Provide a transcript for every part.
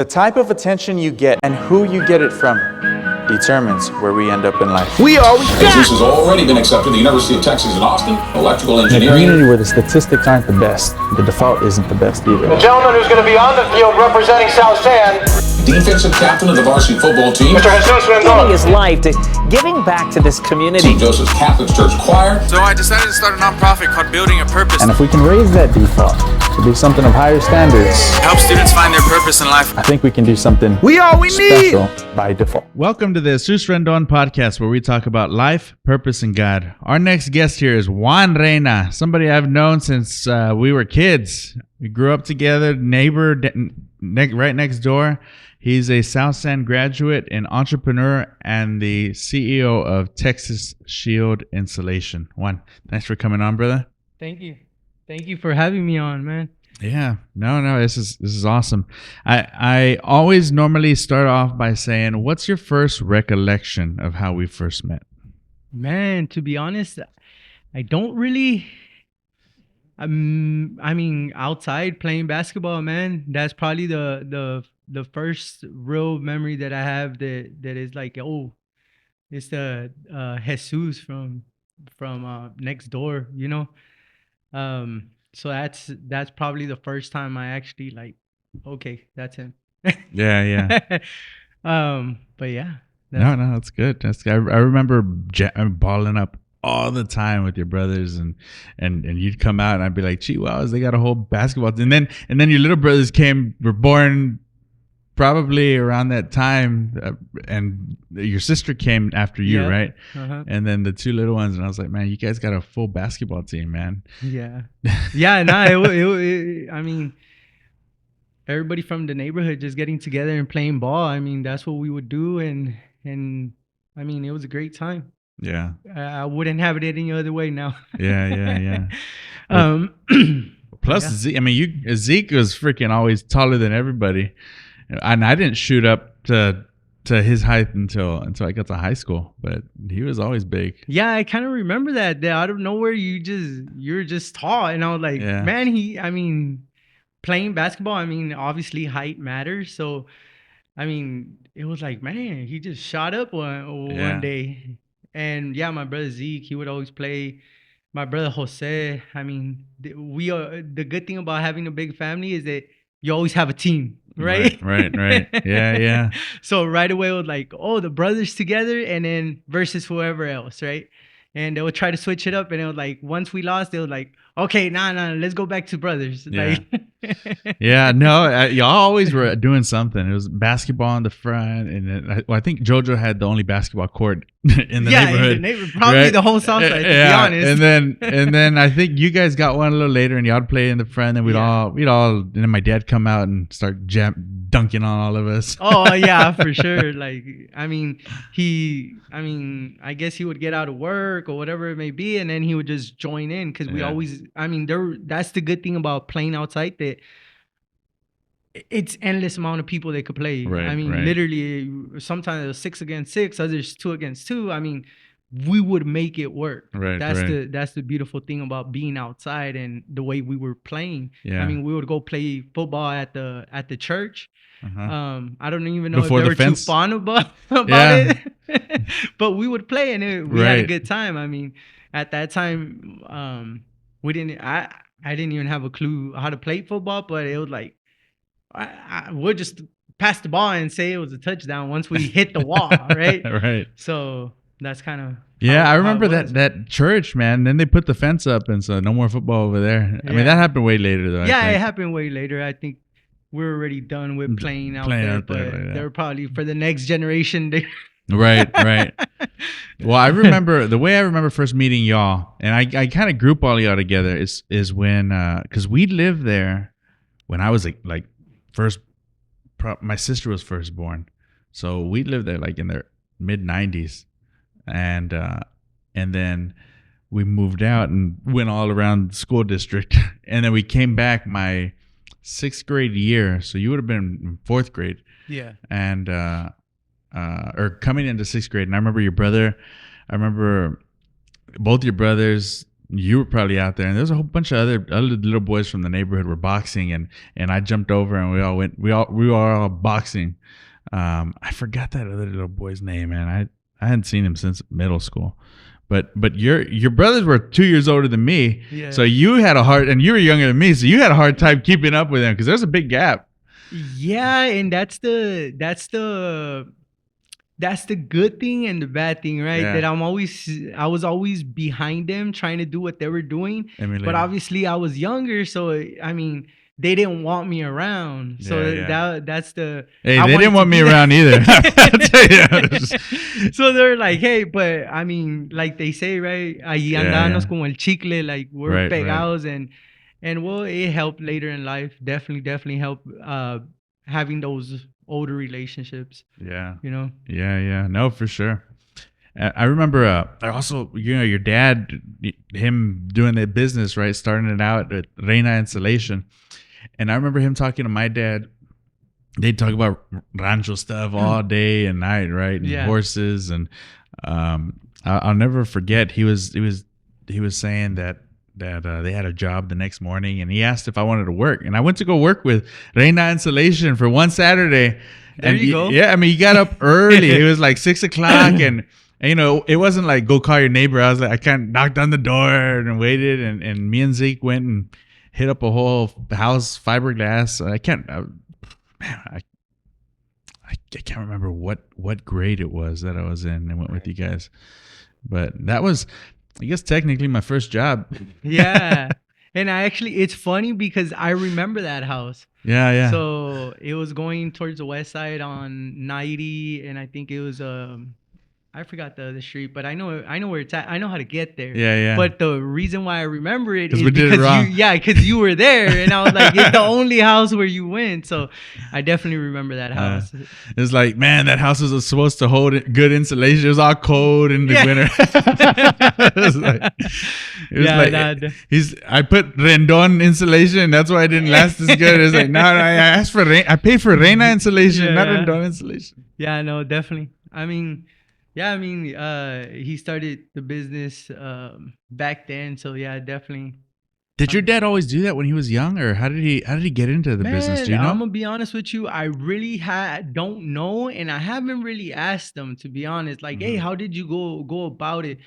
The type of attention you get and who you get it from determines where we end up in life. We are we got. This has already been accepted at the University of Texas in Austin, electrical In a engineering. community where the statistics aren't the best, the default isn't the best either. The gentleman who's going to be on the field representing South San, Defensive captain of the varsity football team. Mr. Jesus Rendon. His life to giving back to this community. St. Joseph's Catholic Church Choir. So I decided to start a nonprofit called Building a Purpose. And if we can raise that default to be something of higher standards, Help students find their purpose in life. I think we can do something We all we need. special by default. Welcome to the Jesus Rendon podcast, where we talk about life, purpose, and God. Our next guest here is Juan Reyna, somebody I've known since we were kids. We grew up together, neighbor right next door. He's a South San graduate and entrepreneur and the CEO of Texas Shield Insulation. Juan, thanks for coming on, brother. Thank you. Thank you for having me on, man. Yeah, no, this is awesome. I always normally start off by saying, what's your first recollection of how we first met? Man, to be honest, I don't really. I mean, outside playing basketball, man. That's probably the first real memory that I have that is like, oh, it's the Jesus from next door, you know. So that's probably the first time I actually like, okay, that's him. Yeah. But yeah. No, that's good. I remember balling up all the time with your brothers, and you'd come out and I'd be like, gee, wow, they got a whole basketball team. And then your little brothers were born probably around that time, and your sister came after you, right? Uh-huh. And then the two little ones, and I was like, man, you guys got a full basketball team, man. Yeah. I mean, everybody from the neighborhood just getting together and playing ball. I mean, that's what we would do, and I mean, it was a great time. Yeah. I wouldn't have it any other way now. Yeah. Plus, yeah. Zeke was freaking always taller than everybody, and I didn't shoot up to his height until I got to high school, but he was always big. Yeah, I kind of remember that out of nowhere you're just tall, and I was like, Yeah. man, playing basketball, I mean, obviously height matters, so I mean, it was like, man, he just shot up one day. And yeah, my brother Zeke, he would always play. My brother Jose, I mean, the good thing about having a big family is that you always have a team, right? Right. Yeah. So right away it was like, oh, the brothers together, and then versus whoever else, right? And they would try to switch it up, and it was like, once we lost, they were like, okay, nah, let's go back to brothers. Yeah. Like, Yeah, no, y'all always were doing something. It was basketball in the front, and then, I think JoJo had the only basketball court in the neighborhood. Probably right? the whole south side, to be honest. And then I think you guys got one a little later, and y'all play in the front, and we'd all, and then my dad come out and start dunking on all of us. Oh yeah, for sure. Like, I guess he would get out of work or whatever it may be, and then he would just join in, because we always, that's the good thing about playing outside, that it's endless amount of people that could play. Right, literally, sometimes it was 6 against 6, others 2 against 2. I mean, we would make it work. Right. That's the beautiful thing about being outside and the way we were playing. Yeah. I mean, we would go play football at the church. Uh-huh. I don't even know Before if they the were fence? too fond about Yeah. it, but we would play, and we had a Right. good time. I mean, at that time, I didn't even have a clue how to play football, but it was like, we'll just pass the ball and say it was a touchdown once we hit the wall, right? Right. So that's kind of I remember that church, man. Then they put the fence up, and so no more football over there. I mean, that happened way later, though. Yeah, it happened way later. I think we're already done with playing out there, but yeah. they're probably for the next generation. Right. Well, I remember first meeting y'all, and I kind of group all y'all together is when, because we lived there when I was like my sister was first born, so we lived there like in their mid 90s, and then we moved out and went all around the school district, and then we came back my 6th grade year, so you would have been in 4th grade. Yeah. And or coming into 6th grade, and I remember both your brothers you were probably out there, and there's a whole bunch of other little boys from the neighborhood were boxing, and I jumped over, and we were all boxing. I forgot that other little boy's name, man. I hadn't seen him since middle school. But your brothers were 2 years older than me, Yeah. so you had a hard, and you were younger than me, so you had a hard time keeping up with them because there's a big gap. Yeah, and that's the good thing and the bad thing, right? Yeah. That I was always behind them trying to do what they were doing. Emulating. But obviously I was younger, so I mean, they didn't want me around. So that's the Hey, I they wanted didn't to want me be around either. I'll tell you. So they're like, hey, but I mean, like they say, right? Ahí andábamos como el chicle, like we're Right, pegados, and well, it helped later in life. Definitely helped having those older relationships. Yeah. You know. Yeah. No, for sure. I remember. I also, your dad, him doing the business, right, starting it out at Reyna Insulation, and I remember him talking to my dad. They'd talk about rancho stuff all day and night, right? And horses, and I'll never forget. He was saying that they had a job the next morning, and he asked if I wanted to work, and I went to go work with Reyna Insulation for one Saturday. There you go. Yeah, I mean, he got up early. It was like 6 o'clock, and it wasn't like go call your neighbor. I was like, I kind of knocked on the door and waited, and me and Zeke went and hit up a whole house fiberglass. I can't remember what grade it was that I was in and went with you guys, but that was, I guess, technically my first job. Yeah. And it's funny because I remember that house. Yeah. So it was going towards the west side on 90, and I think it was I forgot the street, but I know where it's at. I know how to get there. Yeah. But the reason why I remember it is we did it wrong. because you were there, and I was like, it's the only house where you went. So I definitely remember that house. It's like, man, that house was supposed to hold good insulation. It was all cold in the winter. I put Rendon insulation. That's why it didn't last as good. It's like, no, I asked for I paid for Reyna insulation, not Rendon insulation. Yeah, no, definitely. He started the business back then, so yeah, definitely. Did your dad always do that when he was young, or how did he get into the business? Do you know? I'm gonna be honest with you. I really don't know, and I haven't really asked them, to be honest. Like, hey, how did you go about it?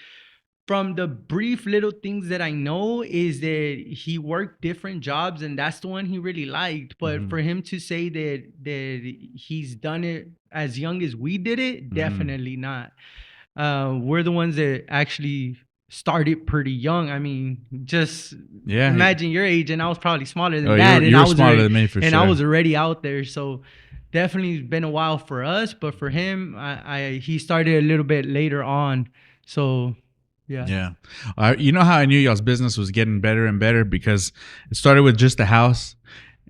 From the brief little things that I know is that he worked different jobs, and that's the one he really liked. But for him to say that he's done it as young as we did it, definitely not. We're the ones that actually started pretty young. I mean, just imagine your age, and I was probably smaller than that. You were smaller than me, for sure. And I was already out there, so definitely it's been a while for us. But for him, he started a little bit later on, so. Yeah. You know how I knew y'all's business was getting better and better? Because it started with just a house,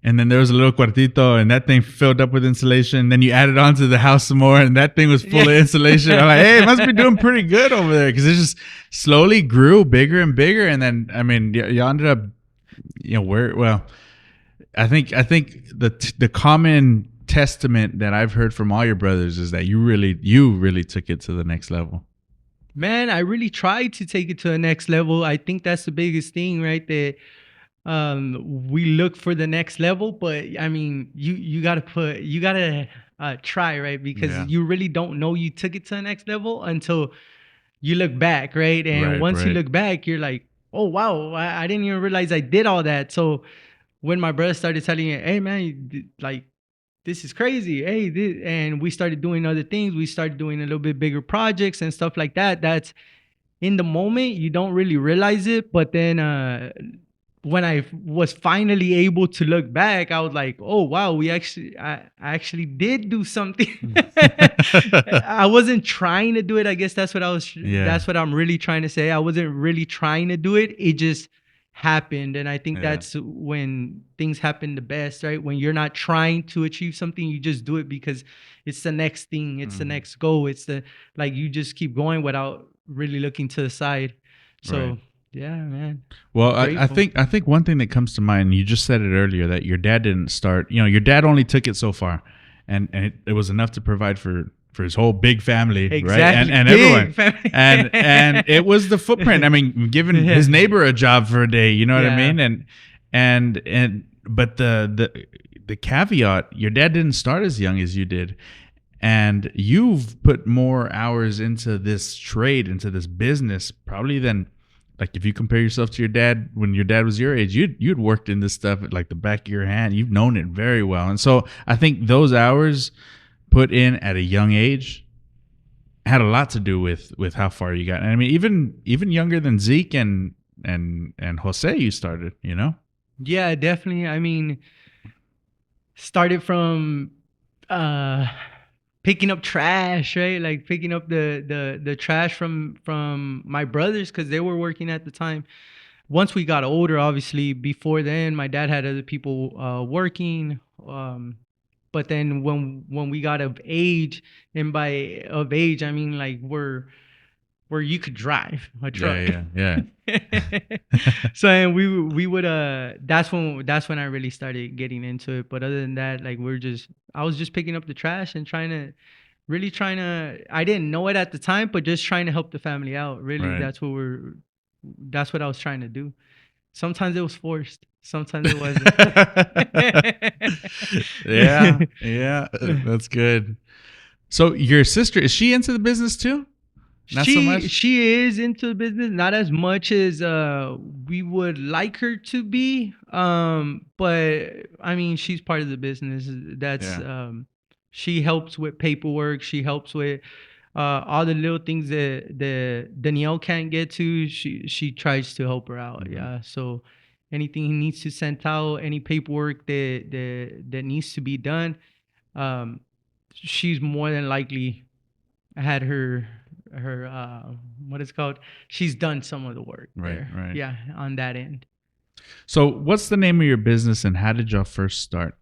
and then there was a little cuartito, and that thing filled up with insulation. Then you added on to the house some more, and that thing was full of insulation. I'm like, hey, it must be doing pretty good over there, because it just slowly grew bigger and bigger. And then, I mean, y'all ended up, I think the common testament that I've heard from all your brothers is that you really took it to the next level. Man, I really tried to take it to the next level. I think that's the biggest thing, right? That we look for the next level, but I mean, you gotta try, right? Because you really don't know you took it to the next level until you look back, right? And once you look back, you're like, oh wow, I didn't even realize I did all that. So when my brother started telling me, hey man, like, this is crazy. Hey, and we started doing other things. We started doing a little bit bigger projects and stuff like that. That's in the moment, you don't really realize it. But then when I was finally able to look back, I was like, oh, wow, I actually did do something. I wasn't trying to do it. I guess that's what that's what I'm really trying to say. I wasn't really trying to do it. It just happened, and I think that's when things happen the best, right? When you're not trying to achieve something, you just do it because it's the next thing, it's the next goal, it's you just keep going without really looking to the side. So yeah, man. Well, I think one thing that comes to mind, you just said it earlier, that your dad didn't start, your dad only took it so far, and it was enough to provide for for his whole big family, right? Exactly. And Big everyone, family. and it was the footprint. I mean, giving his neighbor a job for a day, you know what I Yeah. mean? But the caveat, your dad didn't start as young as you did, and you've put more hours into this trade, into this business, probably than, like, if you compare yourself to your dad when your dad was your age, you'd worked in this stuff at like the back of your hand. You've known it very well, and so I think those hours put in at a young age had a lot to do with how far you got. And I mean, even younger than Zeke and Jose, you started, you know? Yeah, definitely. I mean, started from picking up trash, right? Like picking up the trash from my brothers because they were working at the time. Once we got older, obviously, before then, my dad had other people working. But then when we got of age, and by of age, I mean like where you could drive a truck. Yeah. So and we would that's when I really started getting into it. But other than that, like I was just picking up the trash and trying to I didn't know it at the time, but just trying to help the family out. Really, Right. that's what I was trying to do. Sometimes it was forced, sometimes it wasn't. Yeah, that's good. So your sister, is she into the business too? Not so much? She is into the business, not as much as we would like her to be. But I mean, she's part of the business. That's she helps with paperwork. She helps with all the little things that Danielle can't get to. She tries to help her out. Mm-hmm. Yeah. So anything he needs to send out, any paperwork that needs to be done, she's more than likely had her what is it called, she's done some of the work there. Right. Yeah, on that end. So what's the name of your business and how did y'all first start?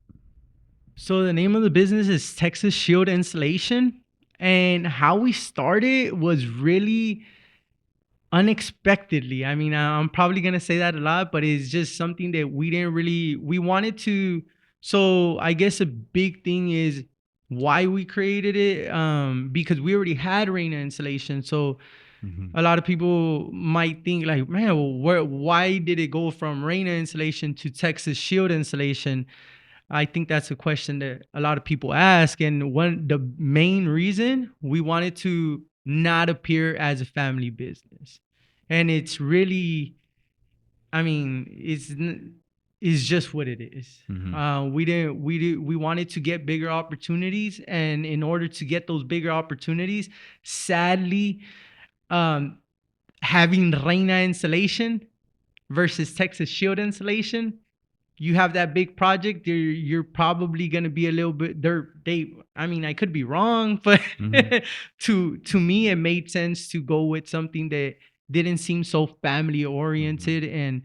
So the name of the business is Texas Shield Insulation, and how we started was really unexpectedly. I mean, I'm probably gonna say that a lot, but it's just something that we wanted to. So I guess a big thing is why we created it, because we already had Reyna Insulation. So a lot of people might think like, man, well, why did it go from Reyna Insulation to Texas Shield Insulation? I think that's a question that a lot of people ask. And the main reason, we wanted to not appear as a family business. And it's really, I mean, it's just what it is. We wanted to get bigger opportunities, and in order to get those bigger opportunities, sadly, having Reyna Insulation versus Texas Shield Insulation, you have that big project, you're probably going to be a little bit I mean, I could be wrong, but to me it made sense to go with something that didn't seem so family oriented. And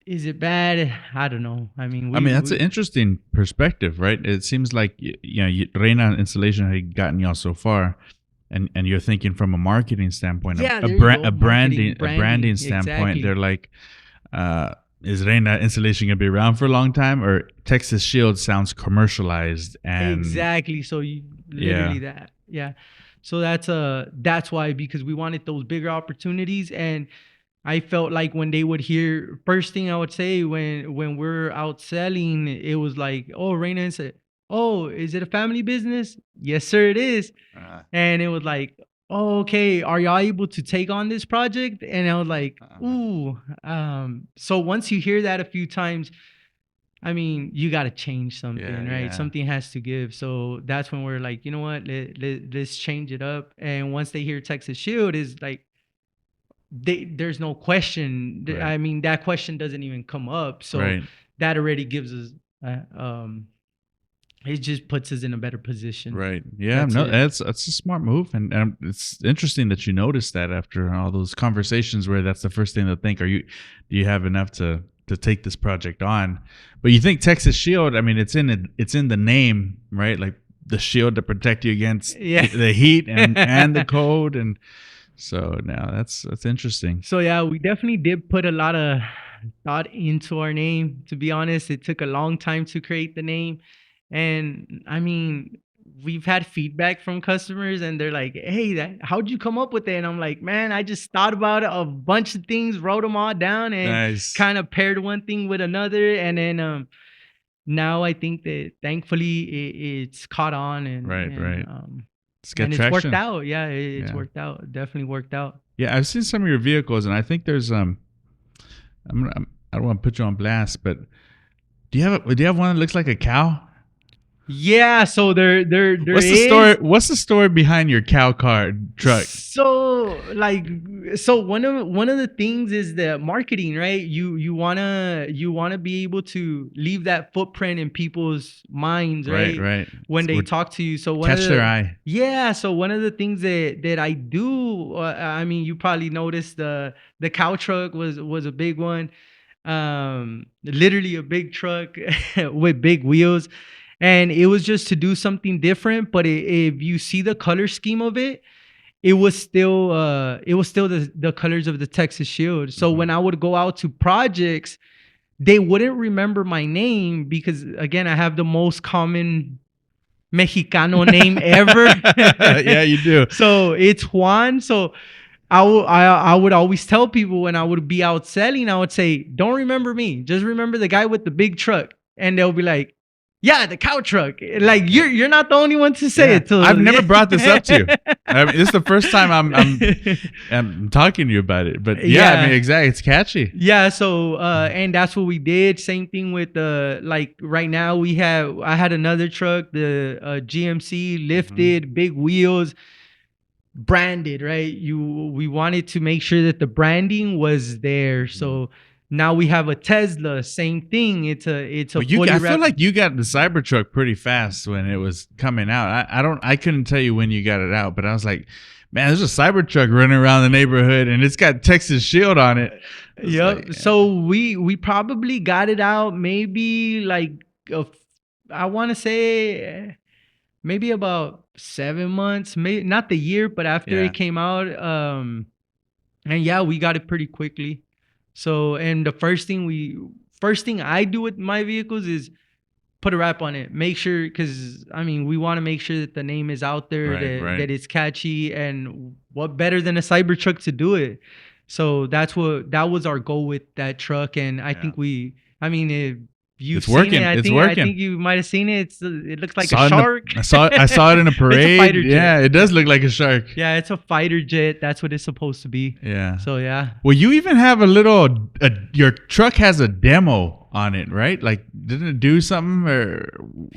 is it bad? I don't know. I mean, that's an interesting perspective, right? It seems like Reyna Insulation had gotten y'all so far, and you're thinking from a marketing standpoint, a branding standpoint. Exactly. They're like, is Reyna Insulation gonna be around for a long time, or Texas Shield sounds commercialized and exactly. So literally that, yeah. So that's why, because we wanted those bigger opportunities. And I felt like when they would hear, first thing I would say when we're out selling, it was like, oh, Reyna Insulation. Oh, is it a family business? Yes, sir, it is. And it was like, oh, okay, are y'all able to take on this project? And I was like, ooh. So once you hear that a few times, I mean, you got to change something, right? Yeah. Something has to give. So that's when we're like, you know what, let's change it up. And once they hear Texas Shield, is like, there's no question. Right. I mean, that question doesn't even come up. So that already gives us, it just puts us in a better position. Right. Yeah. That's a smart move, and it's interesting that you noticed that after all those conversations where that's the first thing to think. Do you have enough to take this project on? But you think Texas Shield? I mean, it's in the name, right? Like the shield to protect you against the heat and the cold, and so now that's interesting. So yeah, we definitely did put a lot of thought into our name. To be honest, it took a long time to create the name. And I mean, we've had feedback from customers, and they're like, "Hey, how'd you come up with it?" And I'm like, "Man, I just thought about a bunch of things, wrote them all down, and Nice. kind of paired one thing with another, and then now I think that thankfully it's caught on, and Right. It's got and it's traction. worked out. Yeah, it's Yeah. worked out. It definitely worked out. Yeah, I've seen some of your vehicles, and I think there's I don't want to put you on blast, but do you have one that looks like a cow? Yeah, so there What's the is- story? What's the story behind your cow car truck? So one of the things is the marketing, right? You wanna be able to leave that footprint in people's minds, right? Right. When they Would talk to you, so catch their eye. Yeah, so one of the things that I do, I mean, you probably noticed the cow truck was a big one, literally a big truck with big wheels. And it was just to do something different, but if you see the color scheme of it, it was still the colors of the Texas Shield. So when I would go out to projects, they wouldn't remember my name because, again, I have the most common Mexicano name ever. Yeah, you do. So it's Juan. So I would always tell people when I would be out selling, I would say, "Don't remember me, just remember the guy with the big truck," and they'll be like, "Yeah, the cow truck." Like you're not the only one to say it. I've never brought this up to you. I mean, this is the first time I'm talking to you about it. But yeah, I mean, exactly, it's catchy. Yeah. So and that's what we did. Same thing with like right now I had another truck, the GMC lifted, big wheels, branded. Right. We wanted to make sure that the branding was there. So. Now we have a Tesla, same thing. It's a fully I feel like you got the Cybertruck pretty fast when it was coming out. I couldn't tell you when you got it out, but I was like, man, there's a Cybertruck running around the neighborhood and it's got Texas Shield on it. Yep. Like, So we probably got it out maybe like I want to say maybe about 7 months, maybe not the year, but after it came out. And yeah, we got it pretty quickly. So, and the first thing I do with my vehicles is put a wrap on it. Make sure, because I mean, we want to make sure that the name is out there, that it's catchy, and what better than a Cybertruck to do it? So that was our goal with that truck, and I think if you've seen it, I think you might have seen it. It looks like a shark. I saw it in a parade. It's a fighter jet. Yeah, it does look like a shark. Yeah, it's a fighter jet. That's what it's supposed to be. Yeah. So yeah. Well, you even have your truck has a demo on it, right? Like, didn't it do something or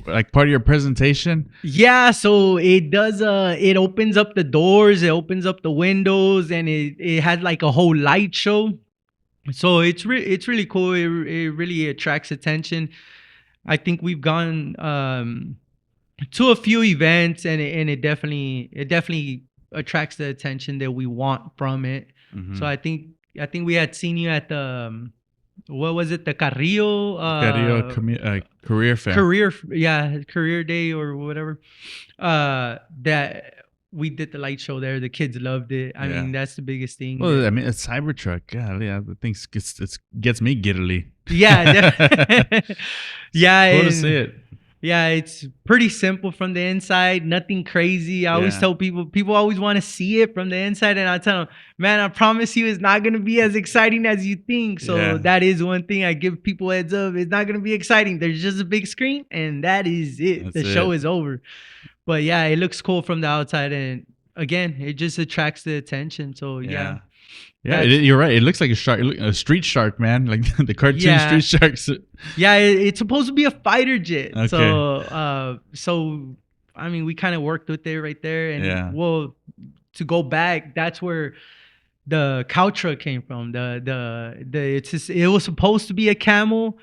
like part of your presentation? Yeah. So it does. It opens up the doors. It opens up the windows, and it has like a whole light show. So it's really cool. It really attracts attention. I think we've gone to a few events, and it definitely attracts the attention that we want from it. Mm-hmm. So I think we had seen you at the what was it, the Carrillo career fair, career day or whatever. That we did the light show there. The kids loved it. I mean, that's the biggest thing. Well, I mean, a Cybertruck. Yeah, the thing gets me giddily. Yeah, yeah. Cool to see it. Yeah, it's pretty simple from the inside. Nothing crazy. I always tell people always want to see it from the inside, and I tell them, man, I promise you, it's not gonna be as exciting as you think. So that is one thing I give people heads up. It's not gonna be exciting. There's just a big screen, and that is it. The show is over. But yeah, it looks cool from the outside, and again, it just attracts the attention. So yeah, you're right. It looks like a shark, a street shark, man, like the cartoon street sharks. Yeah, it's supposed to be a fighter jet. Okay. So I mean, we kind of worked with it right there, and well, to go back, that's where the cow truck came from. It was supposed to be a camel.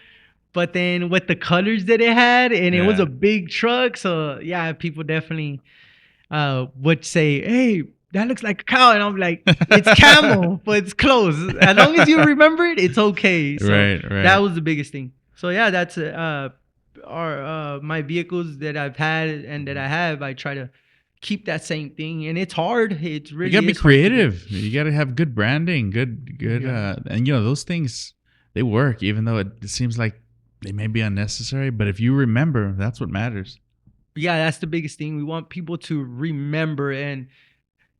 But then with the colors that it had, and it was a big truck, so yeah, people definitely would say, "Hey, that looks like a cow," and I'm like, "It's camel, but it's close. As long as you remember it, it's okay." So right. That was the biggest thing. So yeah, that's my vehicles that I've had and that I have. I try to keep that same thing, and it's hard. It's really you gotta be creative. You gotta have good branding, good, and those things, they work, even though it seems like they may be unnecessary, but if you remember, that's what matters. Yeah, that's the biggest thing. We want people to remember, and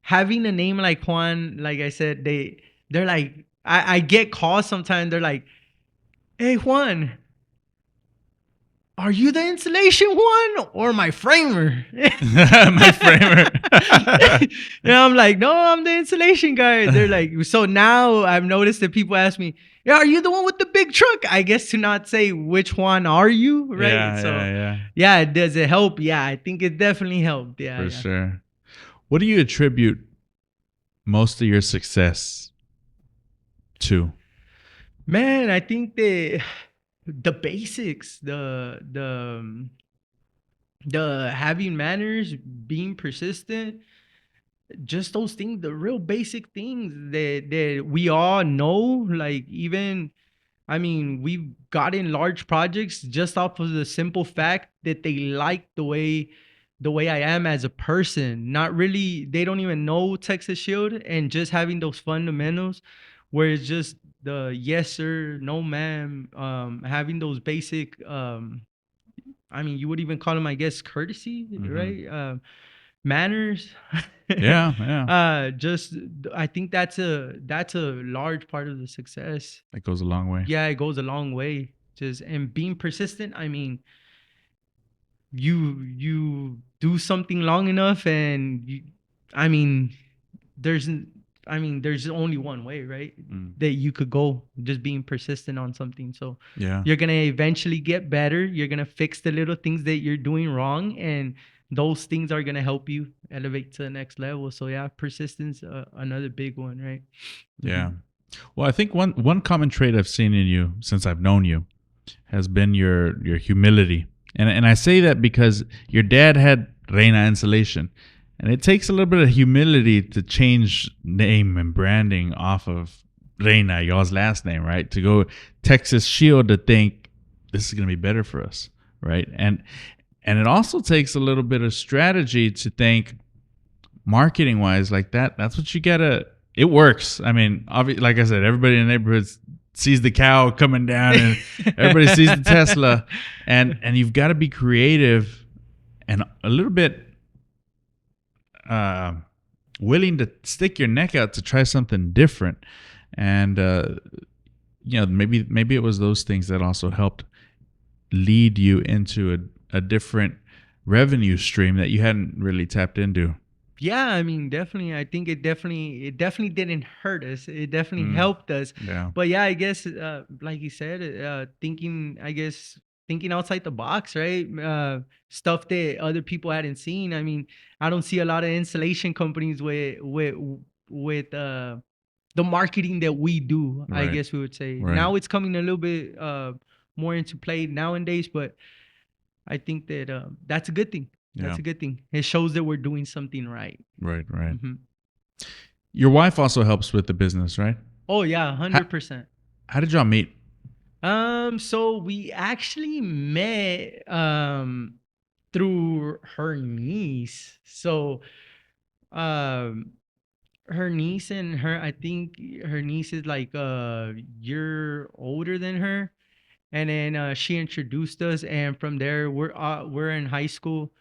having a name like Juan, like I said, they're like, I get calls sometimes. They're like, "Hey Juan, are you the insulation one or my framer?" My framer. And I'm like, "No, I'm the insulation guy." They're like, so now I've noticed that people ask me, "Yeah, are you the one with the big truck?" I guess to not say which one are you, right? Yeah, So yeah, does it help? Yeah, I think it definitely helped. Yeah, for yeah. sure. What do you attribute most of your success to? Man, I think the basics, the having manners, being persistent, just those things, the real basic things that we all know. Like, even, I mean, we've gotten large projects just off of the simple fact that they like the way I am as a person. Not really, they don't even know Texas Shield, and just having those fundamentals where it's just the yes sir, no ma'am, having those basic, I mean, you would even call them, I guess, courtesy, right? Manners. Yeah, yeah. Just, I think that's a large part of the success. That goes a long way. Yeah, it goes a long way. Just, and being persistent. I mean, you do something long enough, and I mean, there's there's only one way, right? That you could go, just being persistent on something. So Yeah. you're gonna eventually get better. You're gonna fix the little things that you're doing wrong, and those things are gonna help you elevate to the next level. So yeah, persistence, another big one, right? Yeah. Well, I think one common trait I've seen in you since I've known you has been your humility. And I say that because your dad had Reyna Insulation. And it takes a little bit of humility to change name and branding off of Reyna, y'all's last name, right? To go Texas Shield, to think this is going to be better for us, right? And it also takes a little bit of strategy to think marketing wise, like that's what you gotta. It works. I mean, obviously, like I said, everybody in the neighborhood sees the cow coming down, and everybody sees the Tesla, and you've got to be creative and a little bit willing to stick your neck out to try something different. And maybe it was those things that also helped lead you into a different revenue stream that you hadn't really tapped into. Yeah, I mean, definitely. I think it definitely didn't hurt us. It definitely helped us. Yeah. But yeah, I guess, like you said, thinking outside the box, right? Stuff that other people hadn't seen. I mean, I don't see a lot of installation companies with the marketing that we do. I Right. guess we would say Right. now it's coming a little bit more into play nowadays, but I think that that's a good thing. That's Yeah. a good thing. It shows that we're doing something right. Right. Mhm. Your wife also helps with the business, right? Oh yeah, 100%. How did y'all meet? So we actually met through her niece. So um her niece and her, I think her niece is like a year older than her. And then she introduced us, and from there we're in high school,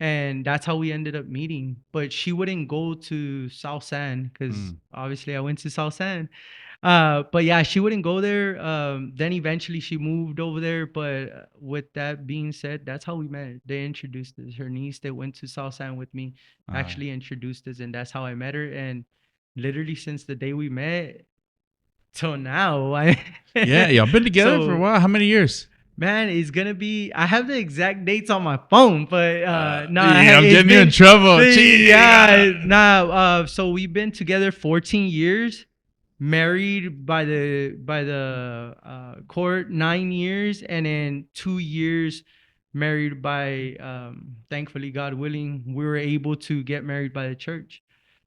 and that's how we ended up meeting. But she wouldn't go to South San because obviously I went to South San. But yeah, she wouldn't go there. Then eventually she moved over there. But with that being said, that's how we met. They introduced us. Her niece that went to South San with me actually introduced us, and that's how I met her. And literally since the day we met till now, Yeah, y'all been together for a while. How many years? Man, it's gonna be. I have the exact dates on my phone, but no, I'm getting you in trouble. Cheating. Yeah. So we've been together 14 years, married by the court 9 years, and then 2 years married by thankfully, God willing, we were able to get married by the church.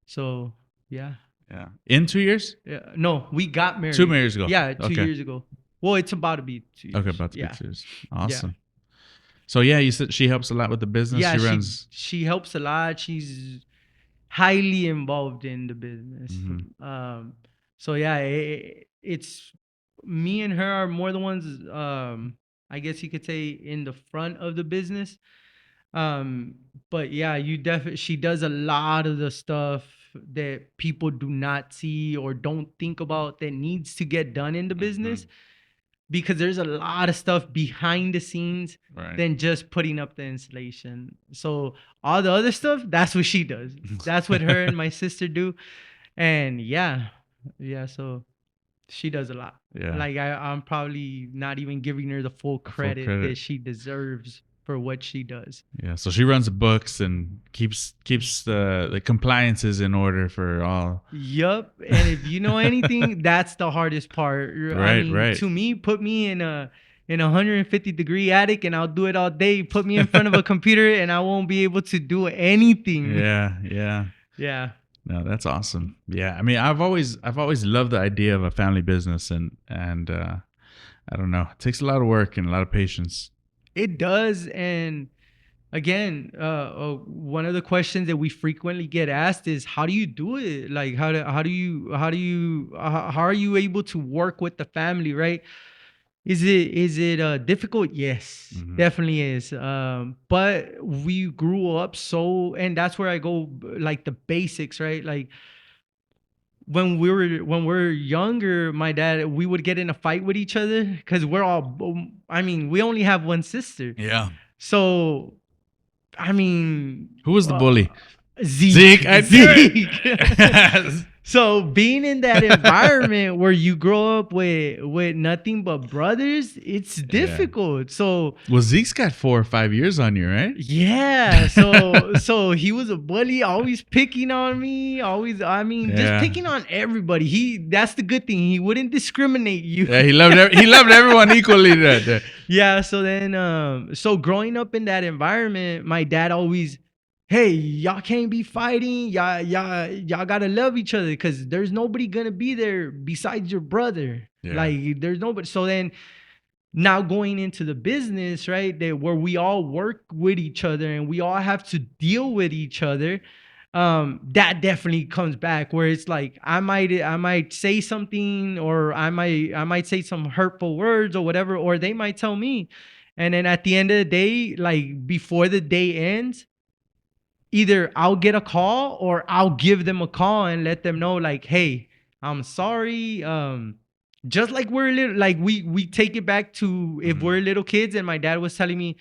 So yeah. Yeah. In 2 years? Yeah. No, we got married 2 years ago. Yeah, 2 Okay. years ago. Well, it's about to be 2 years. Okay, about to Yeah. be 2 years. Awesome. So yeah, you said she helps a lot with the business. Yeah, she runs. she helps a lot. She's highly involved in the business. So yeah, it's me and her are more the ones. I guess you could say in the front of the business. But yeah, you definitely, she does a lot of the stuff that people do not see or don't think about that needs to get done in the business, because there's a lot of stuff behind the scenes Right. than just putting up the installation. So all the other stuff, that's what she does. That's what her and my sister do. And yeah, so she does a lot. Yeah. Like I'm probably not even giving her the full credit credit. that she deserves for what she does. Yeah. So she runs the books and keeps the compliances in order for all. Yup. And if you know anything, that's the hardest part. Right. To me, put me in a 150-degree attic and I'll do it all day. Put me in front of a computer and I won't be able to do anything. Yeah. Yeah. No, that's awesome. Yeah. I mean, I've always loved the idea of a family business, and I don't know, it takes a lot of work and a lot of patience. It does. And again, one of the questions that we frequently get asked is, how do you do it? Like, how are you able to work with the family, right? Is it difficult? Yes, definitely is. But we grew up so, and that's where I go, like the basics, right? Like when we were younger, my dad, we would get in a fight with each other because we only have one sister. Yeah. So, I mean, Who was the bully? Zeke. I knew Zeke. So being in that environment where you grow up with nothing but brothers, it's difficult. So Well, Zeke's got 4 or 5 years on you, right? yeah. So he was a bully, always picking on me, just picking on everybody. That's the good thing. He wouldn't discriminate you. Yeah, he loved everyone equally. There. Yeah. So then, so growing up in that environment, my dad always, hey, y'all can't be fighting. Y'all gotta love each other because there's nobody gonna be there besides your brother. Yeah. Like there's nobody. So then, now going into the business, right, where we all work with each other and we all have to deal with each other, that definitely comes back where it's like I might say something, or I might say some hurtful words or whatever, or they might tell me, and then at the end of the day, like before the day ends, either I'll get a call or I'll give them a call and let them know, like, hey, I'm sorry. Just like we're little, like we take it back to if we're little kids, and my dad was telling me,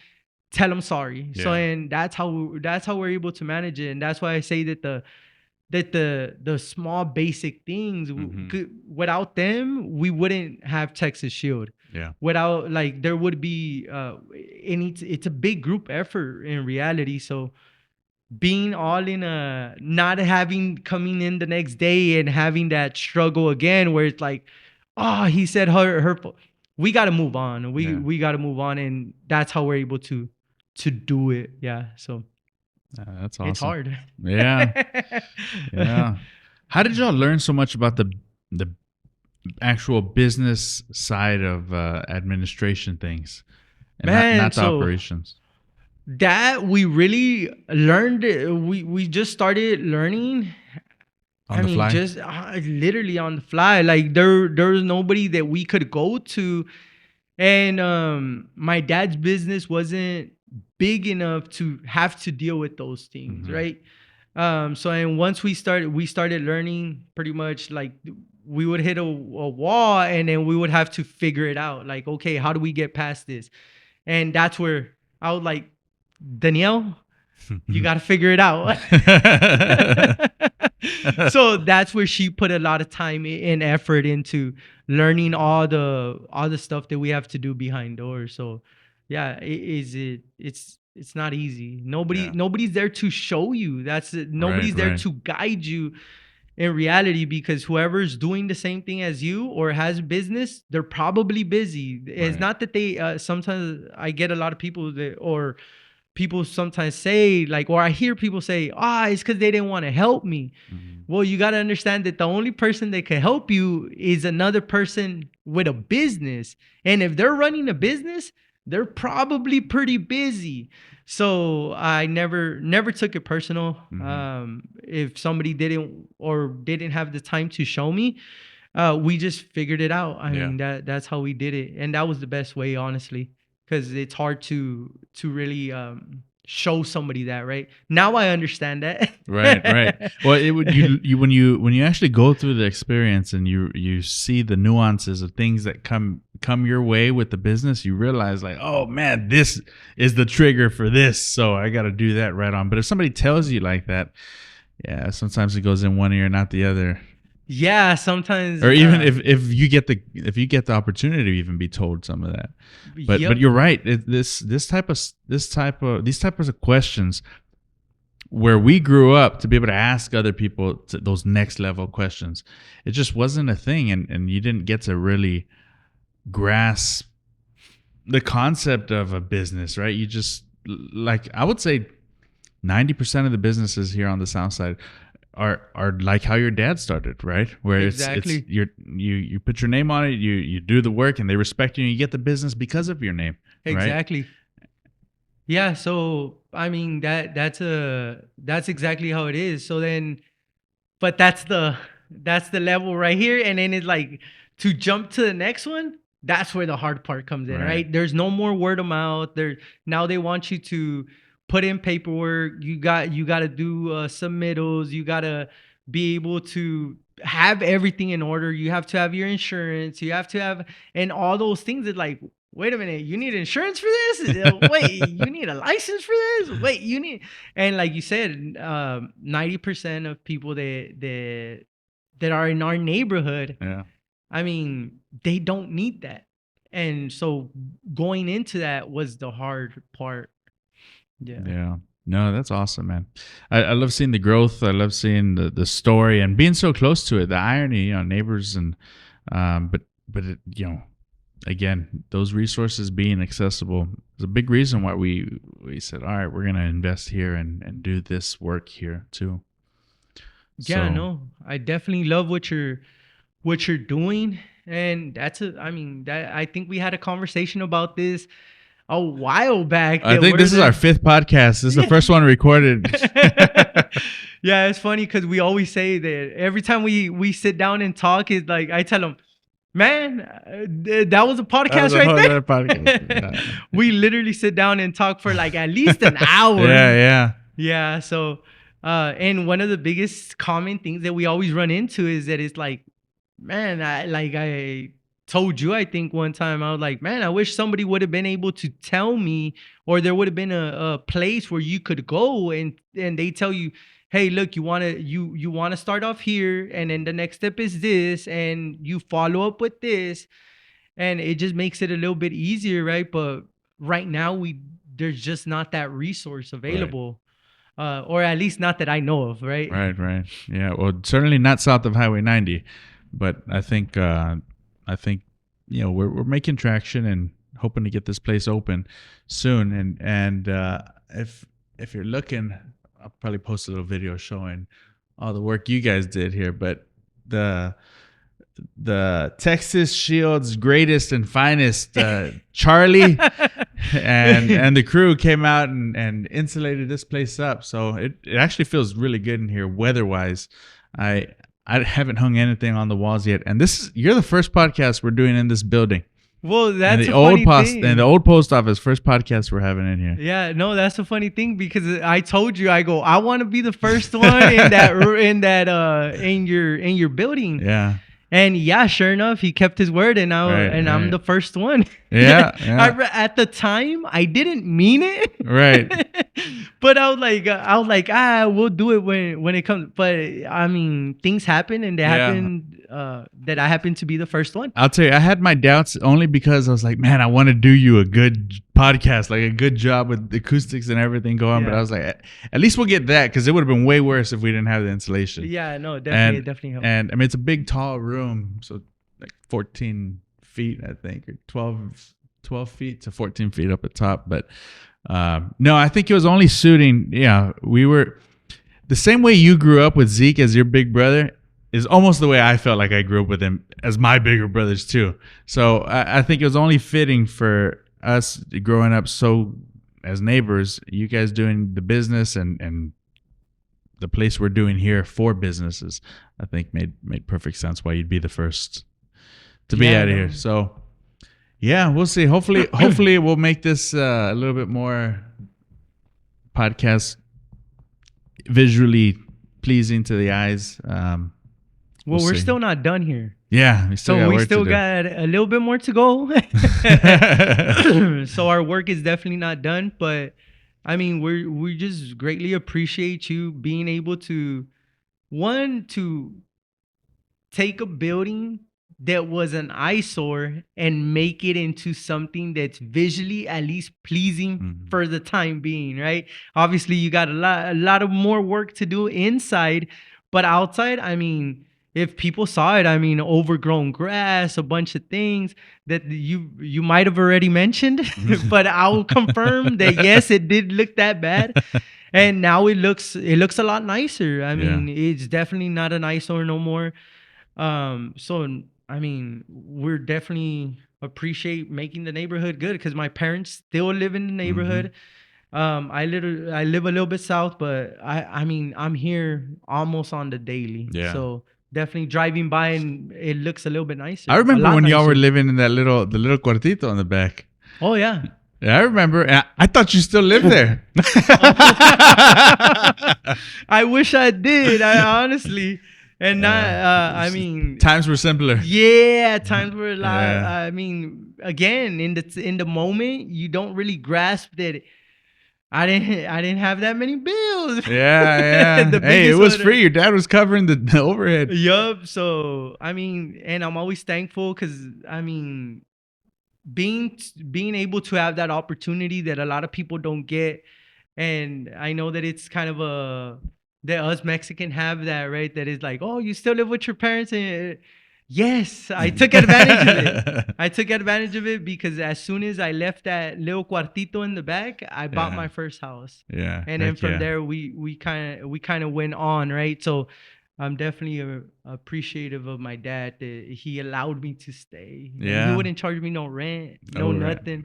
tell them sorry. Yeah. So, and that's how we're able to manage it. And that's why I say that the small basic things, without them, we wouldn't have Texas Shield. Yeah. Without, like, there would be it's a big group effort in reality. So being all in not having coming in the next day and having that struggle again where it's like, oh, he said her we got to move on. We got to move on. And that's how we're able to do it. Yeah. So that's awesome. it's hard. Yeah. How did y'all learn so much about the actual business side of administration things and not the operations? That we really learned. We just started learning. On the fly? Just literally on the fly. Like there was nobody that we could go to, and my dad's business wasn't big enough to have to deal with those things, right? So and once we started learning, pretty much like we would hit a wall, and then we would have to figure it out. Like, okay, how do we get past this? And that's where I was like, Danielle, you got to figure it out. So that's where she put a lot of time and effort into learning all the stuff that we have to do behind doors. So yeah, it's not easy. Nobody's there to show you. Nobody's there to guide you in reality, because whoever's doing the same thing as you or has business, they're probably busy. It's not that they sometimes I get a lot of people people sometimes say, like, or I hear people say, it's because they didn't want to help me. Well, you got to understand that the only person that can help you is another person with a business. And if they're running a business, they're probably pretty busy. So I never took it personal. If somebody didn't have the time to show me, we just figured it out. I mean, that's how we did it. And that was the best way, honestly, because it's hard to really show somebody that, right? Now I understand that. Right. Well, it would you when you actually go through the experience and you see the nuances of things that come your way with the business, you realize like, oh man, this is the trigger for this, so I got to do that right on. But if somebody tells you like that, yeah, sometimes it goes in one ear, not the other. Yeah, sometimes. Or even if you get the opportunity to even be told some of that. But Yep. but you're right. These types of questions, where we grew up to be able to ask other people those next level questions, it just wasn't a thing, and you didn't get to really grasp the concept of a business, right? You just, like, I would say 90% of the businesses here on the South Side are like how your dad started, right? Where Exactly. it's you put your name on it, you do the work, and they respect you, and you get the business because of your name. Right? Exactly. Yeah, so I mean that's exactly how it is. So then, but that's the level right here, and then it's like to jump to the next one. That's where the hard part comes in, right? There's no more word of mouth. Now they want you to put in paperwork. You got to do submittals. You got to be able to have everything in order. You have to have your insurance. You have to have, and all those things. It's like, wait a minute, you need insurance for this? Wait, you need a license for this? Wait, you need, and like you said, 90% of people that are in our neighborhood, Yeah. I mean, they don't need that. And so going into that was the hard part. Yeah. No, that's awesome, man. I love seeing the growth. I love seeing the story and being so close to it. The irony, neighbors, and but it, again, those resources being accessible is a big reason why we said, all right, we're gonna invest here and do this work here too. Yeah, So, no, I definitely love what you're doing, and I think we had a conversation about this a while back. I think this is our 5th podcast. This is the first one recorded. Yeah, it's funny because we always say that every time we sit down and talk, it's like I tell them, man, that was a podcast right there. Podcast. We literally sit down and talk for like at least an hour. Yeah. So, and one of the biggest common things that we always run into is that it's like, man, I told you, I think one time, I was like, man, I wish somebody would have been able to tell me, or there would have been a place where you could go and they tell you, hey, look, you want to start off here, and then the next step is this, and you follow up with this, and it just makes it a little bit easier, right? But right now there's just not that resource available. Right. Or at least not that I know of, right? Right. Yeah. Well, certainly not south of Highway 90, but I think we're making traction and hoping to get this place open soon. And if you're looking, I'll probably post a little video showing all the work you guys did here. But the Texas Shield's greatest and finest, Charlie and the crew came out and insulated this place up. So it actually feels really good in here weather-wise. I haven't hung anything on the walls yet, and you're the first podcast we're doing in this building. Well, that's the a old funny thing. And the old post office, first podcast we're having in here. Yeah, no, that's a funny thing because I told you, I want to be the first one in your building. Yeah. And yeah, sure enough, he kept his word, and I'm the first one. Yeah. At the time, I didn't mean it. Right. But I was like, we'll do it when it comes. But I mean, things happen, and they happened. That I happened to be the first one. I'll tell you, I had my doubts only because I was like, man, I want to do you a good podcast, like a good job with acoustics and everything going. Yeah. But I was like, at least we'll get that, because it would have been way worse if we didn't have the insulation. Yeah, no, definitely, it definitely helped. And I mean, it's a big, tall room, so like 14 feet, I think, or 12 feet to 14 feet up at top. But no, I think it was only suiting. Yeah, we were the same way you grew up with Zeke as your big brother is almost the way I felt like I grew up with him as my bigger brothers too. So I think it was only fitting for us growing up so as neighbors, you guys doing the business and the place we're doing here for businesses, I think made perfect sense why you'd be the first to be out of here. So yeah, we'll see. Hopefully we'll make this a little bit more podcast visually pleasing to the eyes. Well, we'll we're see. still not done here. Yeah, we still got So we work still to do. got a little bit more to go. So our work is definitely not done, but I mean, we just greatly appreciate you being able to to take a building that was an eyesore and make it into something that's visually at least pleasing for the time being, right? Obviously, you got a lot of more work to do inside, but outside, I mean, if people saw it, I mean, overgrown grass, a bunch of things that you might have already mentioned, but I'll confirm that yes, it did look that bad. And now it looks a lot nicer. I mean, it's definitely not an eyesore no more. So I mean, we're definitely appreciate making the neighborhood good because my parents still live in the neighborhood. I live a little bit south, but I mean, I'm here almost on the daily. Yeah. So definitely driving by and it looks a little bit nicer. I A remember lot when y'all were nicer. living in the little cuartito in the back. Oh yeah. Yeah, I remember. I thought you still lived there. I wish I did. I honestly, and not. I mean, Times were simpler. yeah, times were a lot. Yeah. I mean, again, in the moment, you don't really grasp that. I didn't have that many bills. Yeah. The Hey, it biggest was one- free. Your dad was covering the overhead. Yup. So I mean, and I'm always thankful because I mean, being able to have that opportunity that a lot of people don't get, and I know that it's kind of that us Mexican have that, right? That is like, oh, you still live with your parents, and yes, I took advantage of it. I took advantage of it because as soon as I left that little cuartito in the back, I bought Yeah. my first house. Yeah. And then heck from yeah. there we kind of went on, right? So I'm definitely appreciative of my dad that he allowed me to stay. And Yeah. he wouldn't charge me no rent, no Oh, right. nothing.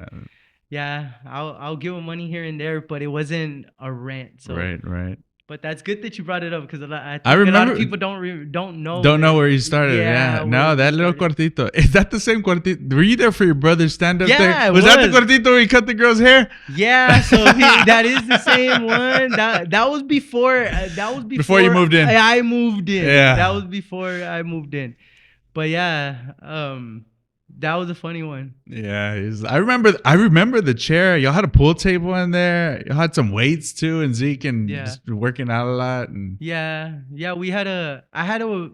Yeah, I'll give him money here and there, but it wasn't a rent. So Right. but that's good that you brought it up because I think a lot remember- of people don't know. Don't know that- where you started. Yeah. where No, we that little started. cuartito. Is that the same cuartito? Were you there for your brother's stand-up Yeah, thing? it Was that the was. cuartito where he cut the girl's hair? Yeah, so that is the same one. That was before. Before you moved in. I moved in. Yeah. that was before I moved in. But yeah, that was a funny one. Yeah, I remember the chair. Y'all had a pool table in there. Y'all had some weights too, and Zeke and Yeah. just working out a lot. And Yeah. I had a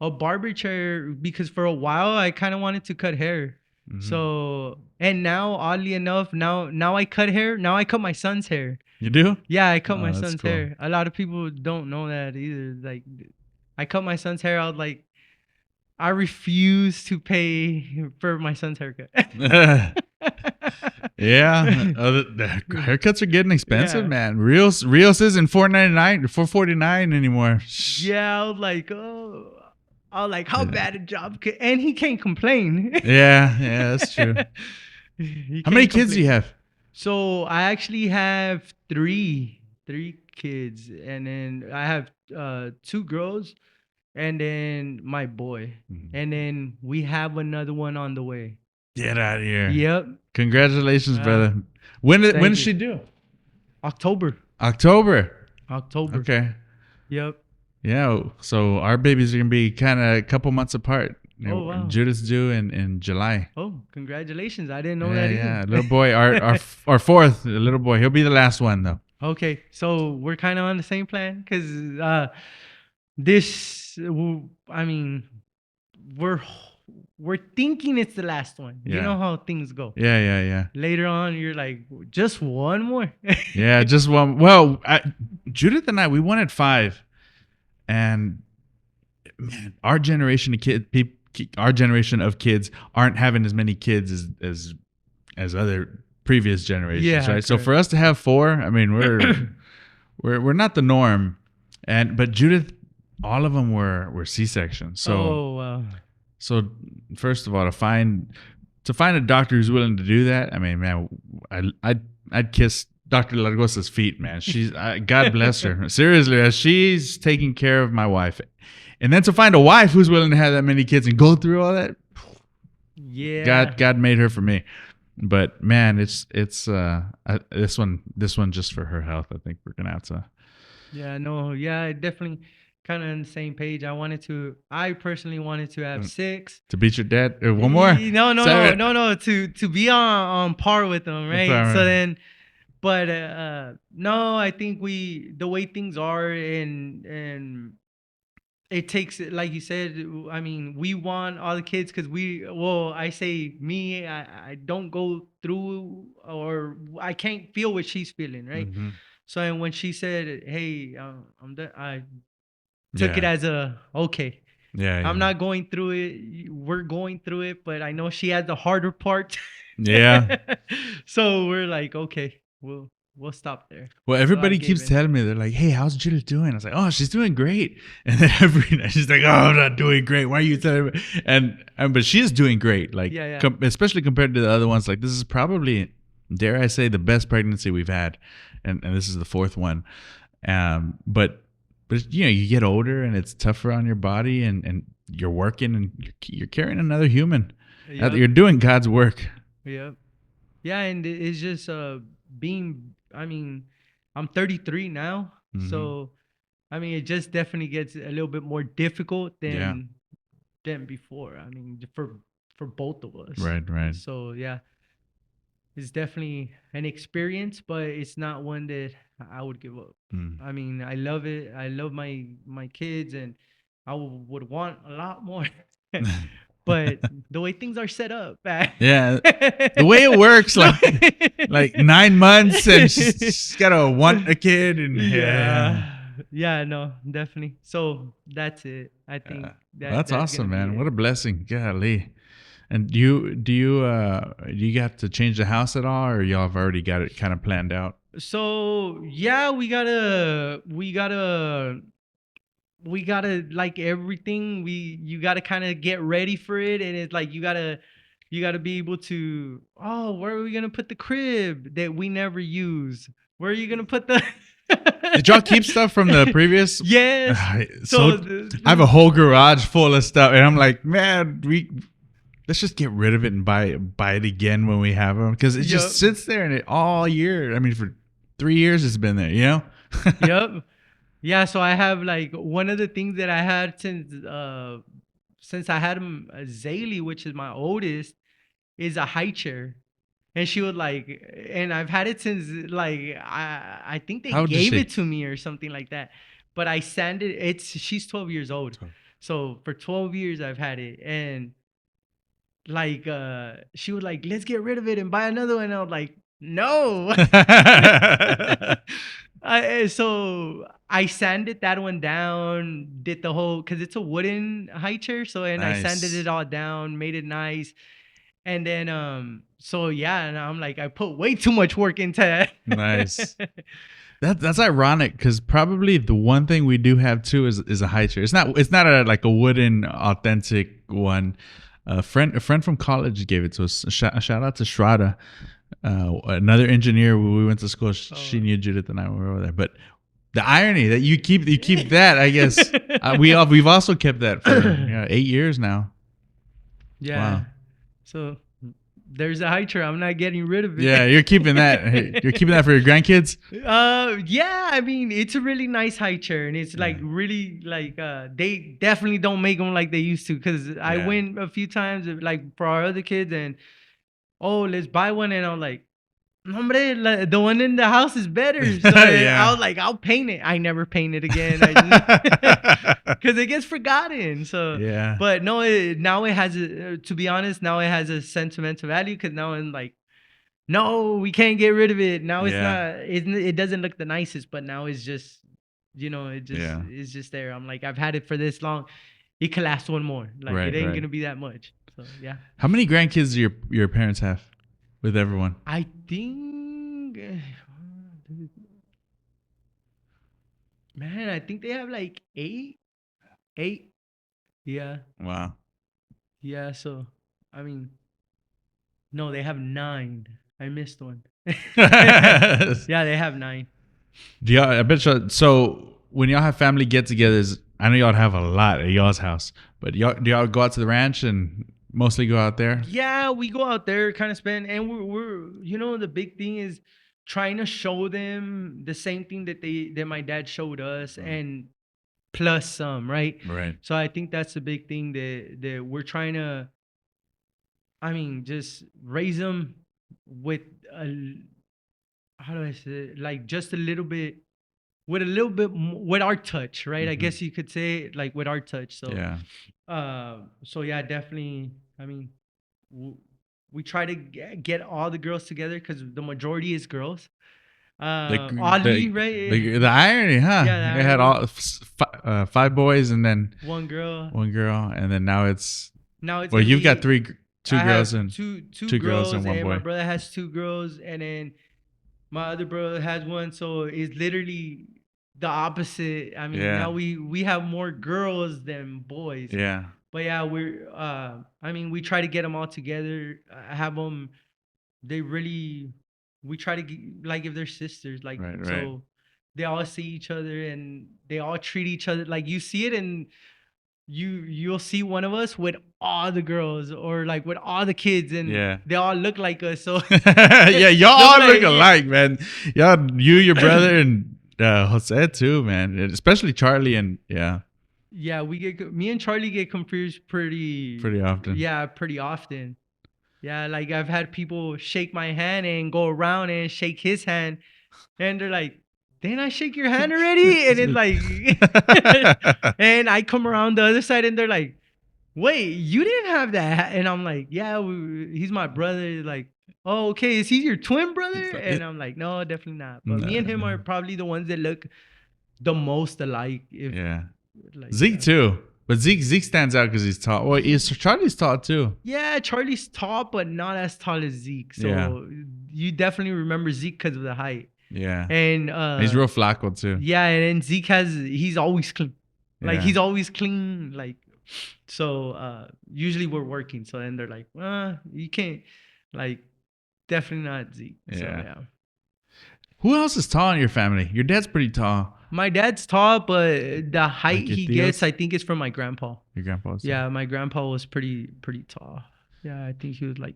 barber chair because for a while I kind of wanted to cut hair. Mm-hmm. So and now oddly enough, now I cut hair. Now I cut my son's hair. you do? Yeah, I cut Oh, my that's son's cool. hair. A lot of people don't know that either. Like, I cut my son's hair. I was like, I refuse to pay for my son's haircut. Yeah, the haircuts are getting expensive, Yeah. man. Rios isn't $4.99 or $4.49 anymore. Yeah, I was like, how bad a job could, and he can't complain. Yeah, that's true. How many kids do you have? So I actually have three kids, and then I have 2 girls, and then my boy, and then we have another one on the way. Get out of here. Yep, Congratulations, brother. When thank is you. she due? October. October. Okay. Yep. Yeah. So our babies are gonna be kind of a couple months apart. You know, Oh, wow. Judith's due in July. Oh, congratulations! I didn't know Yeah, that either. yeah. Little boy, our fourth little boy. He'll be the last one though. Okay, so we're kind of on the same plan because I mean, we're thinking it's the last one. Yeah. You know how things go. Yeah. Later on, you're like, just one more. Yeah, just one. Well, Judith and I, we wanted 5, and man, our generation of kids aren't having as many kids as other previous generations, Yeah, right? So correct. for us to have 4, I mean, we're not the norm, but Judith, all of them were C-sections. So Oh, wow. so first of all, to find a doctor who's willing to do that, I mean, man, I'd kiss Dr. Largosa's feet, man. She's God bless her. Seriously, as she's taking care of my wife, and then to find a wife who's willing to have that many kids and go through all that, Yeah. God made her for me. But man, it's this one just for her health. I think we're gonna have to. Yeah, no, yeah, definitely kind of on the same page. I personally wanted to have 6. To beat your dad. One more. No. To be on par with them, right? all right. So then, but no, I think the way things are, and it takes, like you said. I mean, we want all the kids because I say me, I don't go through, or I can't feel what she's feeling, right? Mm-hmm. So and when she said, "Hey, I'm done," I took it as okay. Yeah, I'm not going through it. We're going through it, but I know she had the harder part. Yeah. So we're like, okay, we'll stop there. Well, So everybody I keeps gave in. telling me, they're like, "Hey, how's Judith doing?" I was like, "Oh, she's doing great." And then every night she's like, "Oh, I'm not doing great. Why are you telling me?" And but she is doing great. Like, Yeah. especially compared to the other ones. Like, this is probably, dare I say, the best pregnancy we've had, and this is the 4th one. But you get older and it's tougher on your body, and you're working and you're carrying another human. Yep. You're doing God's work. Yeah. Yeah, and it's just being. I mean, I'm 33 now, so I mean, it just definitely gets a little bit more difficult than before. I mean, for both of us. Right. So yeah, it's definitely an experience, but it's not one that I would give up. I mean, I love it. I love my kids, and I would want a lot more. But the way things are set up, Yeah, the way it works, like 9 months, and she's gotta want a kid, and yeah, no, definitely. So that's it. I think that's awesome, gonna be man. it. What a blessing, golly. And do you have to change the house at all, or y'all have already got it kind of planned out? So yeah, we gotta like everything. You gotta kind of get ready for it, and it's like you gotta be able to. Oh, where are we gonna put the crib that we never use? Where are you gonna put the? Did y'all keep stuff from the previous? Yes. So I have a whole garage full of stuff, and I'm like, man, let's just get rid of it and buy it again when we have them, because it just sits there and all year. I mean, for 3 years it's been there, Yep. Yeah, so I have like one of the things that I had since I had Zaylee, which is my oldest, is a high chair. And she would and I've had it since I think they gave it to me or something like that. But I sanded she's 12 years old. So for 12 years I've had it, and she would let's get rid of it and buy another one. And I was like, no. So I sanded that one down, did the whole, because it's a wooden high chair. So, and I sanded it all down, made it nice. And then, so yeah, and I'm like, I put way too much work into it. Nice. That's ironic, because probably the one thing we do have too is a high chair. It's not a wooden authentic one. A friend from college gave it to us. A shout out to Shraddha, another engineer we went to school. She knew Judith and I were over there. But the irony that you keep that, I guess we've also kept that for 8 years now. Yeah. Wow. So there's a high chair. I'm not getting rid of it. Yeah, you're keeping that. You're keeping that for your grandkids? Yeah, I mean, it's a really nice high chair, and it's really they definitely don't make them like they used to, because I went a few times for our other kids, and let's buy one, and I'm like, hombre, the one in the house is better. So I was like, I'll paint it. I never paint it again. Because it gets forgotten. So yeah. But no, now it has to be honest, now it has a sentimental value, because now I'm like, no, we can't get rid of it. Now it's not. It doesn't look the nicest, but now it's just, it's just there. I'm like, I've had it for this long. It can last one more. It ain't gonna be that much. So yeah. How many grandkids do your parents have with everyone? I think, man, I think they have like 8. Yeah. Wow. Yeah. So, I mean, no, they have 9. I missed one. Yeah, they have 9. Do y'all? I bet you. So when y'all have family get-togethers, I know y'all have a lot at y'all's house, but do y'all go out to the ranch and mostly go out there. Yeah, we go out there, kind of spend, and we're the big thing is trying to show them the same thing that my dad showed us, and plus some, right? Right. So I think that's the big thing that we're trying to, I mean, just raise them with how do I say it? Like just a little bit, with a little bit with our touch, right? I guess you could say like with our touch. So Yeah. so yeah, definitely. I mean, we try to get all the girls together because the majority is girls. Oddly, right? The irony, huh? Yeah, the They had irony. all 5 boys and then One girl. one girl, and then now it's Now it's well, gonna you've got be- two I girls have and two two girls and one my boy. brother has 2 girls, and then my other brother has one. So it's literally the opposite. I mean, Yeah. now we have more girls than boys. Yeah. But yeah, we're I mean, we try to get them all together. Have them. They really. We try to like if they're sisters, like Right, so. right. They all see each other and they all treat each other like you see it, and you'll see one of us with all the girls or like with all the kids, and Yeah. they all look like us. So Yeah, y'all They're all like- look alike, man. Y'all, your brother, and Jose too, man. And especially Charlie, and yeah, yeah, me and Charlie get confused pretty often. Yeah, pretty often. Yeah, like I've had people shake my hand and go around and shake his hand, and they're like, "Didn't I shake your hand already?" And it's like, and I come around the other side, and they're like, "Wait, you didn't have that?" And I'm like, "Yeah, he's my brother." Like, "Oh, okay, is he your twin brother?" And I'm like, "No, definitely not." But me and him are probably the ones that look the most alike. If Yeah. like, Zeke too, but Zeke stands out because he's tall. Well, Charlie's tall too. Yeah, Charlie's tall, but not as tall as Zeke. So Yeah. you definitely remember Zeke because of the height. Yeah, And he's real flacco too. yeah, and then Zeke he's always clean. Like Yeah. he's always clean. Like so usually we're working. So then they're like, you can't, like, definitely not Zeke. So Yeah. yeah. Who else is tall in your family? Your dad's pretty tall. My dad's tall, but the height your he tios? gets, I think, is from my grandpa. Your grandpa's tall. Yeah, my grandpa was pretty tall. Yeah, I think he was like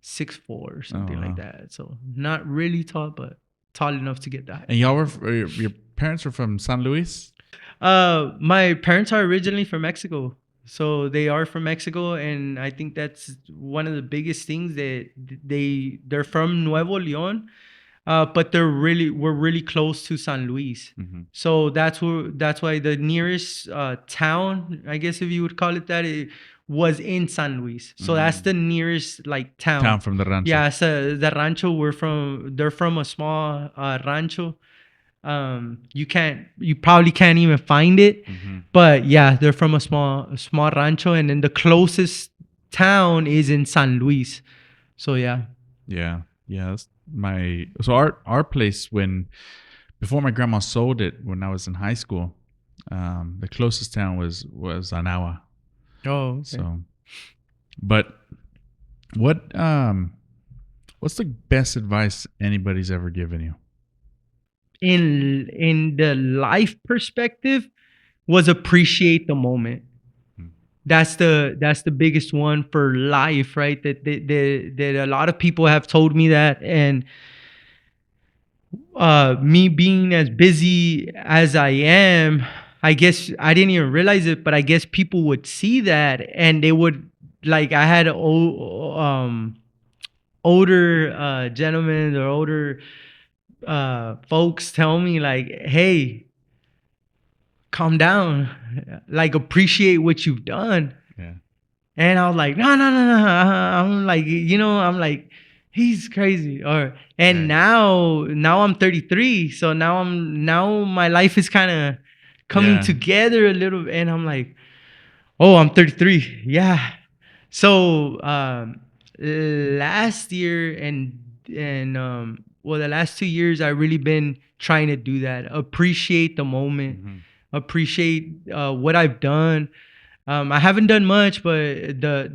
6'4" or something like wow. that. So not really tall, but tall enough to get that. And y'all were your parents were from San Luis. My parents are originally from Mexico. So they are from Mexico, and I think that's one of the biggest things that they're from Nuevo León. But we're really close to San Luis. So that's why the nearest town, I guess if you would call it that, it was in San Luis. So that's the nearest like town. Town from the rancho. Yeah, so the rancho they're from a small rancho. You probably can't even find it. But yeah, they're from a small rancho, and then the closest town is in San Luis. So yeah. Yeah. That's our place before my grandma sold it when I was in high school, the closest town was Anawa. Oh, okay. So, but what's the best advice anybody's ever given you? In the life perspective, was appreciate the moment. That's the biggest one for life, right? That a lot of people have told me that, and me being as busy as I am, I guess I didn't even realize it, but I guess people would see that, and they would, like, I had older gentlemen or older folks tell me, like, "Hey, calm down, like, appreciate what you've done." Yeah. And I was like, no. I'm like, I'm like, he's crazy. And now I'm 33. So now my life is kind of coming together a little. And I'm like, oh, I'm 33. Yeah. So last year and the last 2 years, I really been trying to do that. Appreciate the moment. Appreciate what I've done. I haven't done much, but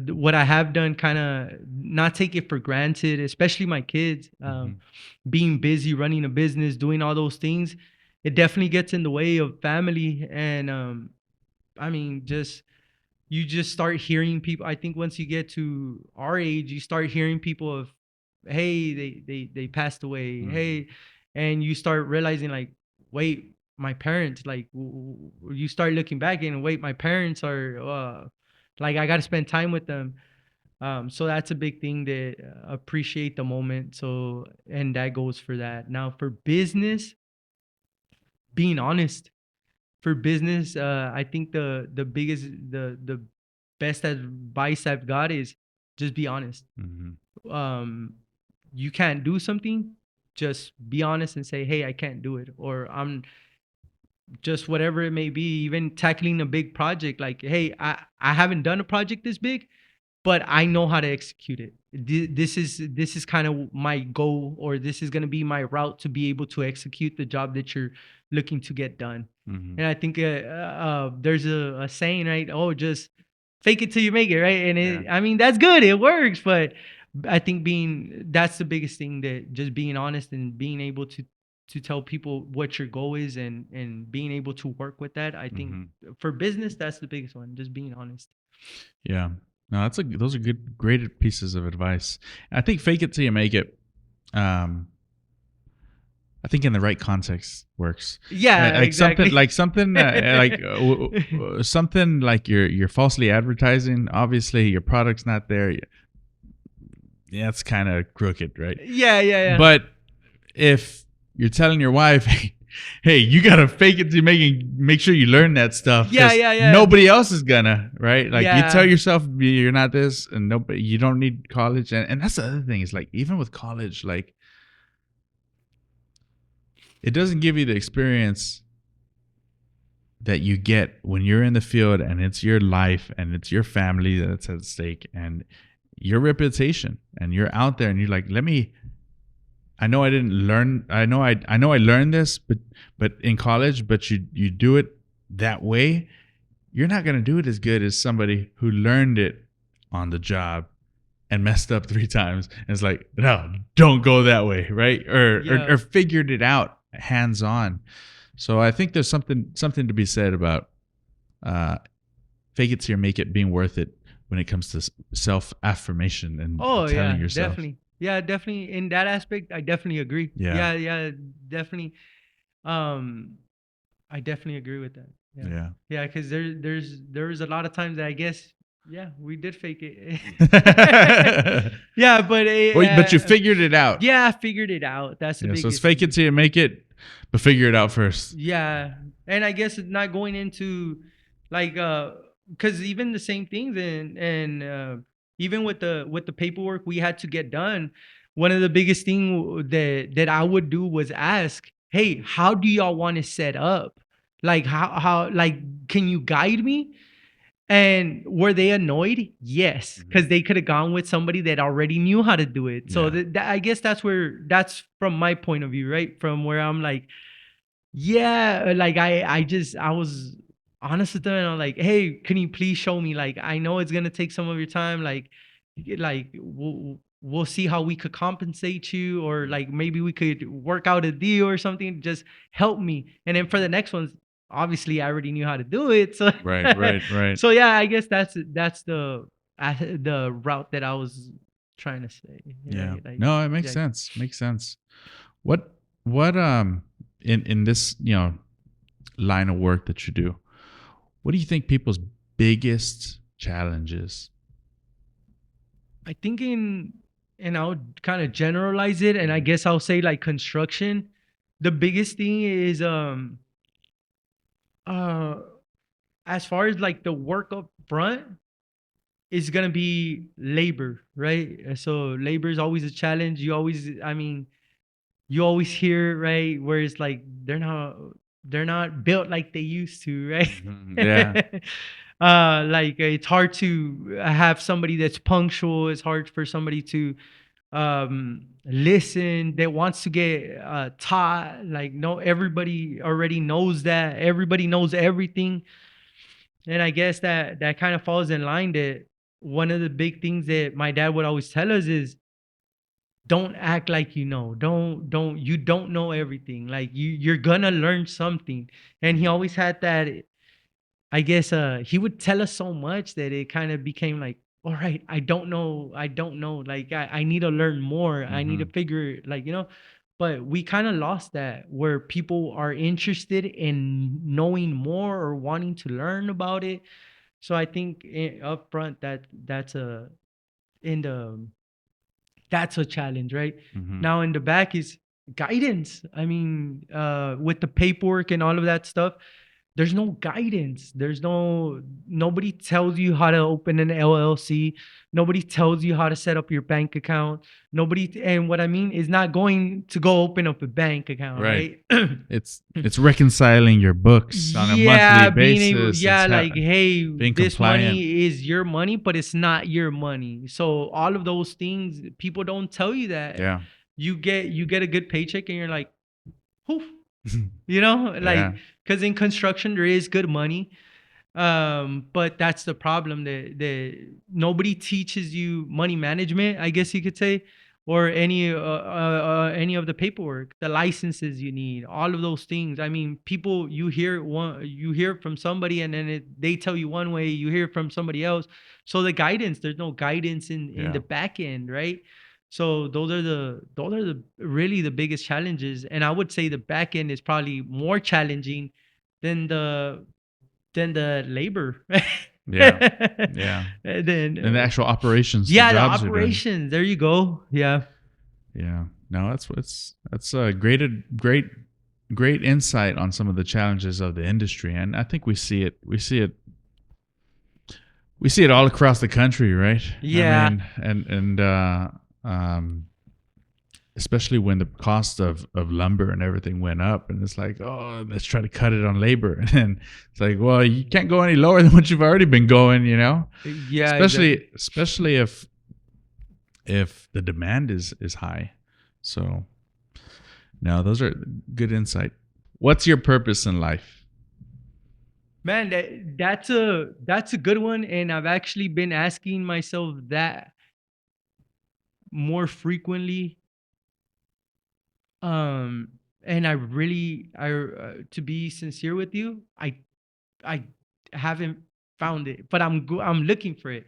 what I have done, kind of not take it for granted, especially my kids. Being busy, running a business, doing all those things, it definitely gets in the way of family. And I mean, just you just start hearing people. I think once you get to our age, you start hearing people of, hey, they passed away, hey, and you start realizing like, wait, my parents, like you start looking back and wait, my parents are like I got to spend time with them. So that's a big thing, that appreciate the moment. So, and that goes for that. Now for business, being honest. For business, I think the biggest, the best advice I've got is just be honest. You can't do something, just be honest and say, hey, I can't do it, or I'm just whatever it may be. Even tackling a big project, like, hey, I haven't done a project this big, but I know how to execute it. This is kind of my goal, or this is going to be my route to be able to execute the job that you're looking to get done. And I think there's a saying, right? Oh, just fake it till you make it, right? And I mean, that's good, it works, but I think that's the biggest thing, that just being honest and being able to tell people what your goal is, and being able to work with that. I think for business, that's the biggest one, just being honest. Yeah. No, those are great pieces of advice. I think fake it till you make it. I think in the right context works. Yeah, like exactly. something something like you're falsely advertising. Obviously, your product's not there. Yeah, it's kind of crooked, right? Yeah. But if you're telling your wife, hey, you gotta fake it to make sure you learn that stuff. Yeah. Nobody else is gonna, right? Like, Yeah. you tell yourself you're not this, and nobody, you don't need college, and that's the other thing is, like, even with college, like, it doesn't give you the experience that you get when you're in the field, and it's your life and it's your family that's at stake, and your reputation, and you're out there and you're like, I know I didn't learn. I know I learned this, but in college, but you do it that way, you're not gonna do it as good as somebody who learned it on the job and messed up 3 times. And it's like, no, don't go that way, right? Or figured it out hands on. So I think there's something to be said about fake it till you make it being worth it when it comes to self affirmation and telling yourself. Definitely. Yeah, definitely. In that aspect, I definitely agree. Yeah, definitely. I definitely agree with that. Yeah, because there's a lot of times that I guess, we did fake it. Yeah, but but you figured it out. Yeah, I figured it out. That's the biggest. So it's fake it till you make it, but figure it out first. Yeah, and I guess it's not going into like because even the same things, and even with the paperwork we had to get done, one of the biggest thing that I would do was ask, hey, how do y'all want to set up? Like how like, can you guide me? And were they annoyed? Yes, because they could have gone with somebody that already knew how to do it. So I guess that's from my point of view, right? From where I'm like, like I was honest with them, and I'm like, hey, can you please show me? Like, I know it's gonna take some of your time. Like we'll see how we could compensate you, or like maybe we could work out a deal or something. Just help me. And then for the next ones, obviously I already knew how to do it. So right. So yeah, I guess that's the route that I was trying to say. Yeah. Like, no, it makes sense. Makes sense. What in this, line of work that you do, what do you think people's biggest challenges? I think and I'll kind of generalize it, and I guess I'll say like construction. The biggest thing is as far as like the work up front is gonna be labor, right? So labor is always a challenge. You always hear, right, where it's like they're not built like they used to, right? Yeah. Like it's hard to have somebody that's punctual. It's hard for somebody to listen, that wants to get taught. Like, no, everybody already knows that. Everybody knows everything. And I guess that kind of falls in line, that one of the big things that my dad would always tell us is, don't act like you know. You don't know everything. Like you're gonna learn something. And he always had that I guess he would tell us so much that it kind of became like, all right, I don't know. Like I need to learn more. I need to figure like, but we kind of lost that where people are interested in knowing more or wanting to learn about it. So I think up front that's a in the that's a challenge, right? Now in the back is guidance. I mean, with the paperwork and all of that stuff, there's no guidance. Nobody tells you how to open an LLC. Nobody tells you how to set up your bank account. And what I mean is not going to go open up a bank account, right? It's reconciling your books on a monthly basis. Like, hey, being this compliant. money is your money, but it's not your money. So all of those things, people don't tell you that. Yeah. You get a good paycheck and you're like, poof. Like, because in construction there is good money, but that's the problem that nobody teaches you money management, I guess you could say, or any of the paperwork, the licenses you need, all of those things. I mean, people, you hear from somebody and then they tell you one way, you hear from somebody else. So there's no guidance in the back end, right? So those are the really the biggest challenges, and I would say the back end is probably more challenging than the labor. Yeah. And then And the actual operations. the jobs you're doing. operations. There you go. Yeah. Yeah. No, that's a great insight on some of the challenges of the industry, and I think we see it all across the country, right? Yeah. I mean, and especially when the cost of lumber and everything went up, and it's like, oh, let's try to cut it on labor, and then it's like, well, you can't go any lower than what you've already been going, Yeah. especially if the demand is high. So no, those are good insight. What's your purpose in life? Man, that's a good one, and I've actually been asking myself that more frequently. And to be sincere with you, I haven't found it, but I'm looking for it.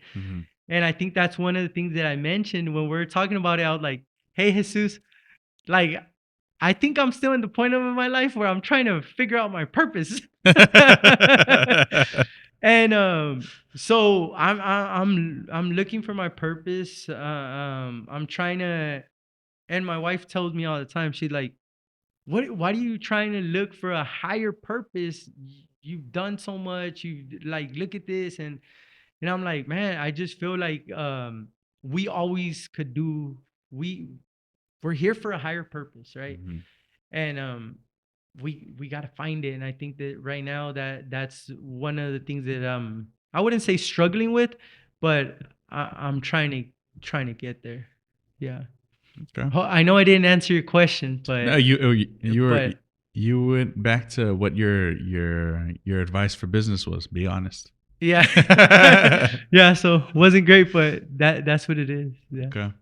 And I think that's one of the things that I mentioned when we were talking about it. I was like, hey, Jesus, like, I think I'm still in the point of my life where I'm trying to figure out my purpose. And so I'm looking for my purpose. I'm trying to, and my wife tells me all the time, she's like, why are you trying to look for a higher purpose? You've done so much. You like, look at this. And I'm like, man, I just feel like we always could do, we're here for a higher purpose, right? And we got to find it. And I think that right now that's one of the things that I wouldn't say struggling with, but I'm trying to get there. Yeah. Okay. I know I didn't answer your question, but No, you went back to what your advice for business was. Be honest. yeah. Yeah, so wasn't great, but that's what it is. Yeah. Okay.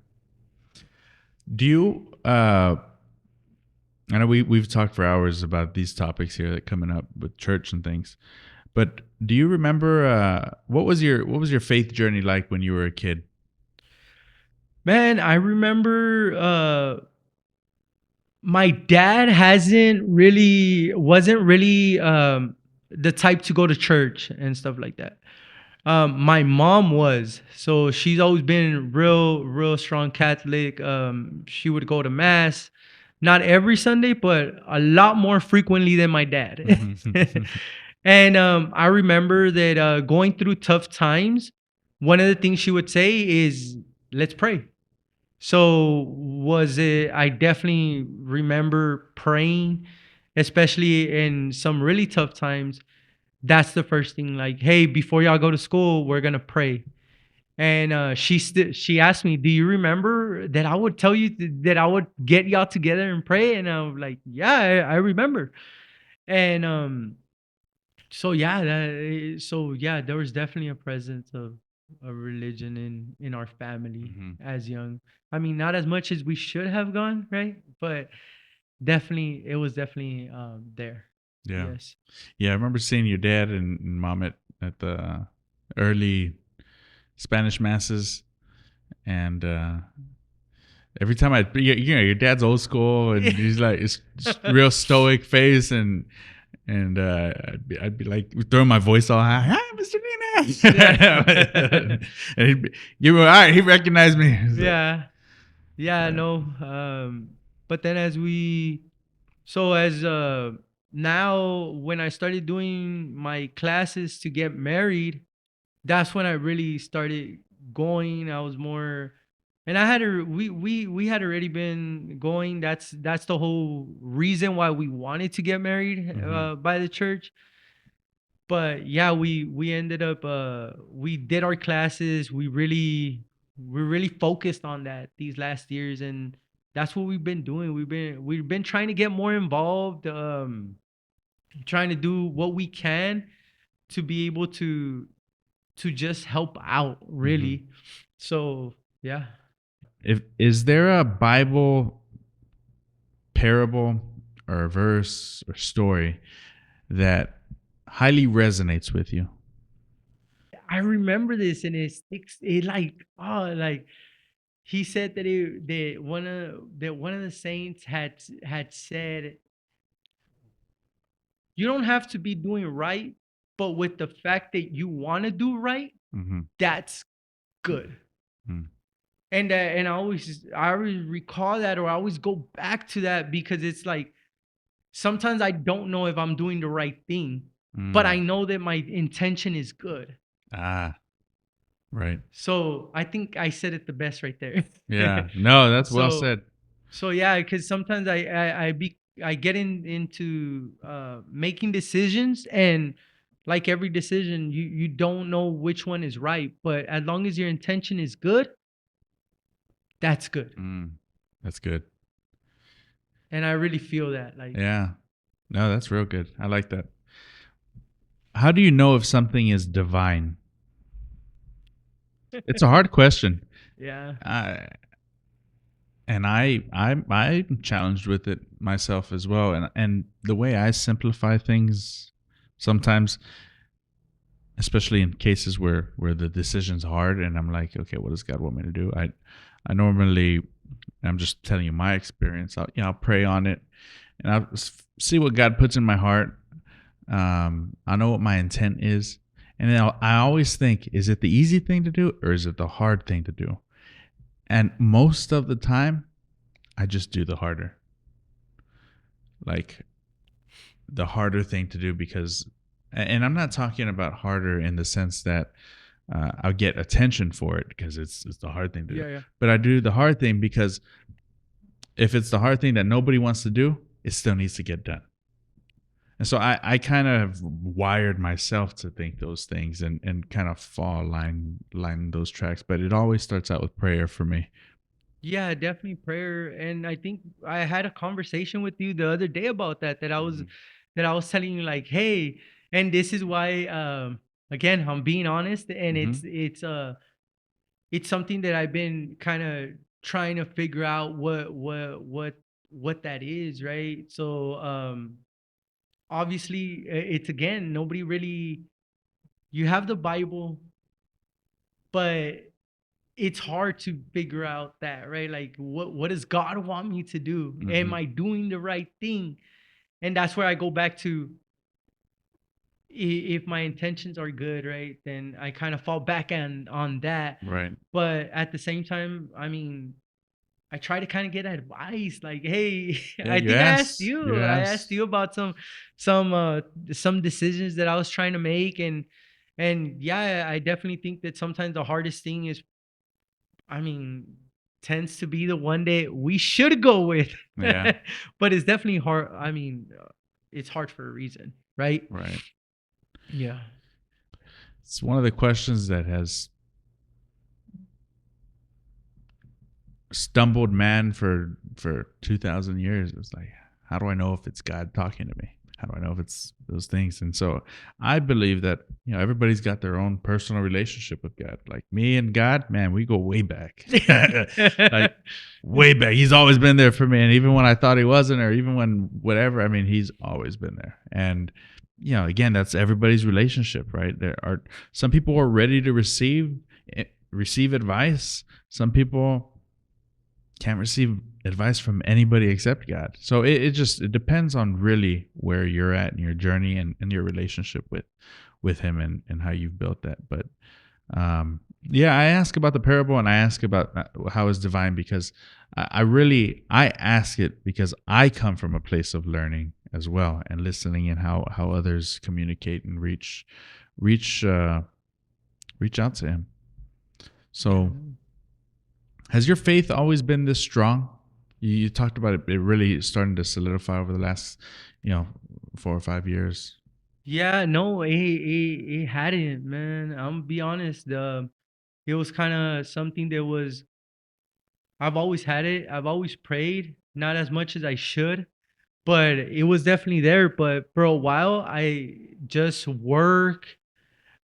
Do you I know we've talked for hours about these topics here that coming up with church and things, but do you remember what was your faith journey like when you were a kid? Man, I remember my dad wasn't really the type to go to church and stuff like that. My mom was, so she's always been real strong Catholic. She would go to mass, not every Sunday, but a lot more frequently than my dad. And I remember that going through tough times, one of the things she would say is, let's pray. So I definitely remember praying, especially in some really tough times. That's the first thing, like, hey, before y'all go to school, we're going to pray. And she asked me, do you remember that I would tell you that I would get y'all together and pray? And I was like, yeah, I remember. And so yeah, there was definitely a presence of religion in our family as young. I mean, not as much as we should have gone, right? But it was definitely there. Yeah. Yes. Yeah, I remember seeing your dad and mom at the early Spanish masses, and every time your dad's old school, and he's like it's just real stoic face, and I'd be like throwing my voice all high, hi, Mr. Nina, and he'd be, you were all right. He recognized me. He's like, Yeah. Yeah, no. But then as now when I started doing my classes to get married, that's when I really started going. I was more, and I had a we had already been going. That's the whole reason why we wanted to get married by the church. But yeah, we ended up we did our classes. We really focused on that these last years, and that's what we've been doing. We've been trying to get more involved, trying to do what we can to be able to just help out, really. So yeah. is there a Bible parable or a verse or story that highly resonates with you? I remember this, and it sticks. It like he said that one of the saints had said, you don't have to be doing right, but with the fact that you want to do right, Mm-hmm. that's good. Mm. And I always recall that, or I always go back to that, because it's like sometimes I don't know if I'm doing the right thing, but I know that my intention is good. Ah, right. So I think I said it the best right there. Yeah. No, that's well So said. so yeah, because sometimes I get into making decisions, and like every decision, you don't know which one is right, but as long as your intention is good, that's good. That's good. And I really feel that, like, Yeah. No, that's real good. I like that. How do you know if something is divine? It's a hard question. yeah. I'm challenged with it myself as well. And the way I simplify things sometimes, especially in cases where the decision's hard and I'm like, okay, what does God want me to do? I normally, I'm just telling you my experience. I'll pray on it, and I'll see what God puts in my heart. I know what my intent is, and then I always think, is it the easy thing to do or is it the hard thing to do? And most of the time, I just do the harder, like the harder thing to do, because, and I'm not talking about harder in the sense that I'll get attention for it because it's the hard thing to do. Yeah. But I do the hard thing because if it's the hard thing that nobody wants to do, it still needs to get done. And so I kind of wired myself to think those things and kind of fall line those tracks. But it always starts out with prayer for me. Yeah, definitely prayer. And I think I had a conversation with you the other day about that I was telling you, like, hey, and this is why again, I'm being honest, and it's something that I've been kind of trying to figure out what that is, right? So obviously it's, again, nobody really, you have the Bible, but it's hard to figure out that, right? Like, what does God want me to do? Am I doing the right thing? And that's where I go back to, if my intentions are good, right, then I kind of fall back on that. Right. But at the same time, I mean, I try to kind of get advice, like, hey, Yeah, I you think asked. You I asked. asked you about some decisions that I was trying to make, and yeah, I definitely think that sometimes the hardest thing is, I mean, tends to be the one that we should go with. Yeah. But it's definitely hard. I mean, it's hard for a reason, right? Right. Yeah. It's one of the questions that has stumbled man for 2,000 years. It's like, how do I know if it's God talking to me? how do I know if it's those things? And so I believe that, everybody's got their own personal relationship with God. Like me and God, man, we go way back. Like way back. He's always been there for me. And even when I thought he wasn't, or even when whatever, I mean, he's always been there. And, again, that's everybody's relationship, right? There are some people are ready to receive advice. Some people can't receive advice from anybody except God. So it depends on really where you're at in your journey and your relationship with him and how you've built that. But I ask about the parable, and I ask about how it's divine, because I ask it because I come from a place of learning as well, and listening, and how others communicate and reach out to him. So has your faith always been this strong? You talked about it really starting to solidify over the last, 4 or 5 years. Yeah, no, it hadn't, man. I'm gonna be honest. It was kind of something that was. I've always had it. I've always prayed, not as much as I should, but it was definitely there. But for a while, I just work,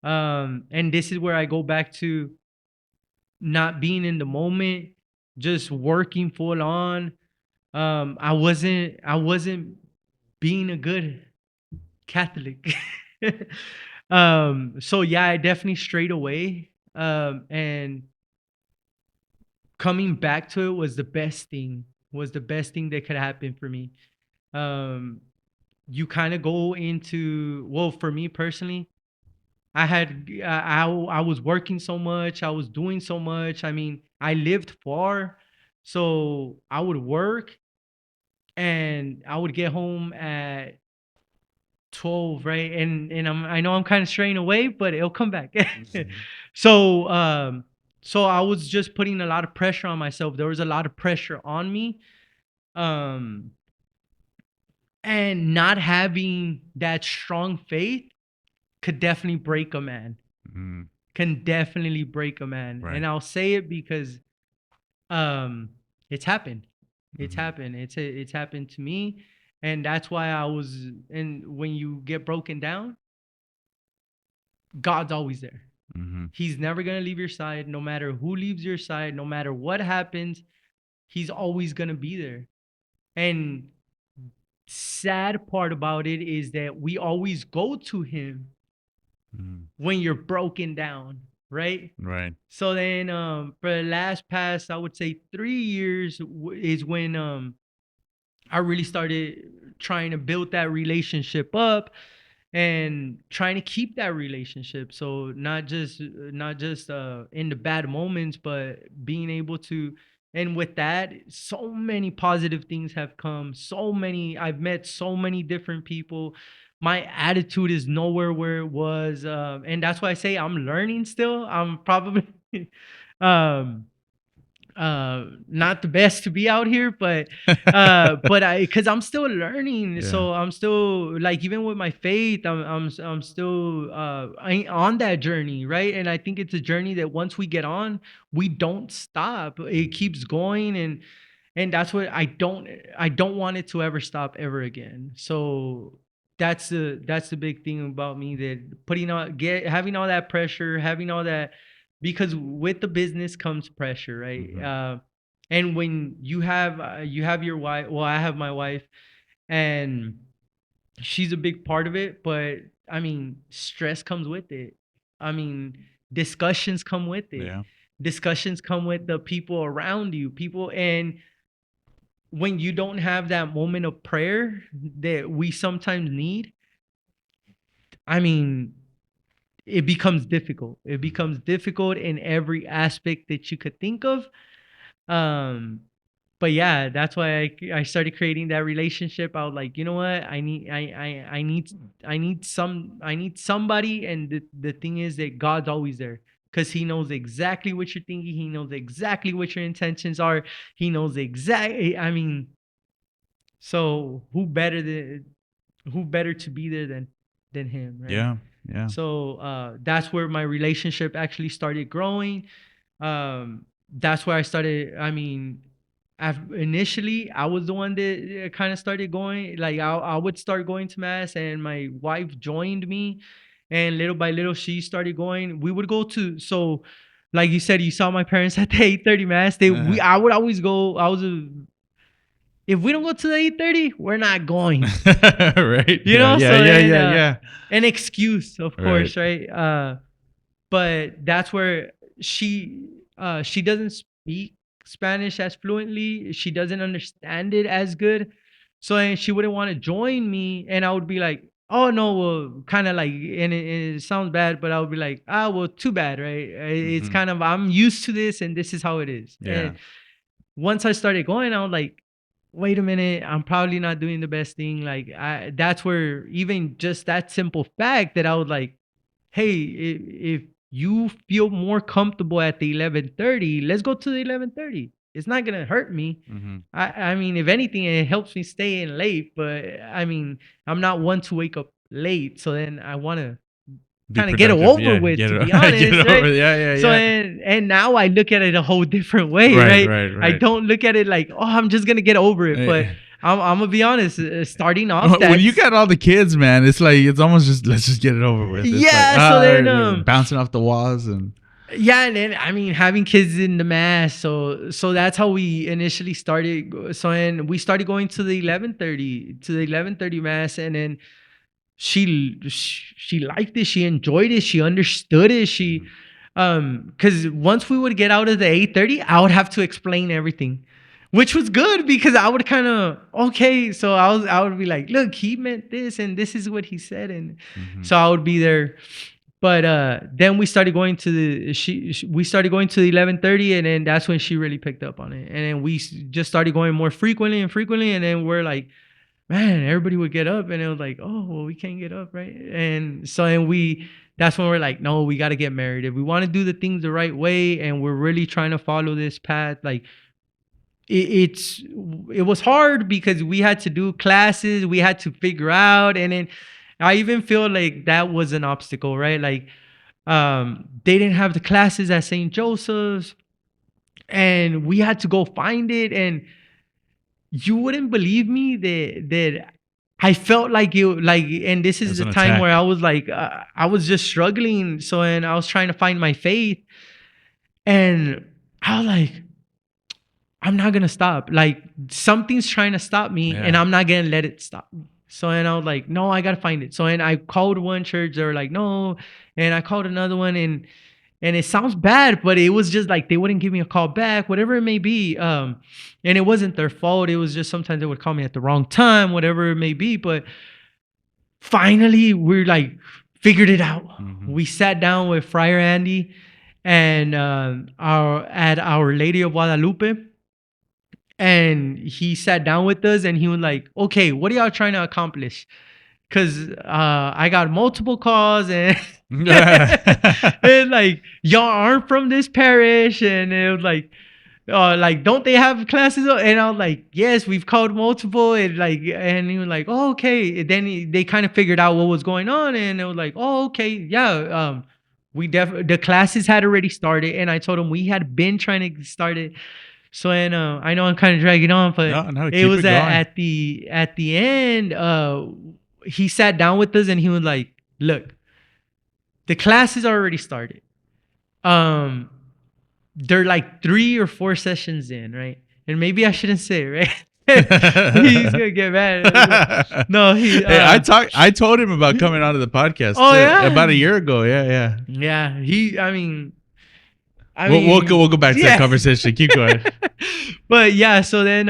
and this is where I go back to not being in the moment, just working full on. I wasn't being a good Catholic. So yeah, I definitely strayed away. And coming back to it was the best thing. Was the best thing that could happen for me. You kind of go into, well, for me personally, I was working so much, I was doing so much. I mean, I lived far, so I would work and I would get home at 12, right? And I know I'm kind of straying away, but it'll come back. So so I was just putting a lot of pressure on myself. There was a lot of pressure on me. Um and not having that strong faith could definitely break a man. Mm, Can definitely break a man. right. And I'll say it because it's happened. It's Mhm. happened. It's happened to me. And that's why I was, and when you get broken down, God's always there. Mhm. He's never going to leave your side, no matter who leaves your side, no matter what happens. He's always going to be there. And sad part about it is that we always go to him Mm, when you're broken down, right? right. So then for the last past, I would say 3 years is when I really started trying to build that relationship up and trying to keep that relationship. So not just in the bad moments, but being able to. And with that, so many positive things have come. I've met so many different people. My attitude is nowhere where it was, and that's why I say I'm learning still. I'm probably um not the best to be out here, but but I because I'm still learning. Yeah. So I'm still, like, even with my faith, I'm still on that journey, right? And I think it's a journey that once we get on, we don't stop. It keeps going. And that's what I don't want it to ever stop ever again. So that's the big thing about me, that having all that pressure, having all that, because with the business comes pressure, right? Mhm. And when you have your wife, well, I have my wife, and she's a big part of it, but I mean, stress comes with it. I mean, discussions come with it. Yeah. Discussions come with the people around you, people. And when you don't have that moment of prayer that we sometimes need, I mean, it becomes difficult. It becomes difficult in every aspect that you could think of. Um, but yeah, that's why I started creating that relationship. I was like, you know what? I need somebody. And the thing is that God's always there, because he knows exactly what you're thinking. He knows exactly what your intentions are. He knows exactly. I mean, so who better to be there than him, right? Yeah. Yeah. So that's where my relationship actually started growing. That's where I started. I mean, initially I was the one that kind of started going. Like I would start going to mass, and my wife joined me, and little by little she started going. We would go to like you said, you saw my parents at the 8:30 mass. I would always go. If we don't go to the 8:30, we're not going. Right. You know, Yeah. so Yeah. then, Yeah. an excuse, of course, right? But that's where she doesn't speak Spanish as fluently. She doesn't understand it as good. So and she wouldn't want to join me, and I would be like, oh no, well, kind of like, and it sounds bad, but I would be like, well, too bad, right? It's kind of, I'm used to this, and this is how it is. Yeah. And once I started going, I was like, wait a minute, I'm probably not doing the best thing. Like that's where even just that simple fact that I was like, hey, if you feel more comfortable at the 11:30, let's go to the 11:30. It's not gonna hurt me. I mean, if anything, it helps me stay in late. But I mean, I'm not one to wake up late, so then I want to kind of get it over with, to be honest, right? Yeah. So and now I look at it a whole different way, right? Right. I don't look at it like, oh, I'm just gonna get over it. But I'm gonna be honest, starting off, when you got all the kids, man, it's like it's almost just let's just get it over with. It's yeah. like, So then bouncing off the walls and yeah, and then I mean having kids in the mass, so that's how we initially started. So and we started going to the 11:30 mass, and then she liked it, she enjoyed it, she understood it, because once we would get out of the 8:30, I would have to explain everything, which was good because I would kind of, okay, so I would be like, look, he meant this and this is what he said, and so I would be there. But then we started going to we started going to the 11:30, and then that's when she really picked up on it, and then we just started going more frequently, and then we're like, man, everybody would get up, and it was like, oh, well, we can't get up, right? And so, that's when we're like, no, we got to get married. If we want to do the things the right way, and we're really trying to follow this path, like, it was hard because we had to do classes, we had to figure out, and then I even feel like that was an obstacle, right? Like, they didn't have the classes at St. Joseph's, and we had to go find it, and you wouldn't believe me that I felt like and this is the time where I was like, I was just struggling. So, and I was trying to find my faith, and I was like, I'm not going to stop. Like, something's trying to stop me, and I'm not going to let it stop me. So, and I was like, no, I got to find it. So, and I called one church. They were like, no. And I called another one, and it sounds bad, but it was just like they wouldn't give me a call back, whatever it may be. And it wasn't their fault. It was just sometimes they would call me at the wrong time, whatever it may be. But finally, we're like, figured it out. We sat down with Friar Andy and at Our Lady of Guadalupe. And he sat down with us, and he was like, okay, what are y'all trying to accomplish? Because I got multiple calls, and and like, y'all aren't from this parish, and it was like don't they have classes? And I was like, yes, we've called multiple, and he was like, oh, okay. And then they kind of figured out what was going on, and it was like, oh, okay, yeah. The classes had already started, and I told him we had been trying to start it. So, and I know I'm kind of dragging on, but it was at the end. He sat down with us, and he was like, look, the classes are already started. They're like 3 or 4 sessions in, right? And maybe I shouldn't say, right? He's gonna get mad. No, I told him about coming onto the podcast. Oh, yeah? About a year ago. Yeah. We'll go back to that conversation. Keep going. But yeah, so then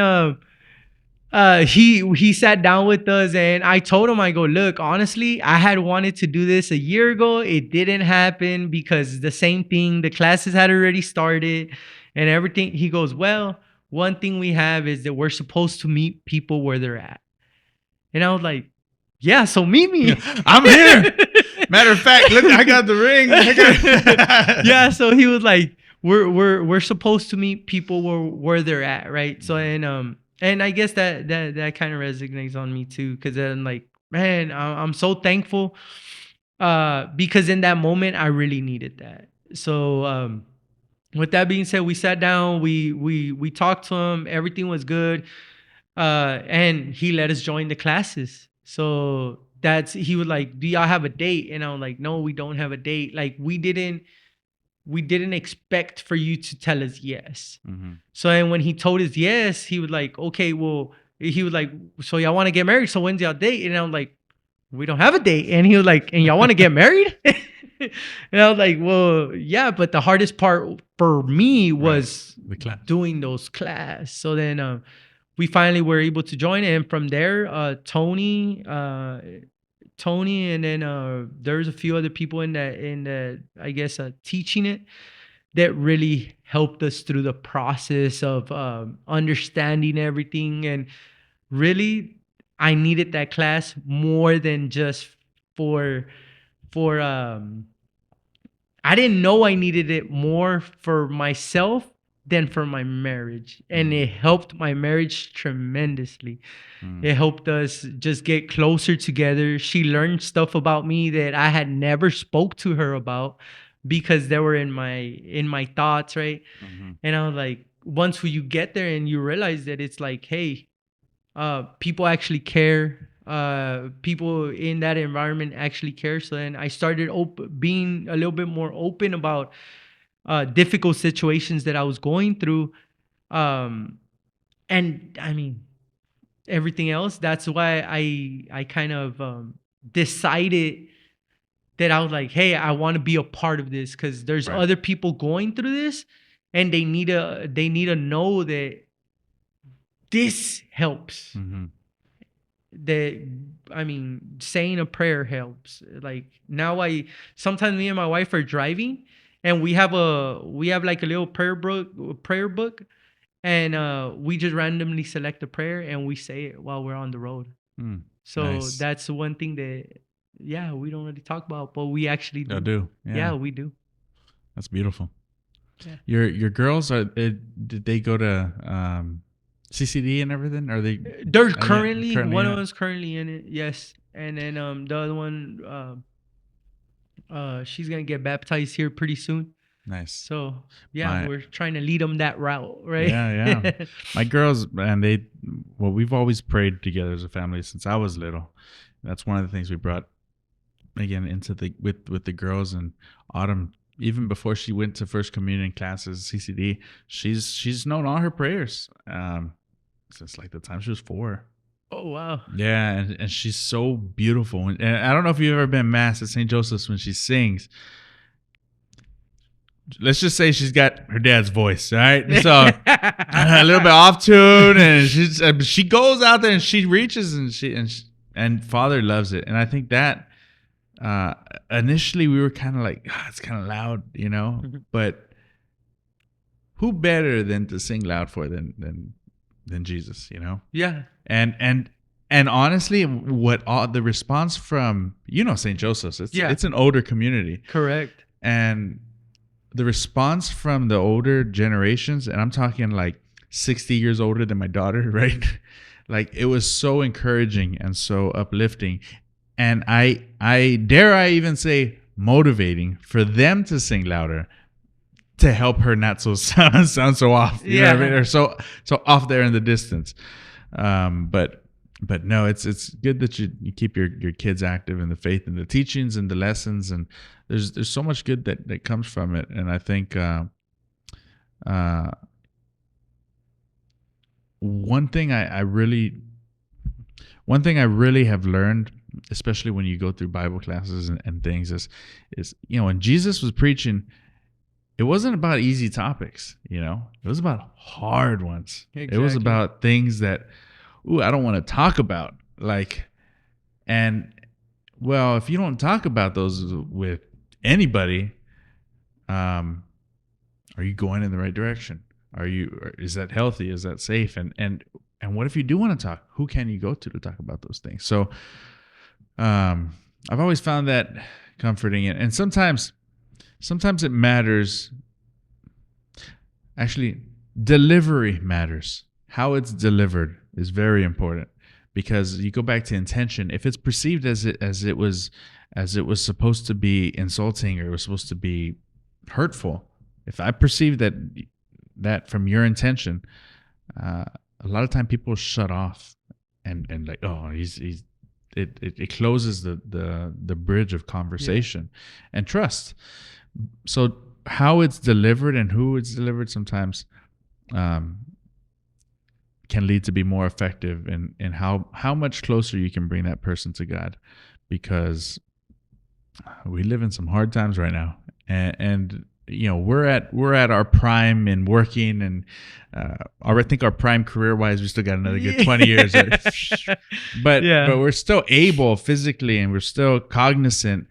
he sat down with us, and I told him, I go, look, honestly, I had wanted to do this a year ago. It didn't happen because the same thing, the classes had already started and everything. He goes, well, one thing we have is that we're supposed to meet people where they're at. And I was like, yeah, so meet me. I'm here. Matter of fact, look, I got the ring. Yeah, so he was like, we're supposed to meet people where they're at, right? So and I guess that kind of resonates on me too, because then, like, man, I'm so thankful because in that moment I really needed that. So with that being said, we sat down, we talked to him, everything was good. And he let us join the classes. So he was like, do y'all have a date? And I was like, no, we don't have a date. Like we didn't expect for you to tell us yes. So and when he told us yes, he was like, okay, well, he was like, so y'all want to get married? So when's y'all date? And I was like, we don't have a date. And he was like, and y'all want to get married? And I was like, well, yeah, but the hardest part for me was The class. doing those class. So then we finally were able to join, and from there, Tony, and then there's a few other people in the I guess teaching it that really helped us through the process of understanding everything. And really, I needed that class more than just for I didn't know I needed it more for myself than for my marriage. And it helped my marriage tremendously. It helped us just get closer together. She learned stuff about me that I had never spoke to her about because they were in my thoughts, right? And I was like, once you get there and you realize that it's like, hey, people actually care. People in that environment actually care. So then I started being a little bit more open about difficult situations that I was going through. And I mean, everything else, that's why I kind of decided that I was like, hey, I want to be a part of this because there's other people going through this, and they need to know that this helps. That, I mean, saying a prayer helps. Like now sometimes me and my wife are driving, and we have like a little prayer book, and we just randomly select a prayer and we say it while we're on the road. So Nice. that's one thing that we don't really talk about, but we actually do. do. Yeah, we do. That's beautiful. Yeah. Your girls did they go to CCD and everything? Are they? They're currently one in of it? us currently in it, yes, and then the other one, she's gonna get baptized here pretty soon. Nice. So My- we're trying to lead them that route, right? Yeah. My girls, man, we've always prayed together as a family since I was little. That's one of the things we brought again into with the girls. And Autumn, even before she went to First Communion classes, CCD, she's known all her prayers since like the time she was 4. Oh wow. Yeah, and she's so beautiful. And I don't know if you've ever been mass at St. Joseph's when she sings. Let's just say she's got her dad's voice, all right? So a little bit off tune, and she goes out there and she reaches, and Father loves it. And I think that initially we were kind of like, it's kind of loud, but who better than to sing loud for than Jesus, Yeah. And honestly, what all the response from St. Joseph's, it's an older community, Correct. and the response from the older generations, and I'm talking like 60 years older than my daughter, right? Like it was so encouraging and so uplifting, and I dare even say motivating for them to sing louder, to help her not so sound so off, you know what I mean? Or so off there in the distance. But no, it's good that you keep your kids active in the faith and the teachings and the lessons, and there's so much good that comes from it. And I think one thing I really have learned, especially when you go through Bible classes and things, is when Jesus was preaching, it wasn't about easy topics, it was about hard ones. Exactly. It was about things that I don't want to talk about. If you don't talk about those with anybody, are you going in the right direction? Is that healthy? Is that safe? And what if you do want to talk? Who can you go to talk about those things? So, I've always found that comforting, and sometimes it matters. Actually, delivery matters. How it's delivered is very important, because you go back to intention. If it's perceived as it was supposed to be insulting, or it was supposed to be hurtful, if I perceive that from your intention, a lot of time people shut off and like, oh, it closes the bridge of conversation and trust. So how it's delivered and who it's delivered sometimes can lead to be more effective in how much closer you can bring that person to God, because we live in some hard times right now, and you know, we're at our prime in working, and I think our prime career wise, we still got another good 20 years. But we're still able physically, and we're still cognizant.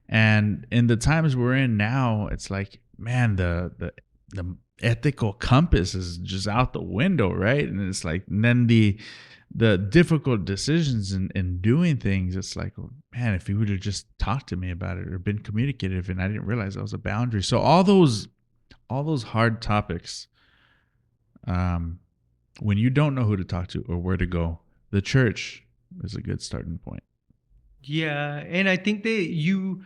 And in the times we're in now, it's like, man, the ethical compass is just out the window, right? And it's like, and then the difficult decisions in doing things, it's like, oh, man, if he would have just talked to me about it or been communicative, and I didn't realize that was a boundary. So all those hard topics, when you don't know who to talk to or where to go, the church is a good starting point. Yeah, and I think that you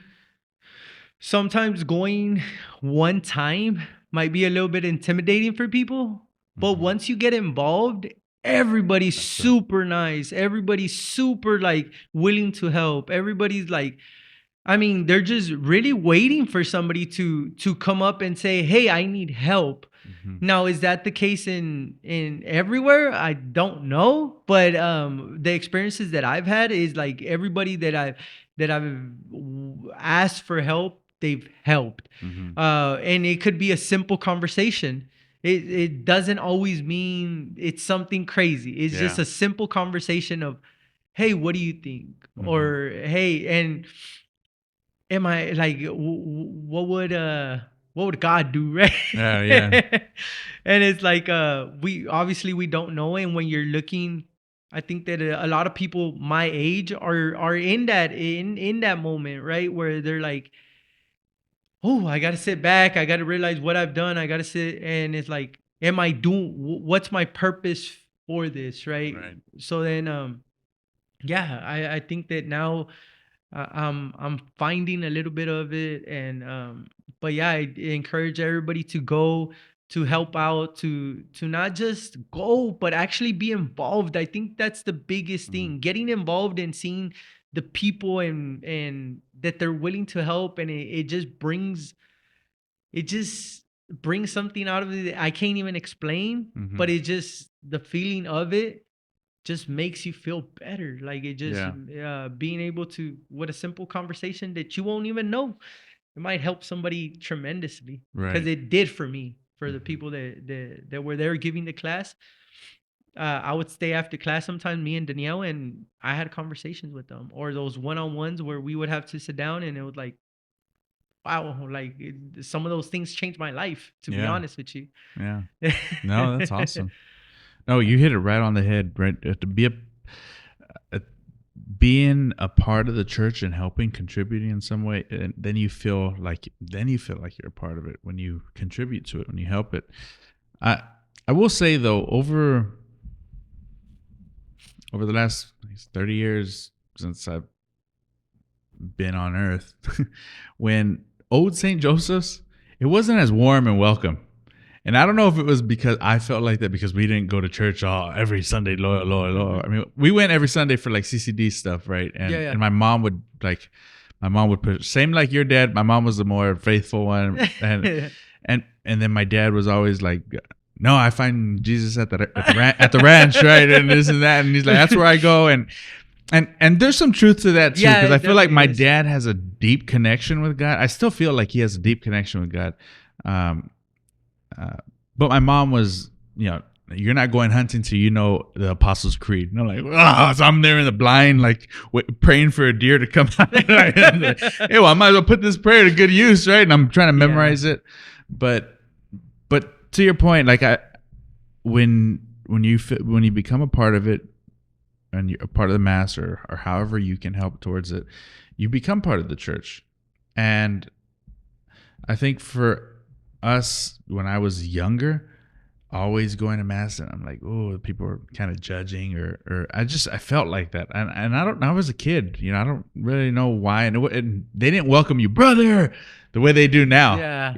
sometimes going one time might be a little bit intimidating for people, but once you get involved, everybody's super nice. Everybody's super like willing to help. Everybody's like, I mean, they're just really waiting for somebody to come up and say, "Hey, I need help." Now, is that the case in everywhere? I don't know, but the experiences that I've had is like everybody that I've asked for help, they've helped. And it could be a simple conversation. It doesn't always mean it's something crazy. It's just a simple conversation of, "Hey, what do you think?" Or, "Hey, and am I like, what would God do?" Right? Yeah. And it's like, we don't know. And when you're looking, I think that a lot of people my age are in that moment, right? Where they're like, "Oh, I got to sit back. I got to realize what I've done. I got to sit." And it's like, am I doing, what's my purpose for this? Right. So then, I think that now I'm finding a little bit of it. And, but yeah, I encourage everybody to go, to help out, to not just go, but actually be involved. I think that's the biggest thing, getting involved and seeing the people and that they're willing to help. And it just brings something out of it that I can't even explain, but it just, the feeling of it just makes you feel better. Like it just, being able to, with a simple conversation that you won't even know, it might help somebody tremendously. Because it did for me, for the people that were there giving the class. I would stay after class sometimes, me and Danielle, and I had conversations with them, or those one-on-ones where we would have to sit down, and it was like, wow, like some of those things changed my life, to be honest with you. Yeah. No, that's awesome. No, you hit it right on the head, right? To be being a part of the church and helping, contributing in some way, and then you feel like you're a part of it when you contribute to it, when you help it. I will say though, over the last 30 years since I've been on earth, when Old St. Joseph's, it wasn't as warm and welcome. And I don't know if it was because I felt like that because we didn't go to church every Sunday. I mean, we went every Sunday for like CCD stuff, right? And my mom would push, same like your dad. My mom was the more faithful one, and then my dad was always like, "No, I find Jesus at the ranch, right?" And this and that, and he's like, "That's where I go." And there's some truth to that too, because I feel like my dad has a deep connection with God. I still feel like he has a deep connection with God. But my mom was, you're not going hunting till you know the Apostles' Creed. And I'm like, so I'm there in the blind, like praying for a deer to come out. Like, hey, well, I might as well put this prayer to good use, right? And I'm trying to memorize it. But to your point, like when you become a part of it, and you're a part of the mass, or however you can help towards it, you become part of the church. And I think for us, when I was younger, always going to mass, and I'm like, oh, people are kind of judging, or I felt like that, and I was a kid, I don't really know why, and they didn't welcome you, brother, the way they do now,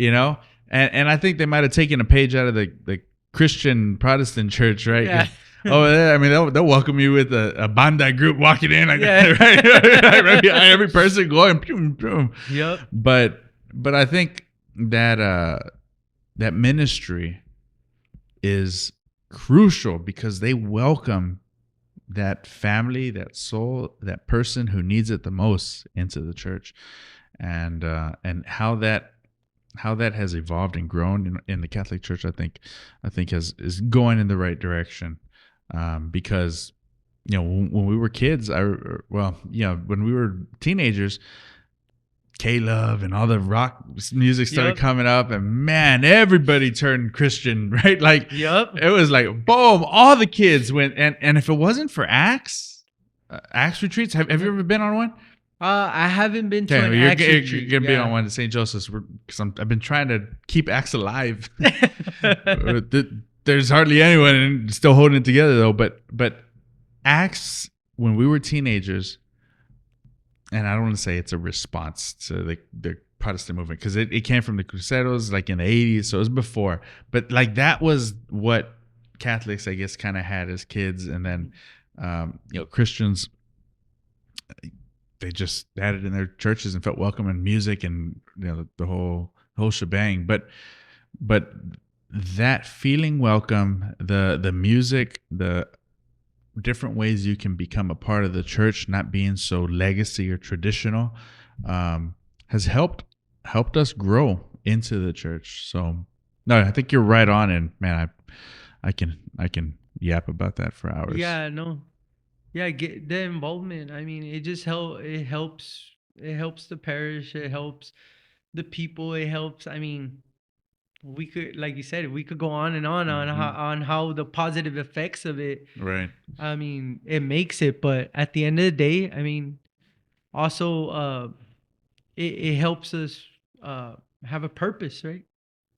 And I think they might have taken a page out of the Christian Protestant church, right? Yeah. I mean, they'll welcome you with a banda group walking in, like Yeah. right behind every person going. Boom, boom. Yep. But I think that that ministry is crucial because they welcome that family, that soul, that person who needs it the most into the church, and how that has evolved and grown in the Catholic Church, I think is going in the right direction, because when we were kids, when we were teenagers, K-Love and all the rock music started coming up, and man, everybody turned Christian, right? Like, it was like boom, all the kids went, and if it wasn't for Acts retreats, have you ever been on one? I haven't been to an you're Acts retreat. You're gonna be on one at St. Joseph's because I've been trying to keep Acts alive. There's hardly anyone still holding it together though. But Acts, when we were teenagers, and I don't want to say it's a response to the Protestant movement because it came from the Crusaders like in the 80s, so it was before. But like that was what Catholics, I guess, kind of had as kids, and then Christians, they just had it in their churches and felt welcome, and music and the whole shebang. But that feeling welcome, the music, the different ways you can become a part of the church, not being so legacy or traditional, has helped us grow into the church. So no, I think you're right on, and man, I can yap about that for hours. Yeah, no. Yeah, get the involvement. I mean, it just helps the parish, it helps the people, it helps. I mean, we could, like you said, we could go on and on on how the positive effects of it. Right. I mean, it makes it, but at the end of the day, I mean, also it helps us have a purpose, right?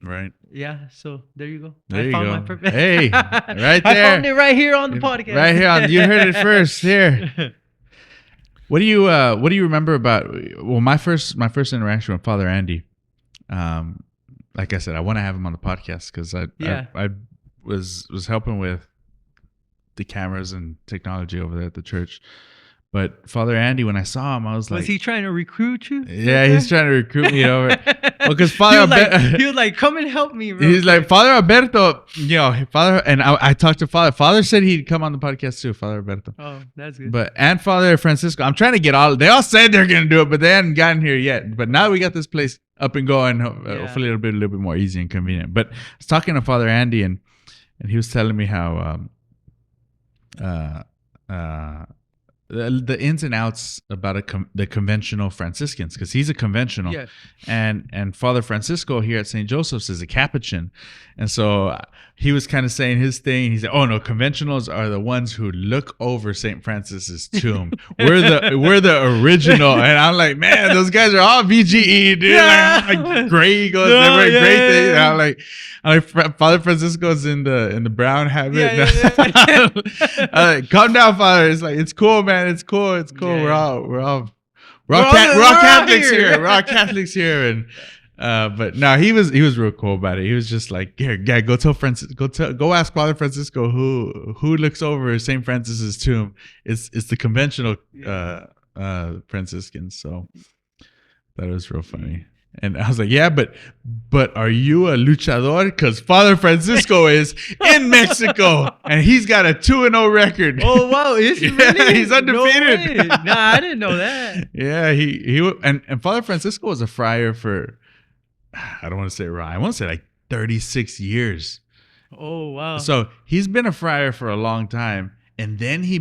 Right. Yeah, so there you go. There you found go. my purpose. Hey, right there. I found it right here on the podcast. Right here, you heard it first here. What do you remember about? Well, my first interaction with Father Andy. Like I said, I want to have him on the podcast because I was helping with the cameras and technology over there at the church. But Father Andy, when I saw him, I was like, was he trying to recruit you? Yeah, he's trying to recruit me over. Well, because Father he was like, come and help me, bro. He's like, Father Alberto, Father, and I talked to Father. Father said he'd come on the podcast too, Father Alberto. Oh, that's good. And Father Francisco. I'm trying to get they all said they're going to do it, but they hadn't gotten here yet. But now we got this place up and going. Hopefully it'll be a little bit more easy and convenient. But I was talking to Father Andy, and he was telling me how the ins and outs about the conventional Franciscans, because he's a conventional, and Father Francisco here at St. Joseph's is a Capuchin, and so he was kind of saying his thing. He said, "Oh no, conventionals are the ones who look over St. Francis's tomb. we're the original." And I'm like, man, those guys are all VGE, dude. Like gray goes, great thing. And I'm like, Father Francisco's in the brown habit. Calm down, Father. It's like, it's cool, man. It's cool. It's cool. Yeah. We're all Catholics here. We're all Catholics here. And but no, he was real cool about it. He was just like, here, go tell Francis, go ask Father Francisco who looks over St. Francis's tomb. It's the conventional Franciscans. So that was real funny. And I was like, yeah, but are you a luchador? Because Father Francisco is in Mexico, and he's got a 2-0 record. Oh, wow. Is he really? He's undefeated. No nah, I didn't know that. Yeah, and Father Francisco was a friar for, I don't want to say right, I want to say like 36 years. Oh, wow. So he's been a friar for a long time, and then he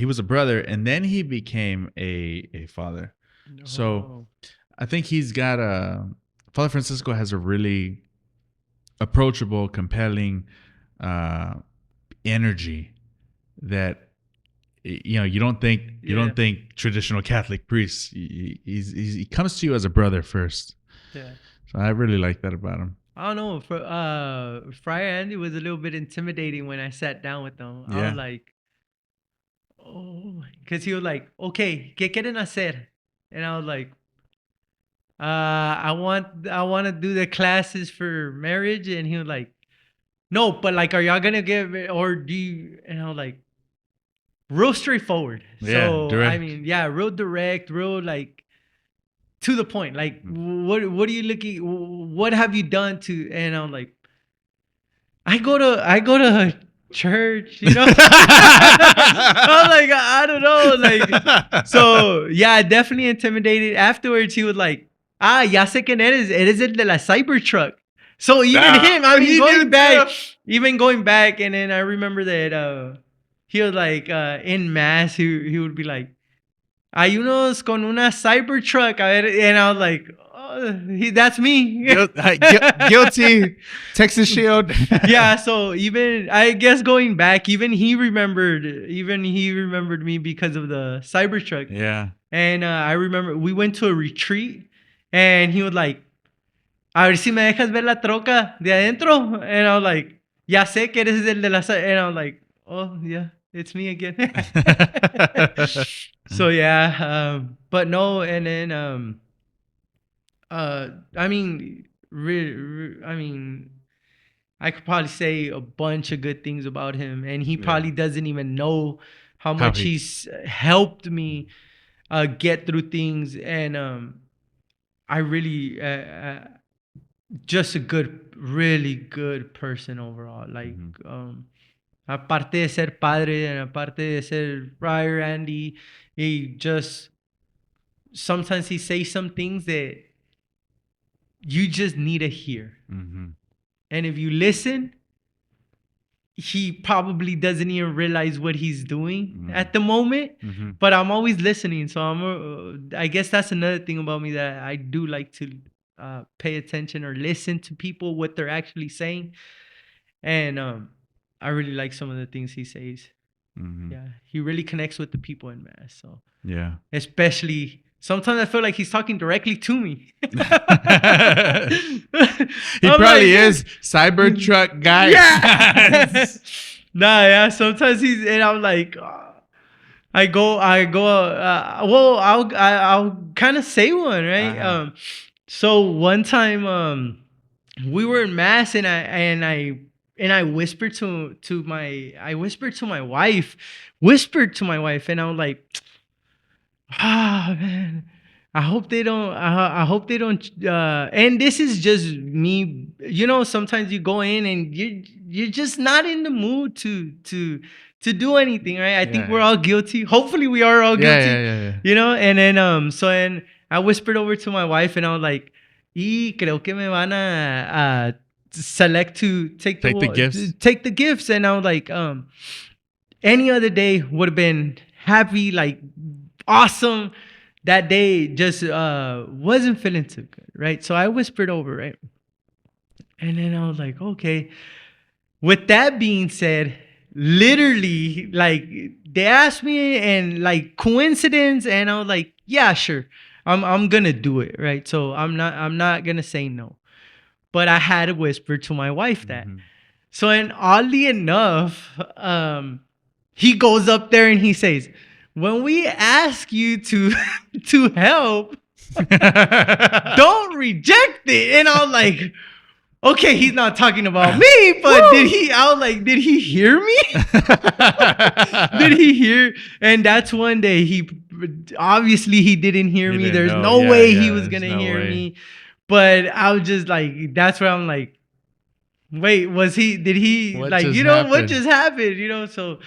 was a brother, and then he became a father. Oh. So I think he's got Father Francisco has a really approachable, compelling energy that you don't think traditional Catholic priests. He comes to you as a brother first. Yeah. So I really like that about him. I don't know. Friar Andy was a little bit intimidating when I sat down with him. I was like, oh, because he was like, okay, ¿qué quieren hacer? And I was like, I want to do the classes for marriage. And he was like, no, but like, are y'all gonna give it, or do you? And I was like, real straightforward. Yeah, So direct. I mean, yeah, real direct, real like to the point. Like, what are you looking? What have you done to? And I'm like, I go to church, you know. I'm like, I don't know, like. So yeah, definitely intimidated. Afterwards, he was like, ya sé quién eres. Eres el de la Cybertruck. So even him, I mean, even going back, and then I remember that he was like in mass, he would be like, hay unos con una Cybertruck, a ver, and I was like, oh, that's me. Guilty. Texas Shield. Yeah, so even I guess going back, even he remembered me because of the Cybertruck. Yeah. And I remember we went to a retreat, and he was like, a ver si me dejas ver la troca de adentro. And I was like, ya sé que eres el de la... And I was like, oh, yeah, it's me again. So, yeah. But no, and then... I mean, I could probably say a bunch of good things about him, and he probably doesn't even know how much he's helped me get through things. And I really just a really good person overall. Like, aparte de ser padre and aparte de ser Briar Andy, he just sometimes he says some things that you just need to hear. And if you listen, he probably doesn't even realize what he's doing at the moment. But I'm always listening. So I guess that's another thing about me, that I do like to pay attention or listen to people, what they're actually saying. And I really like some of the things he says. Yeah, he really connects with the people in mass. So yeah, especially sometimes I feel like he's talking directly to me. He probably is Cybertruck guy. Yeah. Nah, yeah. Sometimes and I'm like, I'll kind of say one, right? So one time, we were in mass, and I whispered to my wife, and I was like, man, I hope they don't. And this is just me. You know, sometimes you go in and you're just not in the mood to do anything, right? I think we're all guilty. Hopefully, we are all guilty. Yeah. You know, and then and I whispered over to my wife, and I was like, "Y creo que me van a select to take the gifts. Take the gifts." And I was like, any other day would have been happy, like awesome. That day just wasn't feeling too good, right? So I whispered over, right? And then I was like, okay. With that being said, literally, like, they asked me, and like coincidence, and I was like, yeah, sure. I'm gonna do it, right? So I'm not gonna say no. But I had to whisper to my wife that. So, and oddly enough, he goes up there and he says, when we ask you to help, don't reject it. And I was like, okay, he's not talking about me, but did he hear me? Did he hear? And that's one day he didn't hear me. There's no way he was going to hear me. But I was just like, that's where I'm like, wait, what just happened? You know, so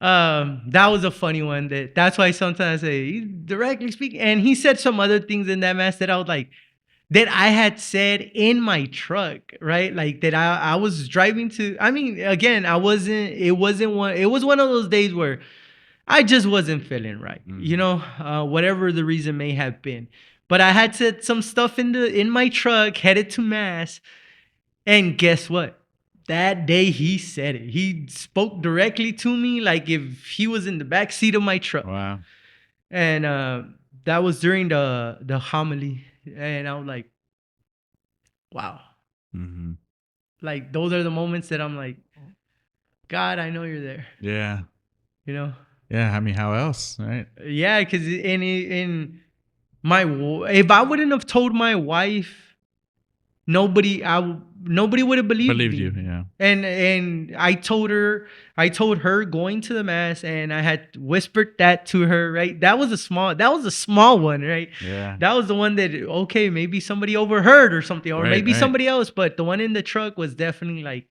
that was a funny one. That's why sometimes I say he's directly speaking. And he said some other things in that mass that I was like, that I had said in my truck, right? Like that I was driving to. I mean, again, it was one of those days where I just wasn't feeling right, you know, whatever the reason may have been. But I had said some stuff in my truck, headed to mass, and guess what? That day he said it. He spoke directly to me, like if he was in the back seat of my truck. Wow. And that was during the homily, and I was like, wow. Like those are the moments that I'm like, God, I know you're there. Yeah. You know. Yeah. I mean, how else, right? Yeah, because in if I wouldn't have told my wife, nobody would have believed Believed me. you, yeah. And I told her going to the mass, and I had whispered that to her, right? That was a small one, right? Yeah. That was the one that, okay, maybe somebody overheard or something, or Right, maybe right. somebody else, but the one in the truck was definitely like,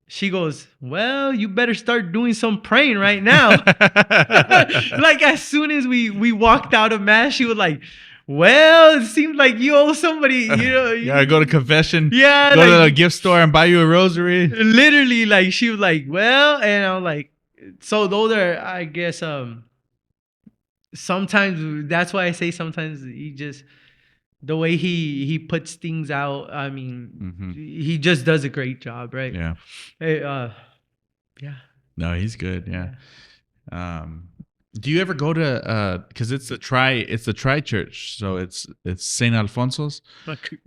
she goes, well, you better start doing some praying right now. Like as soon as we walked out of mass, she was like, well, it seems like you owe somebody, You gotta go to confession. Yeah, Go to like- the gift store and buy you a rosary. literally, like she was like, well, and I'm like, so those are, I guess, sometimes that's why I say sometimes he just, the way he puts things out, I mean, he just does a great job, right? Yeah. Hey, yeah. No, he's good. Yeah. Do you ever go to because it's the tri church, so it's Saint Alfonso's.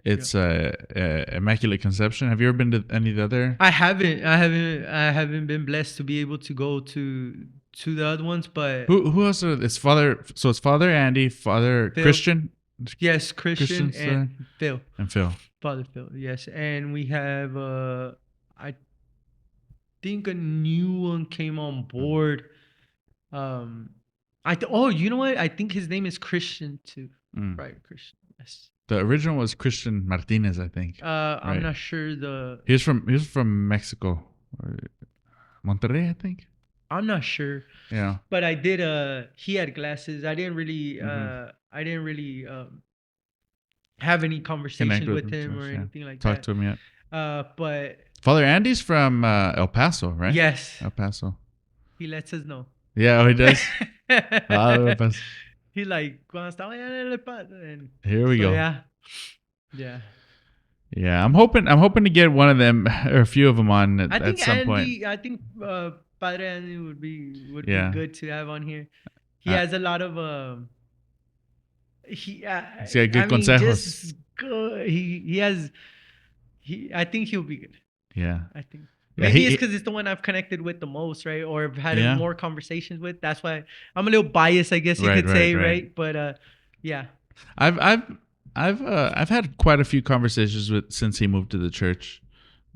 It's Immaculate Conception. Have you ever been to any of the other? I haven't been blessed to be able to go to the other ones, but Who else? It's Father. So it's Father Andy, Father Phil. Christian, yes, Christian Christian's and Phil, and Phil. Father Phil, yes, and we have I think a new one came on board. You know what? I think his name is Christian too. Right, Christian. Yes. The original was Christian Martinez, I think. I'm Right. not sure He was from Mexico, or Monterrey, I think. I'm not sure. Yeah. But I did. He had glasses. I didn't really. Have any conversation Connect with him him too or much, yeah. anything like Talk that. to him yet? But Father Andy's from El Paso, right? yes, El Paso. he lets us know. Yeah, he does. El Paso. He like cuando estaba allá en El Paso, and Here we so, go. Yeah. Yeah, I'm hoping to get one of them or a few of them on I at think some Andy. point. I think Padre Andy would be Yeah. good to have on here. He has a lot of He's got good consejos. just good. He has. I think he'll be good. Yeah. I think. Yeah, Maybe it's because it's the one I've connected with the most, right? Or have had Yeah. more conversations with. That's why I'm a little biased, I guess you Right, could say, right. right? But yeah. I've had quite a few conversations with since he moved to the church,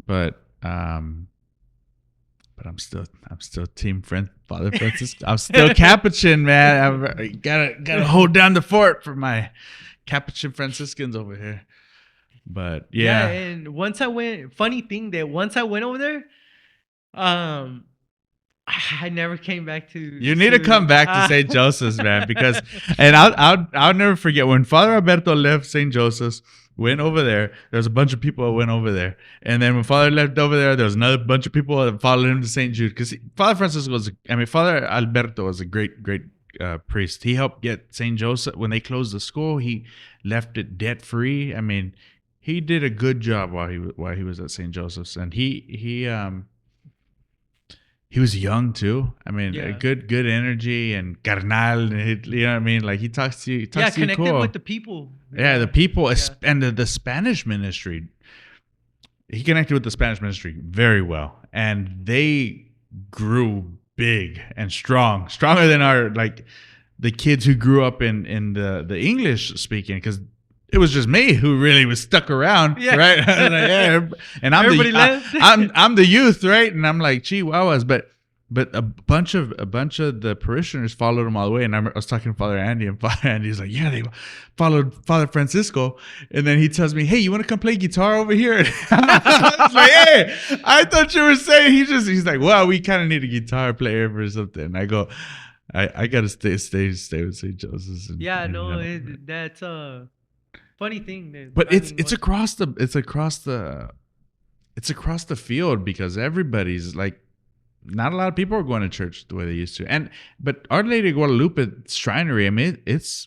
but I'm still Team Father Francisco. I'm still Capuchin, man. I gotta hold down the fort for my Capuchin Franciscans over here. But yeah. And once I went, funny thing that once I went over there, I never came back to. You need to come back to St. Joseph's, man, because and I'll never forget when Father Alberto left St. Joseph's, went over there. There's a bunch of people that went over there, and then when Father left over there was another bunch of people that followed him to St. Jude, because Father Francisco Father Alberto was a great priest. He helped get St. Joseph when they closed the school. He left it debt free. I mean, he did a good job while he was at St. Joseph's, and he was young too. I mean, Yeah. good energy and carnal. And you know what I mean? Like he talks to you. connected cool. with the people. Yeah, the people Yeah. and the Spanish ministry. He connected with the Spanish ministry very well, and they grew big and stronger than the kids who grew up in the English speaking, because it was just me who really was stuck around, Yeah. right? And Everybody left. I'm the youth, right? And I'm like, gee, wow, but a bunch of the parishioners followed him all the way. And I was talking to Father Andy, and Father Andy's like, yeah, they followed Father Francisco. And then he tells me, hey, you want to come play guitar over here? I was like, hey, I thought you were saying he's like, well, we kind of need a guitar player for something. And I go, I gotta stay with St. Joseph's. Yeah, and, no, you know. that's a funny thing. But it's across the field, because everybody's like, not a lot of people are going to church the way they used to. But Our Lady of Guadalupe Shrinery, I mean, it's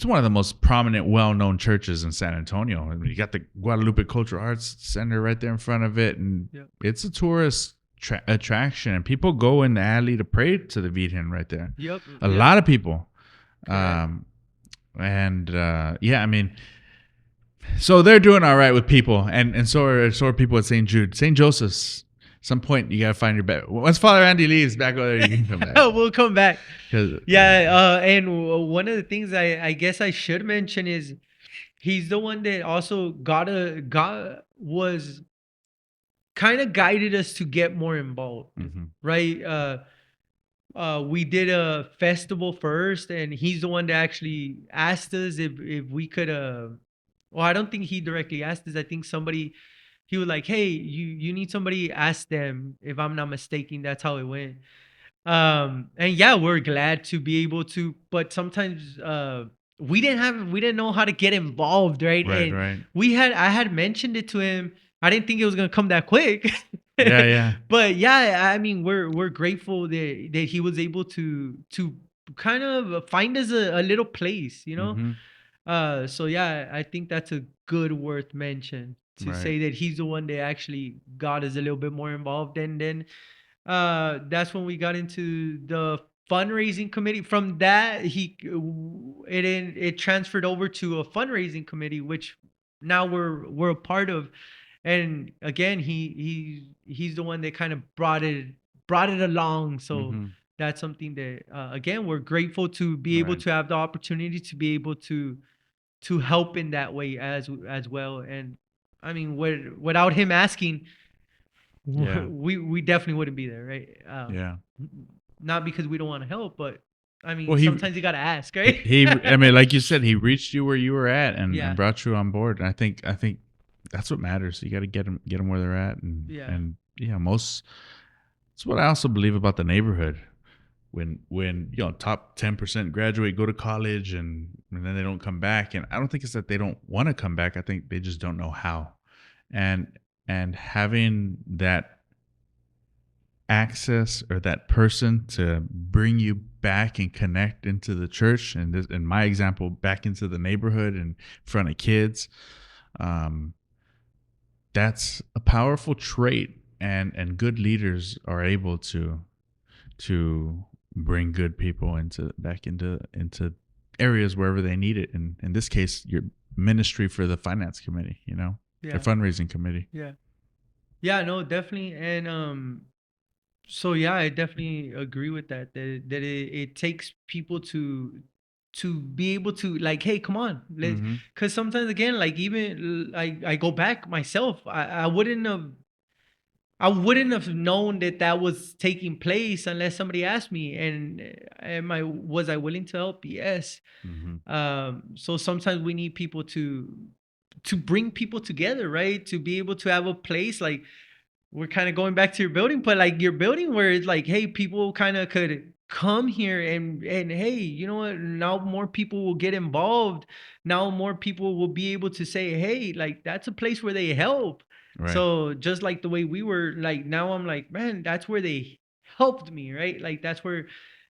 one of the most prominent, well-known churches in San Antonio. I mean, you got the Guadalupe Cultural Arts Center right there in front of it, and Yep. it's a tourist attraction, and people go in the alley to pray to the Virgen right there. Yep. A lot of people. Correct. Yeah, I mean, so they're doing all right with people, and so are people at St. Jude. St. Joseph's, some point you gotta find your back. Once Father Andy leaves back over there, you can come back. We'll come back. 'Cause- Yeah, and one of the things I guess I should mention is he's the one that also was kind of guided us to get more involved, Mhm. right? We did a festival first, and he's the one that actually asked us if we could. Well, I don't think he directly asked us. I think somebody he was like, "Hey, you need somebody. Ask them." If I'm not mistaken, that's how it went. And yeah, we're glad to be able to, but sometimes we didn't know how to get involved, right? Right, And right. I had mentioned it to him. I didn't think it was gonna come that quick. Yeah, yeah. But yeah, I mean, we're grateful that he was able to kind of find us a little place, you know. Mhm. So yeah, I think that's a good worth mention to Right. say that he's the one that actually got us a little bit more involved, and then that's when we got into the fundraising committee. From that, it transferred over to a fundraising committee, which now we're a part of. And again, he's the one that kind of brought it along. So Mhm. that's something that again, we're grateful to be able Right. to have the opportunity to be able to help in that way as well. And I mean, without him asking, Yeah. we definitely wouldn't be there, right? Yeah. Not because we don't want to help, but I mean, Well, sometimes you gotta ask, right? I mean, like you said, he reached you where you were at and, Yeah. and brought you on board. And I think that's what matters. You got to get them where they're at, Yeah. and most. That's what I also believe about the neighborhood. When top 10% graduate, go to college, and then they don't come back. And I don't think it's that they don't want to come back. I think they just don't know how. And having that access or that person to bring you back and connect into the church, and this, in my example, back into the neighborhood and in front of kids, that's a powerful trait, and good leaders are able to bring good people back into areas wherever they need it. And in this case, your ministry for the finance committee, or Yeah. fundraising committee. Yeah, no, definitely. And so yeah, I definitely agree with that. It takes people to be able to, like, hey, come on, let's. Mhm. Because sometimes again, like, even I go back myself, I wouldn't have known that was taking place unless somebody asked me. And was I willing to help? Yes. Mhm. So sometimes we need people to bring people together, right? To be able to have a place, like, we're kind of going back to your building, but like your building where it's like, hey, people kind of could come here and hey, you know what? Now more people will get involved. Now more people will be able to say, hey, like, that's a place where they help. Right. So just like the way we were, like, now I'm like, man, that's where they helped me, right? Like, that's where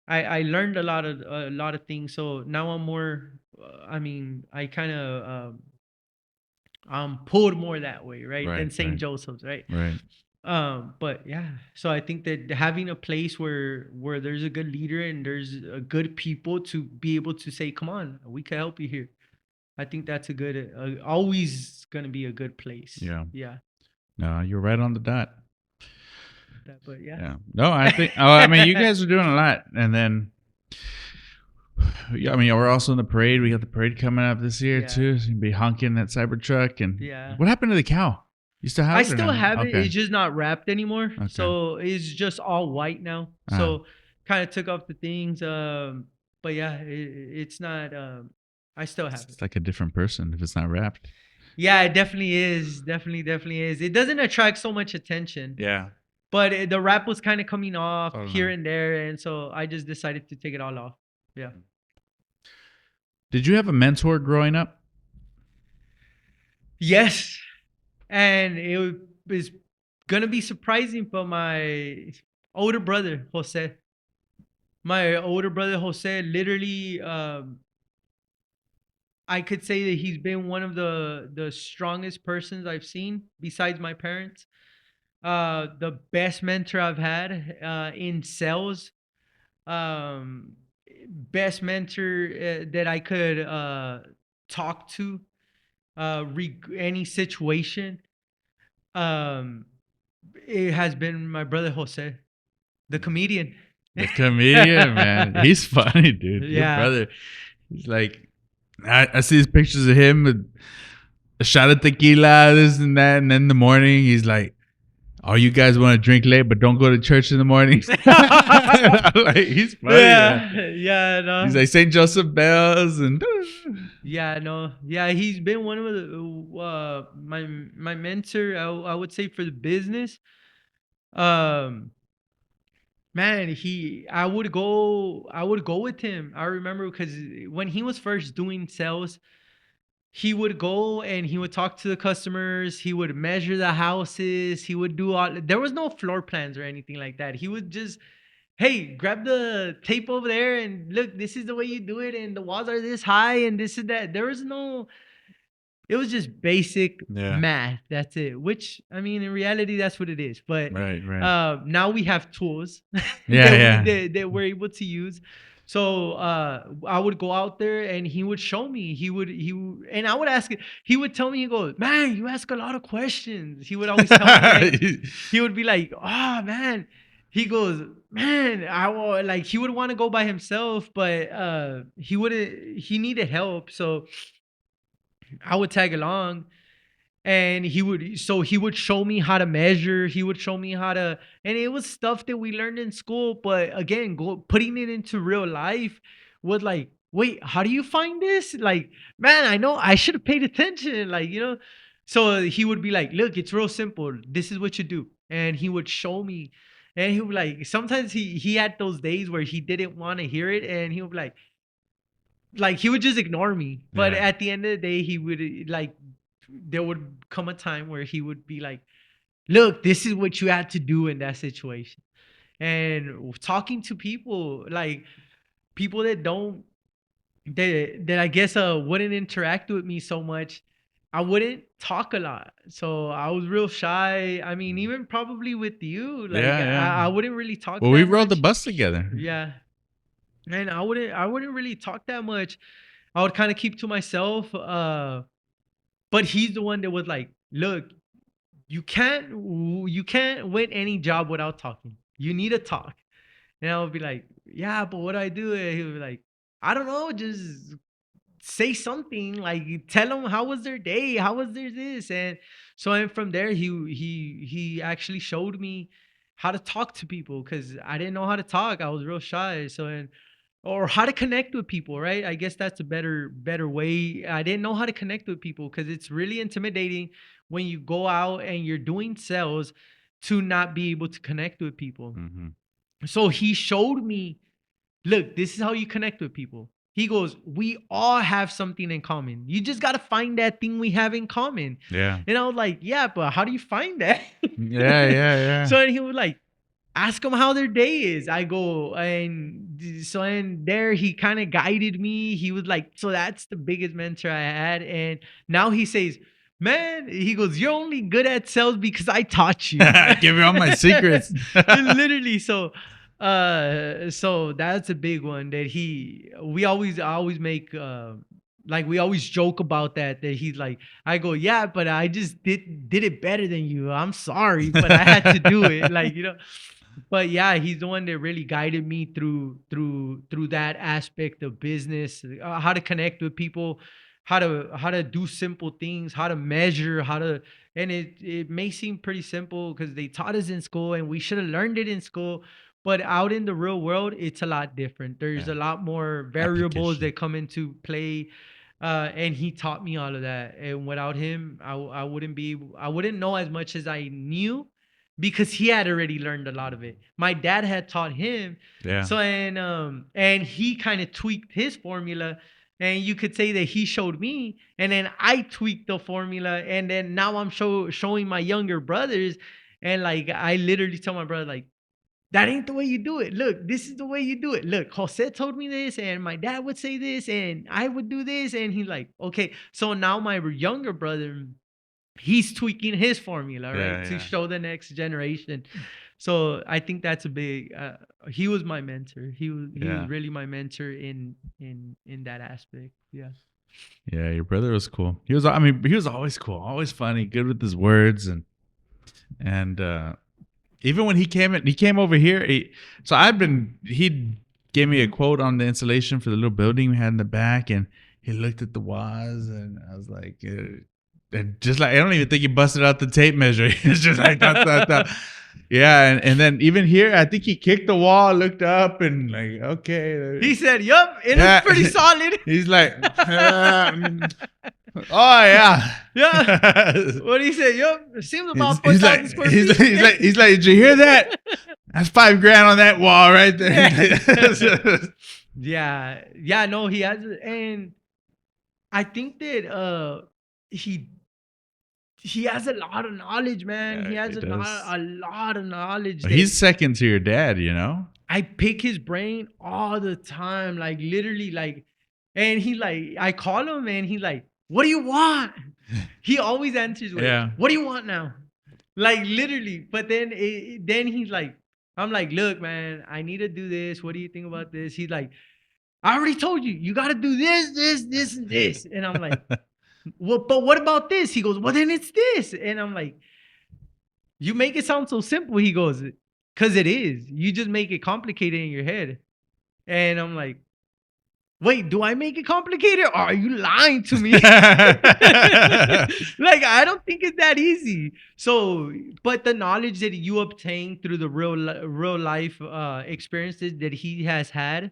I learned a lot of things. So now I'm more, I mean, I kind of pulled more that way, right? Than Right, St. right. Joseph's, right? Right. But yeah, so I think that having a place where there's a good leader and there's a good people to be able to say, come on, we can help you here. I think that's a good, always gonna be a good place. Yeah. Yeah. No, you're right on the dot. But yeah. Yeah. No, I think. Oh, I mean, you guys are doing a lot, and then. Yeah, I mean, we're also in the parade. We got the parade coming up this year Yeah. too. So you'll be honking that Cybertruck. And Yeah. what happened to the cow? You still have it? I or still no? have it. Okay. It's just not wrapped anymore. Okay. So it's just all white now. Ah. So kind of took off the things. But yeah, it's not. I still have it. It's like a different person if it's not wrapped. Yeah, it definitely is. Definitely is. It doesn't attract so much attention. Yeah. But the wrap was kind of coming off Oh, here no. and there, and so I just decided to take it all off. Yeah. Did you have a mentor growing up? Yes, and it was gonna be surprising, but my older brother Jose, literally, I could say that he's been one of the strongest persons I've seen besides my parents. The best mentor I've had in sales. Best mentor that I could talk to any situation. It has been my brother Jose, the comedian. The comedian, man. He's funny, dude. Your Yeah. brother. He's like, I see these pictures of him with a shot of tequila, this and that. And then in the morning, he's like, oh, you guys want to drink late, but don't go to church in the mornings. Like, he's funny. Man. Yeah, no. He's like St. Joseph bells and Yeah, no. Yeah, he's been one of the my mentor, I would say, for the business. Man, I would go with him. I remember because when he was first doing sales, he would go and he would talk to the customers. He would measure the houses. He would do all. There was no floor plans or anything like that. He would just, hey, grab the tape over there and look. This is the way you do it, and the walls are this high, and this and that. There was no. It was just basic math. That's it. Which, I mean, in reality, that's what it is. But right. Now we have tools that we're able to use. So I would go out there and he would show me. And I would ask it. He would tell me, he goes, man, you ask a lot of questions. He would always tell me, like, he would be like, oh, man. He goes, man, he would want to go by himself, but he needed help. So I would tag along, and he would show me how to measure. He would show me how to, and it was stuff that we learned in school. But again, putting it into real life was like, wait, how do you find this? Like, man, I know I should have paid attention. Like, so he would be like, look, it's real simple. This is what you do. And he would show me, and he would like, sometimes he had those days where he didn't want to hear it. And he would be like he would just ignore me. But at the end of the day, he would there would come a time where he would be like, look, this is what you had to do in that situation. And talking to people, like people that I guess wouldn't interact with me so much, I wouldn't talk a lot. So I was real shy. I mean, even probably with you, like I wouldn't really talk. Well, we rode the bus together. Yeah. And I wouldn't really talk that much. I would kind of keep to myself. But he's the one that was like, look, you can't win any job without talking. You need to talk. And I would be like, yeah, but what do I do? And he would be like, I don't know, just say something. Like, tell them how was their day, how was their this. And so, and from there, he actually showed me how to talk to people, because I didn't know how to talk. I was real shy. So, or how to connect with people, right? I guess that's a better way. I didn't know how to connect with people, because it's really intimidating when you go out and you're doing sales to not be able to connect with people. Mm-hmm. So he showed me, look, this is how you connect with people. He goes, we all have something in common. You just got to find that thing we have in common. Yeah. And I was like, yeah, but how do you find that? Yeah. So he was like, ask them how their day is. I go, and there he kind of guided me. He was like, so that's the biggest mentor I had. And now he says, man, he goes, you're only good at sales because I taught you. Give me all my secrets. Literally. So that's a big one that I always make, like we always joke about that he's like, I go, yeah, but I just did it better than you. I'm sorry, but I had to do it. Like, but yeah, he's the one that really guided me through that aspect of business, how to connect with people, how to do simple things, how to measure, and it may seem pretty simple because they taught us in school and we should have learned it in school, but out in the real world, it's a lot different. There's a lot more variables that come into play. And he taught me all of that. And without him, I wouldn't know as much as I knew, because he had already learned a lot of it. My dad had taught him. Yeah. So, and he kind of tweaked his formula, and you could say that he showed me, and then I tweaked the formula, and then now I'm showing my younger brothers, and like I literally tell my brother, like, that ain't the way you do it. Look, this is the way you do it. Look, Jose told me this, and my dad would say this, and I would do this. And he's like, okay. So now my younger brother, he's tweaking his formula, right, to show the next generation. So I think that's a big. He was my mentor. He was really my mentor in that aspect. Yeah. Yeah, your brother was cool. He was always cool, always funny, good with his words, and And even when he came over here. He gave me a quote on the insulation for the little building we had in the back, and he looked at the walls, and I was like, and just like I don't even think he busted out the tape measure. It's just like that. Yeah, and then even here, I think he kicked the wall, looked up, and like, okay. He said, "Yup, it's pretty solid." He's like, oh yeah, Yeah. What do you say? Yup, it seems about he's 4,000 like, square feet. he's like, did you hear that? That's $5,000 on that wall right there. Yeah, no, he has, and I think that he has a lot of knowledge, man. Yeah, he has he a does. lot of knowledge. that He's second to your dad, you know. I pick his brain all the time, like literally, like, and he like, I call him and he's like, "What do you want?" He always answers with, Yeah. "What do you want now?" Like literally. But then then he's like, I'm like, "Look, man, I need to do this. What do you think about this?" He's like, "I already told you, you got to do this, and this." And I'm like, "Well, but what about this?" He goes, "Well, then it's this." And I'm like, "You make it sound so simple." He goes, "Cause it is. You just make it complicated in your head." And I'm like, "Wait, do I make it complicated, or are you lying to me?" Like, I don't think it's that easy. So, but the knowledge that you obtain through the real life experiences that he has had,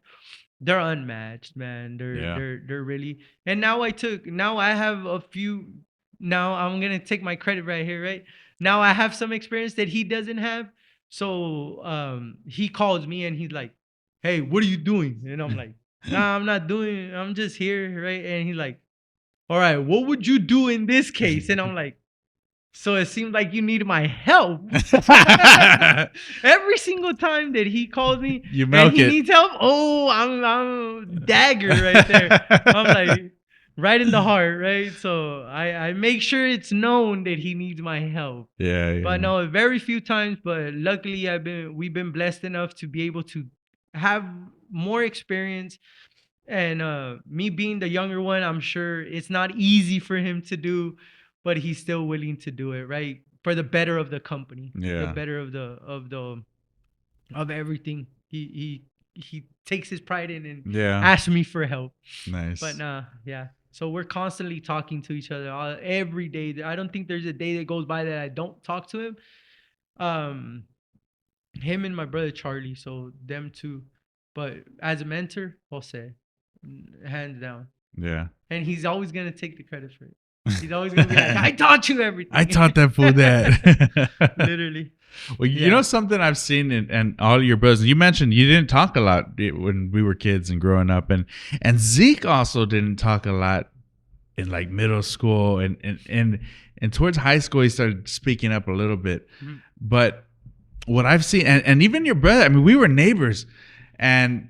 they're unmatched, man. They're really. And now I have a few. Now I'm gonna take my credit right here, right? Now I have some experience that he doesn't have. So he calls me and he's like, "Hey, what are you doing?" And I'm like, "Nah, I'm not doing. I'm just here, right?" And he's like, "All right, what would you do in this case?" And I'm like, "So it seemed like you need my help." Every single time that he calls me You and milk he it. needs help, oh, I'm dagger right there. I'm like right in the heart, right? So I make sure it's known that he needs my help. Yeah. But no, very few times. But luckily, we've been blessed enough to be able to have more experience. And me being the younger one, I'm sure it's not easy for him to do, but he's still willing to do it, right? For the better of the company, the Yeah. better of everything. He takes his pride in and Yeah. asks me for help. Nice. But yeah. So we're constantly talking to each other every day. I don't think there's a day that goes by that I don't talk to him. Him and my brother Charlie. So them two. But as a mentor, Jose, hands down. Yeah. And he's always gonna take the credit for it. He's always gonna be like, "I taught you everything." I taught that fool that. Literally. Well, you Yeah. know something I've seen in all your brothers. You mentioned you didn't talk a lot when we were kids and growing up, and Zeke also didn't talk a lot in like middle school and towards high school he started speaking up a little bit. Mm-hmm. But what I've seen, and even your brother, I mean, we were neighbors, and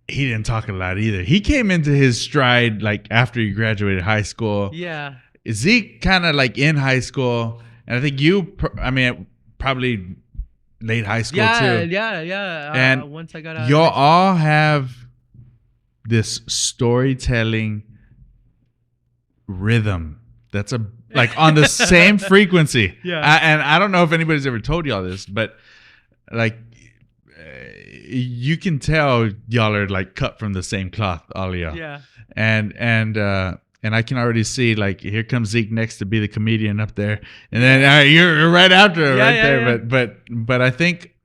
he didn't talk a lot either. He came into his stride like after you graduated high school. Yeah. Zeke kind of like in high school, and I think probably late high school too. Yeah. And once I got out, y'all all have this storytelling rhythm that's like on the same frequency. Yeah. And I don't know if anybody's ever told y'all this, but like you can tell y'all are like cut from the same cloth, all of y'all. Yeah. And I can already see like here comes Zeke next to be the comedian up there, and then you're right after her there. Yeah. But I think,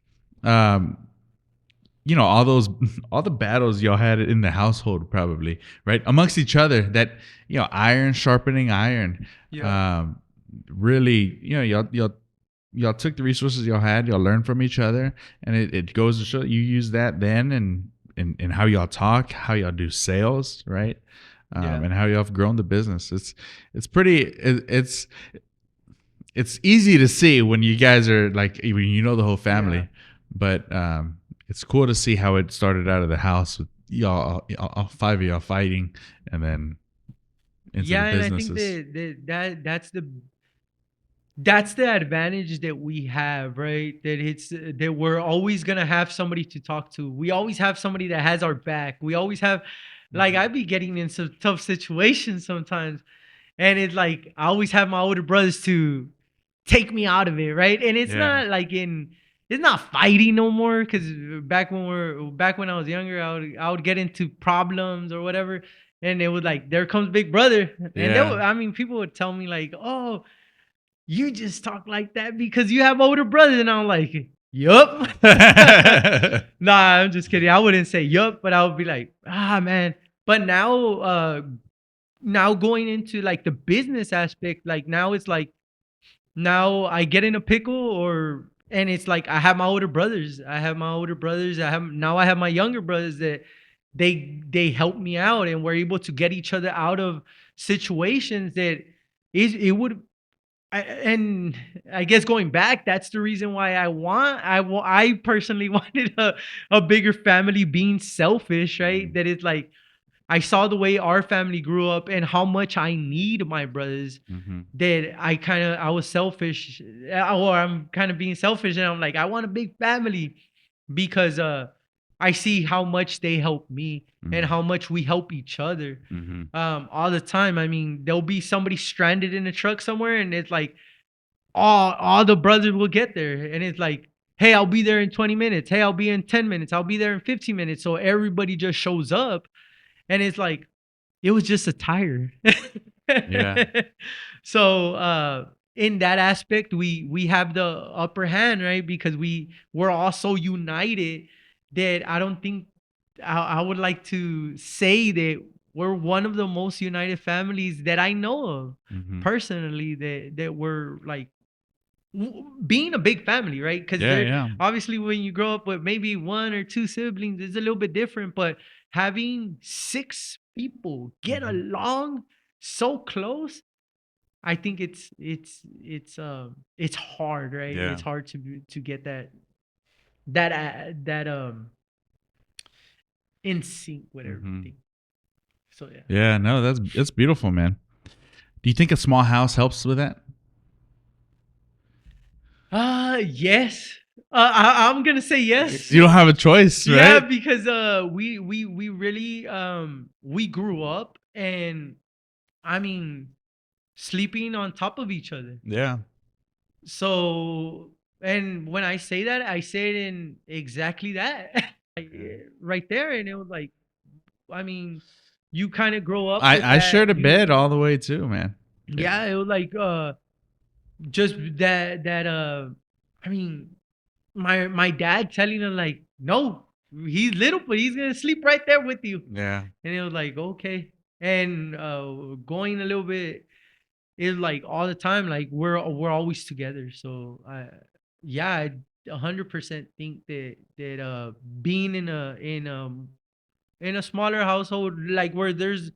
you know, all the battles y'all had in the household probably right amongst each other. That you know, iron sharpening iron. Yeah. Really, you know, y'all took the resources y'all had. Y'all learned from each other, and it goes to show you use that then and how y'all talk, how y'all do sales, right? And how y'all have grown the business. It's easy to see when you guys are like, when you know the whole family, but it's cool to see how it started out of the house with y'all, all five of y'all fighting, and then into the businesses. And I think that's the advantage that we have, right? That we're always gonna have somebody to talk to. We always have somebody that has our back. We always have, like, I be getting in some tough situations sometimes, and it's like I always have my older brothers to take me out of it, right? And it's Yeah. not like it's not fighting no more, because back when I was younger, I would get into problems or whatever, and it was like, there comes Big Brother, and Yeah. I mean, people would tell me like, oh, you just talk like that because you have older brothers, and I'm like, yup. Nah, I'm just kidding. I wouldn't say yup, but I would be like, ah, man. But now going into like the business aspect, like now it's like, now I get in a pickle, and it's like, I have my older brothers. I have my younger brothers that they help me out, and we're able to get each other out of situations that it would. And I guess going back, that's the reason why I personally wanted a bigger family, being selfish, right? That it's like, I saw the way our family grew up and how much I need my brothers, that I was selfish, or I'm kind of being selfish, and I'm like, I want a big family, because I see how much they help me and how much we help each other all the time. I mean, there'll be somebody stranded in a truck somewhere, and it's like, all the brothers will get there, and it's like, hey, I'll be there in 20 minutes. Hey, I'll be in 10 minutes. I'll be there in 15 minutes. So everybody just shows up. And it's like, it was just a tire. Yeah. So in that aspect, we have the upper hand, right? Because we're all so united that I don't think I would like to say that we're one of the most united families that I know of personally, that we're like, being a big family, right? Because Yeah. obviously, when you grow up with maybe one or two siblings, it's a little bit different. But having 6 people get along so close, I think it's hard, right? Yeah. It's hard to get that in sync with everything. So yeah. Yeah. No, that's beautiful, man. Do you think a small house helps with that? Yes. I'm gonna say yes. You don't have a choice, right? Yeah, because we really we grew up, and I mean, sleeping on top of each other. Yeah. So, and when I say that, I say it in exactly that, like, right there, and it was like, I mean, you kind of grow up. with I that. shared a bed all the way too, man. Yeah, it was like just that I mean, my dad telling him like, no, he's little, but he's gonna sleep right there with you. Yeah. And it was like, okay. And going a little bit is like all the time, like we're always together. So yeah, I 100% think that being in a smaller household, like where there's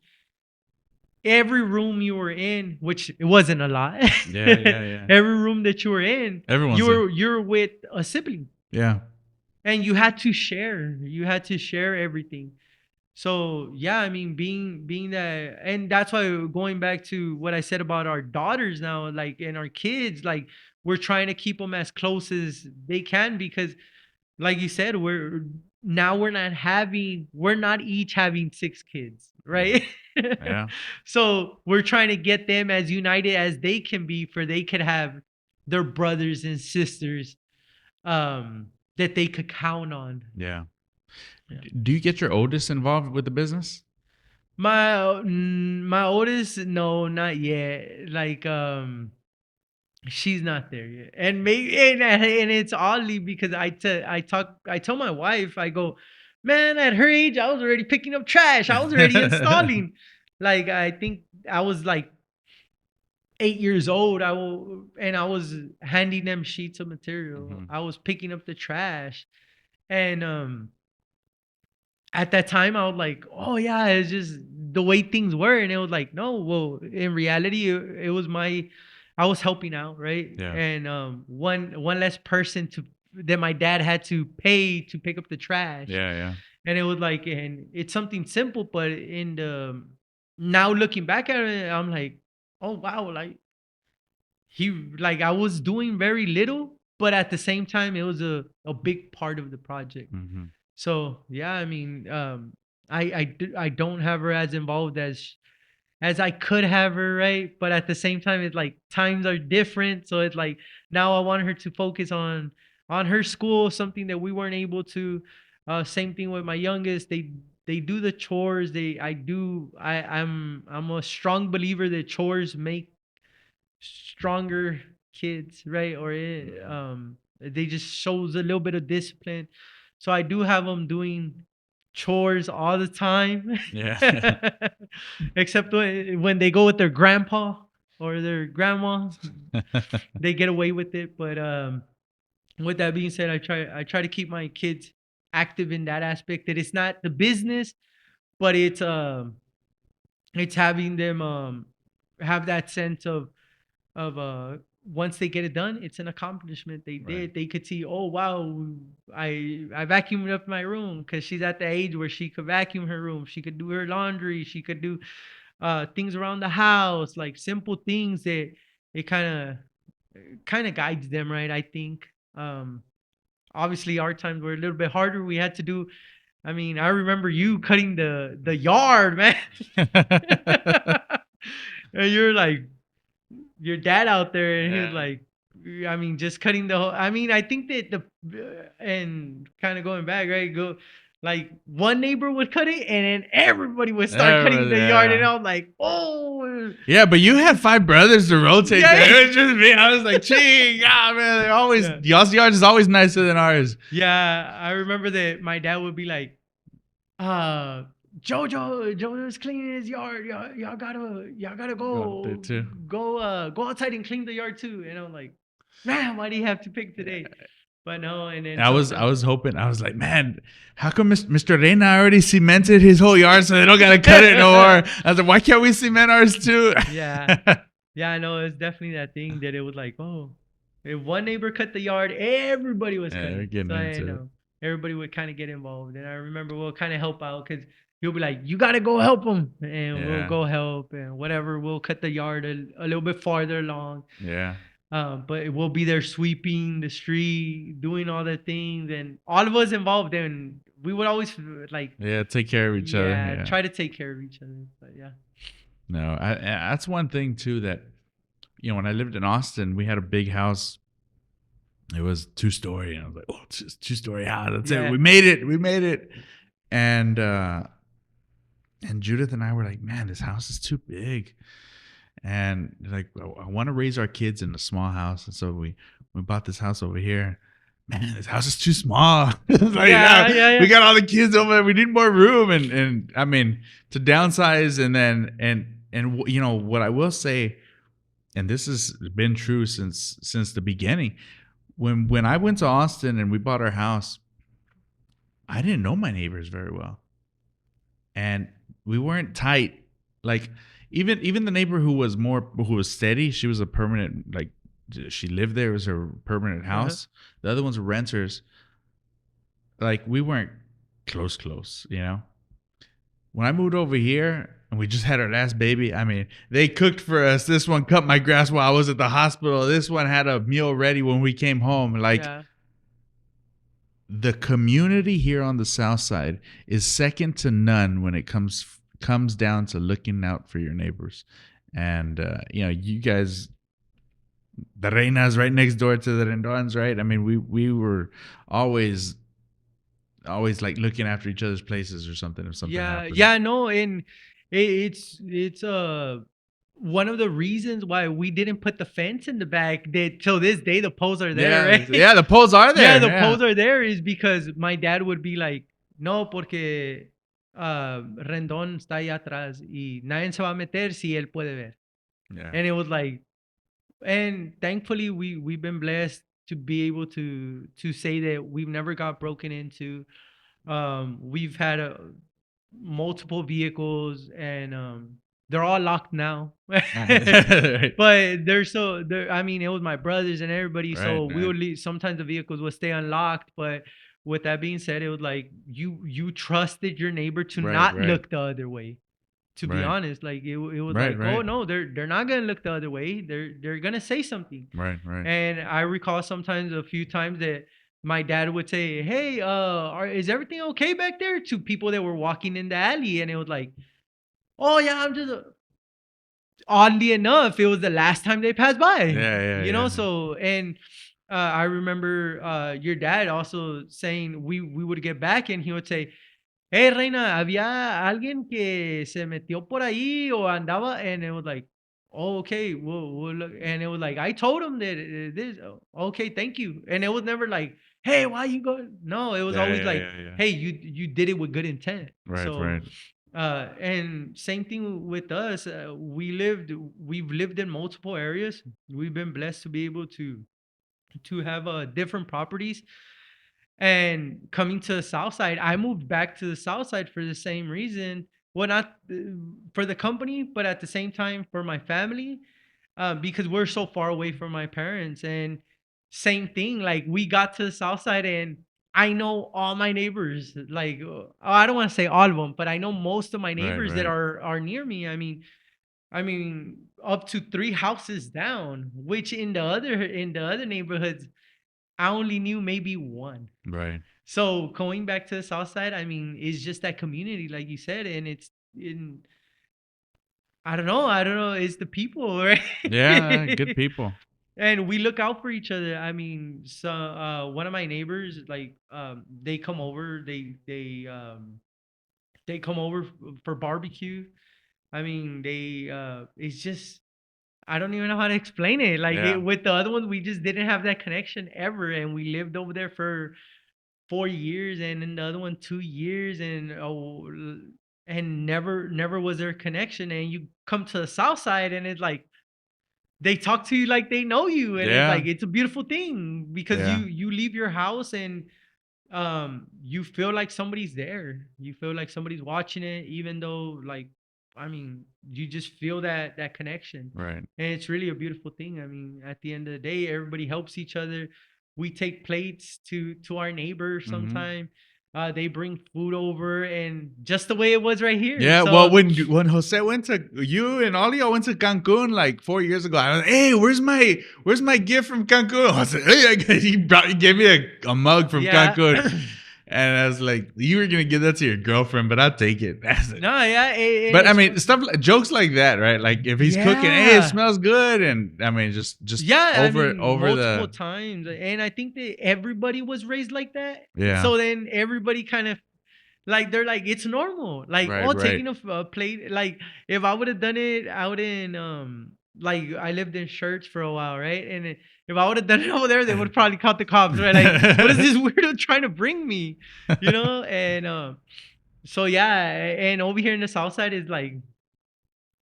every room you were in, which it wasn't a lot. Yeah. Every room that you were in, Everyone's you're with a sibling, Yeah. and you had to share. You had to share everything. So yeah, I mean, being that, and that's why, going back to what I said about our daughters now, like, and our kids, like, we're trying to keep them as close as they can, because, like you said, we're not each having 6 kids, right? Yeah. So we're trying to get them as united as they can be, for they could have their brothers and sisters that they could count on. Yeah. Yeah. Do you get your oldest involved with the business? My oldest, no, not yet. Like she's not there yet, and maybe, and it's oddly, because I tell my wife, I go, man, at her age, I was already picking up trash. I was already installing. Like, I think I was like 8 years old. And I was handing them sheets of material. I was picking up the trash, and at that time, I was like, oh yeah, it's just the way things were. And it was like, no, well, in reality, it was I was helping out, right? Yeah. And one less person that my dad had to pay to pick up the trash. Yeah. And it was like, and it's something simple, but now looking back at it, I'm like, oh wow, like I was doing very little, but at the same time, it was a big part of the project. So yeah, I mean, I don't have her as involved as I could have her, right? But at the same time, it's like times are different. So it's like now I want her to focus on her school, something that we weren't able to. Same thing with my youngest. They do the chores. I'm a strong believer that chores make stronger kids, right? Or they just shows a little bit of discipline. So I do have them doing chores all the time. Yeah. Except when they go with their grandpa or their grandma, they get away with it. But with that being said, I try to keep my kids active in that aspect. That it's not the business, but it's having them have that sense of once they get it done, it's an accomplishment. They did. Right. They could see, oh wow, I vacuumed up my room, because she's at the age where she could vacuum her room. She could do her laundry. She could do things around the house, like simple things that it kind of guides them, right? I think. Obviously our times were a little bit harder. We had to do. I mean, I remember you cutting the yard, man. And you're like your dad out there, and he was Yeah. like, I mean, just cutting the whole. I mean, I think that and kind of going back, right? Go like one neighbor would cut it, and then everybody would start cutting the yard, and Yeah. I was like, oh, Yeah, but you had 5 brothers to rotate Yeah. that. It was just me. I was like, ching, man, they're always, Yeah. y'all's yard is always nicer than ours. yeah. I remember that my dad would be like, Jojo's cleaning his yard. Y'all gotta Go there too. go outside and clean the yard too. And I'm like, man, why do you have to pick today? But no, and then I was hoping, I was like, man, how come Mr. Reyna already cemented his whole yard so they don't gotta cut it no more? I was like, why can't we cement ours too? yeah, I know it's definitely that thing that it was like, oh, if one neighbor cut the yard, everybody was Yeah, cutting. they're getting So I into it. know everybody would kind of get involved, and I remember we'll kind of help out, because he'll be like, you gotta go help him, and Yeah. we'll go help, and whatever, we'll cut the yard a little bit farther along. Yeah. But we'll be there sweeping the street, doing all the things, and all of us involved. And we would always like, Yeah, take care of each other. Yeah. try to take care of each other. But yeah, No, that's one thing too that, when I lived in Austin, we had a big house. It was 2-story, and I was like, oh, it's just 2-story house. That's Yeah. it. We made it. And Judith and I were like, man, this house is too big. And like, I want to raise our kids in a small house. And so we bought this house over here. Man, this house is too small. It's like, Yeah. we got all the kids over there. We need more room. And I mean, to downsize, and what I will say, and this has been true since the beginning. When I went to Austin and we bought our house, I didn't know my neighbors very well, and we weren't tight. Like even the neighbor who was steady, she was a permanent, like she lived there. It was her permanent house. The other ones were renters. Like we weren't close. When I moved over here and we just had our last baby, I mean, they cooked for us. This one cut my grass while I was at the hospital. This one had a meal ready when we came home. Like, the community here on the South Side is second to none when it comes down to looking out for your neighbors. And, you guys, the Reyna's right next door to the Rendons, right? I mean, we were always like looking after each other's places or something if something happened. no, and it's one of the reasons why we didn't put the fence in the back. That till this day the poles are there, right? Yeah, the poles are there. Yeah, the poles are there is because my dad would be like, no, porque Rendon está allá atrás y nadie se va a meter si él puede ver. Yeah. And it was like, and thankfully we've been blessed to be able to say that we've never got broken into. We've had multiple vehicles, and they're all locked now. Right. But I mean, it was my brothers and everybody, so Right, we would leave. Sometimes the vehicles would stay unlocked, but with that being said, it was like you trusted your neighbor to not Right. look the other way. To be Right. honest, like it was Right, like, oh right. no, they're not gonna look the other way. They're gonna say something. Right. And I recall sometimes a few times that my dad would say, hey, is everything okay back there, to people that were walking in the alley? And it was like, oh yeah, I'm just oddly enough, it was the last time they passed by. Yeah, You know, yeah. so and I remember your dad also saying we would get back and he would say, "Hey, Reina, había alguien que se metió por ahí o andaba," and it was like, "Oh, okay, we'll look," and it was like, "I told him that this, oh, okay, thank you," and it was never like, "Hey, why you going?" No, it was Yeah, always yeah, like, yeah, yeah. "Hey, you did it with good intent." Right, So, right. and same thing with us. We've lived in multiple areas. We've been blessed to be able to have different properties. And coming to the south side, I moved back to the south side for the same reason. Well, not for the company, but at the same time for my family, because we're so far away from my parents. And same thing, like we got to the south side, and I know all my neighbors. Like I don't want to say all of them, but I know most of my Right, neighbors that right. are near me. I mean, up to 3 houses down, which in the other neighborhoods, I only knew maybe one. Right. So going back to the south side, I mean, it's just that community, like you said, and it's in. I don't know. It's the people, right? Yeah, good people. And we look out for each other. I mean, so one of my neighbors, like, they come over. They come over for barbecue. I mean, it's just I don't even know how to explain it. Like Yeah. with the other ones, we just didn't have that connection ever, and we lived over there for 4 years, and then the other one 2 years, and never was there a connection. And you come to the south side, and it's like they talk to you like they know you, and it's Yeah. like it's a beautiful thing because you Yeah. you leave your house and you feel like somebody's there. You feel like somebody's watching it, even though, like, I mean, you just feel that connection. Right. And it's really a beautiful thing. I mean, at the end of the day, everybody helps each other. We take plates to our neighbors Hmm. sometime. They bring food over, and just the way it was right here. Yeah, well, So when Jose went to you and all y'all went to Cancun like 4 years ago, I was like, "Hey, where's my gift from Cancun?" I was like, "Hey, he gave me a mug from yeah. Cancun," and I was like, "You were gonna give that to your girlfriend, but I'll take it." That's it. No, yeah, and But I it's mean, jokes like that, right? Like if he's cooking, hey, it yeah. smells good, and I mean, just Yeah, I mean, over multiple the times, and I think that everybody was raised like that. yeah, So then everybody kind of like they're like it's normal. Like right, oh, right. taking a plate. Like if I would have done it out in like I lived in Shirts for a while, right? And if I would have done it over there, they would have probably caught the cops, right? Like what is this weirdo trying to bring me, you know? And so yeah, and over here in the South Side is like.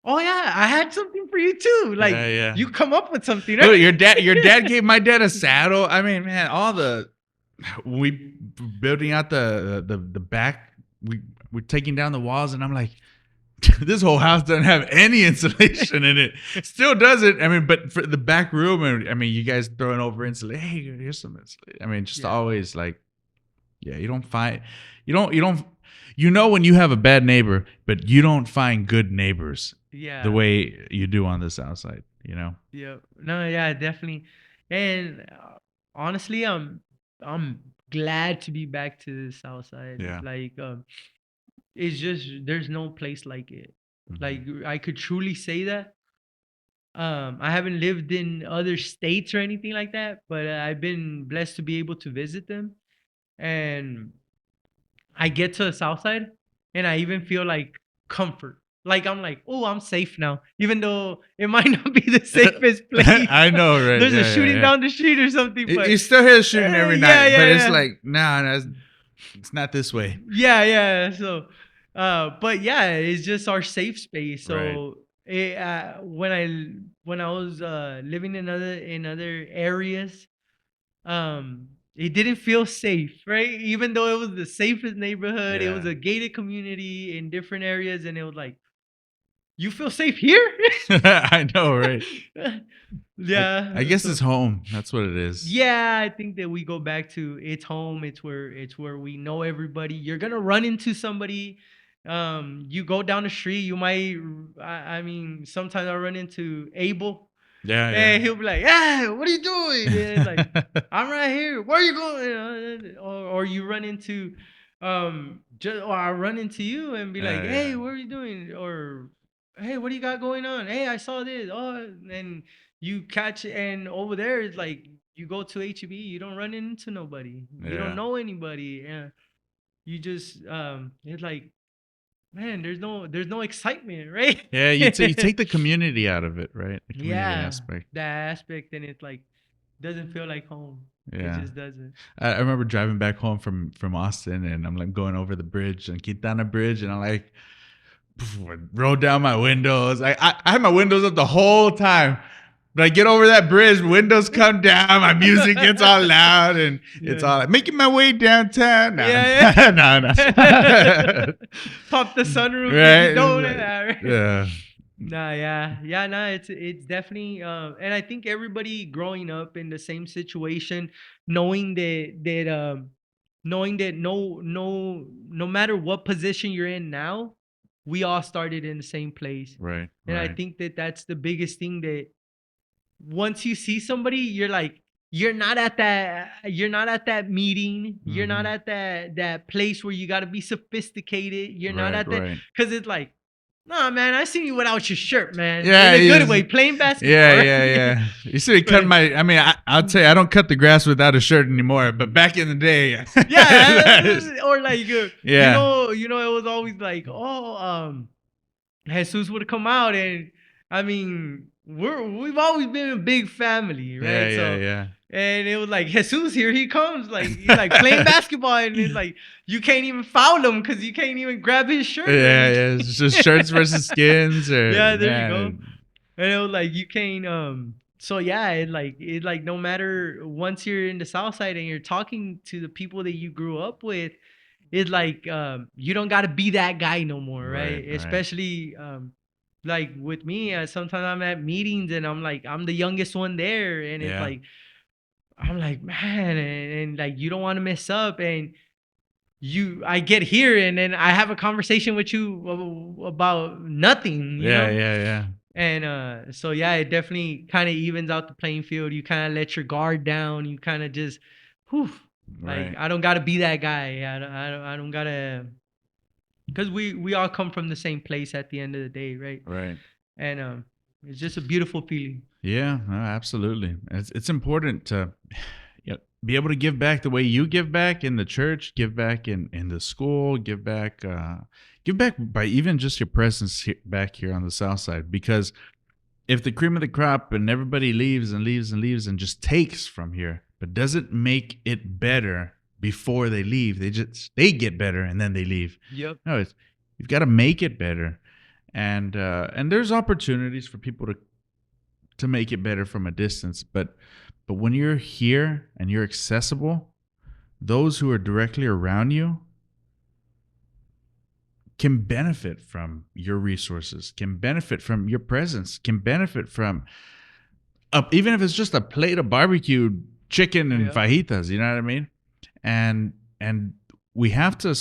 Oh yeah, I had something for you too. Like Yeah, yeah. you come up with something, Dude, right? your dad gave my dad a saddle. I mean, man, all the we building out the back, we're taking down the walls, and I'm like, this whole house doesn't have any insulation in it. Still doesn't. I mean, but for the back room, and I mean, you guys throwing over insulation. Hey, here's some insulation. I mean, just Yeah. always like, yeah, you don't when you have a bad neighbor, but you don't find good neighbors Yeah. the way you do on the south side. Yeah. No, yeah, definitely. And honestly, I'm glad to be back to the South Side. Yeah. Like it's just there's no place like it. Like I could truly say that. I haven't lived in other states or anything like that, but I've been blessed to be able to visit them. And I get to the South Side, and I even feel like comfort. Like I'm like, oh, I'm safe now, even though it might not be the safest place. I know, right? There's Yeah, a shooting yeah. down the street or something. But You still hear shooting every yeah, night, but yeah, it's yeah. like, no, it's not this way. Yeah. So, but yeah, it's just our safe space. Right. So, when I was living in other areas, it didn't feel safe, right? Even though it was the safest neighborhood, it was Yeah. a gated community in different areas, and it was like, you feel safe here? I know, right? Yeah. I guess so- it's home. That's what it is. Yeah, I think that we go back to it's home. It's where we know everybody. You're gonna run into somebody. You go down the street, you might. I mean, sometimes I run into Abel, Yeah, and yeah. he'll be like, "Yeah, what are you doing?" And it's like, "I'm right here. Where are you going?" Or you run into, or I run into you and be like, Yeah, "Hey, yeah. what are you doing?" Or hey, what do you got going on? Hey, I saw this. Oh, and you catch, and over there it's like you go to HEB, you don't run into nobody, you Yeah. don't know anybody, and you just it's like, man, there's no excitement, right? Yeah, you take the community out of it, right? The community Yeah, aspect. that aspect, and it's like doesn't feel like home. Yeah. It just doesn't. I remember driving back home from Austin, and I'm like going over the bridge and Quintana Bridge, and I'm like, roll down my windows. I had my windows up the whole time. But I get over that bridge, windows come down, my music gets all loud, and it's all like, making my way downtown. Nah, Yeah, no. Pop the sunroof. Right? You don't It's like, right? yeah. Nah, yeah, nah. It's definitely, and I think everybody growing up in the same situation, knowing knowing that no matter what position you're in now, we all started in the same place, Right. and I Right. think that that's the biggest thing, that once you see somebody, you're like, you're not at that meeting, you're not Mhm. at that place where you got to be sophisticated, you're not Right, at that, right. because it's like, nah, man, I seen you without your shirt, man. Yeah, In a good he's- way, playing basketball. Yeah, right? yeah. You see me cut my. I mean, I'll tell you, I don't cut the grass without a shirt anymore. But back in the day, Yeah, or like, Yeah. you know, it was always like, oh, Jesus would come out, and I mean, we've always been a big family, right? yeah. And it was like, Jesus, here he comes, like he's like playing basketball, and it's like you can't even foul him because you can't even grab his shirt. Yeah. It's just shirts versus skins, or Yeah, there you man. go. And it was like you can't so yeah, it like no matter, once you're in the South Side and you're talking to the people that you grew up with, it's like you don't gotta be that guy no more, right? Right. Especially like with me, sometimes I'm at meetings and I'm like, I'm the youngest one there, and it's Yeah. like, I'm like, man, and like you don't want to mess up, and I get here and then I have a conversation with you about nothing, you know? Yeah. And so yeah, it definitely kind of evens out the playing field. You kind of let your guard down. You kind of just, whew, like Right. I don't gotta be that guy. I don't gotta, because we all come from the same place at the end of the day, right? Right. And it's just a beautiful feeling. Yeah. No, absolutely. It's important to be able to give back the way you give back in the church, give back in the school, give back by even just your presence back here on the South Side. Because if the cream of the crop and everybody leaves and just takes from here, but doesn't make it better before they leave, they get better and then they leave. Yep. No, you've got to make it better, and there's opportunities for people to make it better from a distance, but when you're here and you're accessible, those who are directly around you can benefit from your resources, can benefit from your presence, can benefit from even if it's just a plate of barbecued chicken and fajitas, you know what I mean? And we have to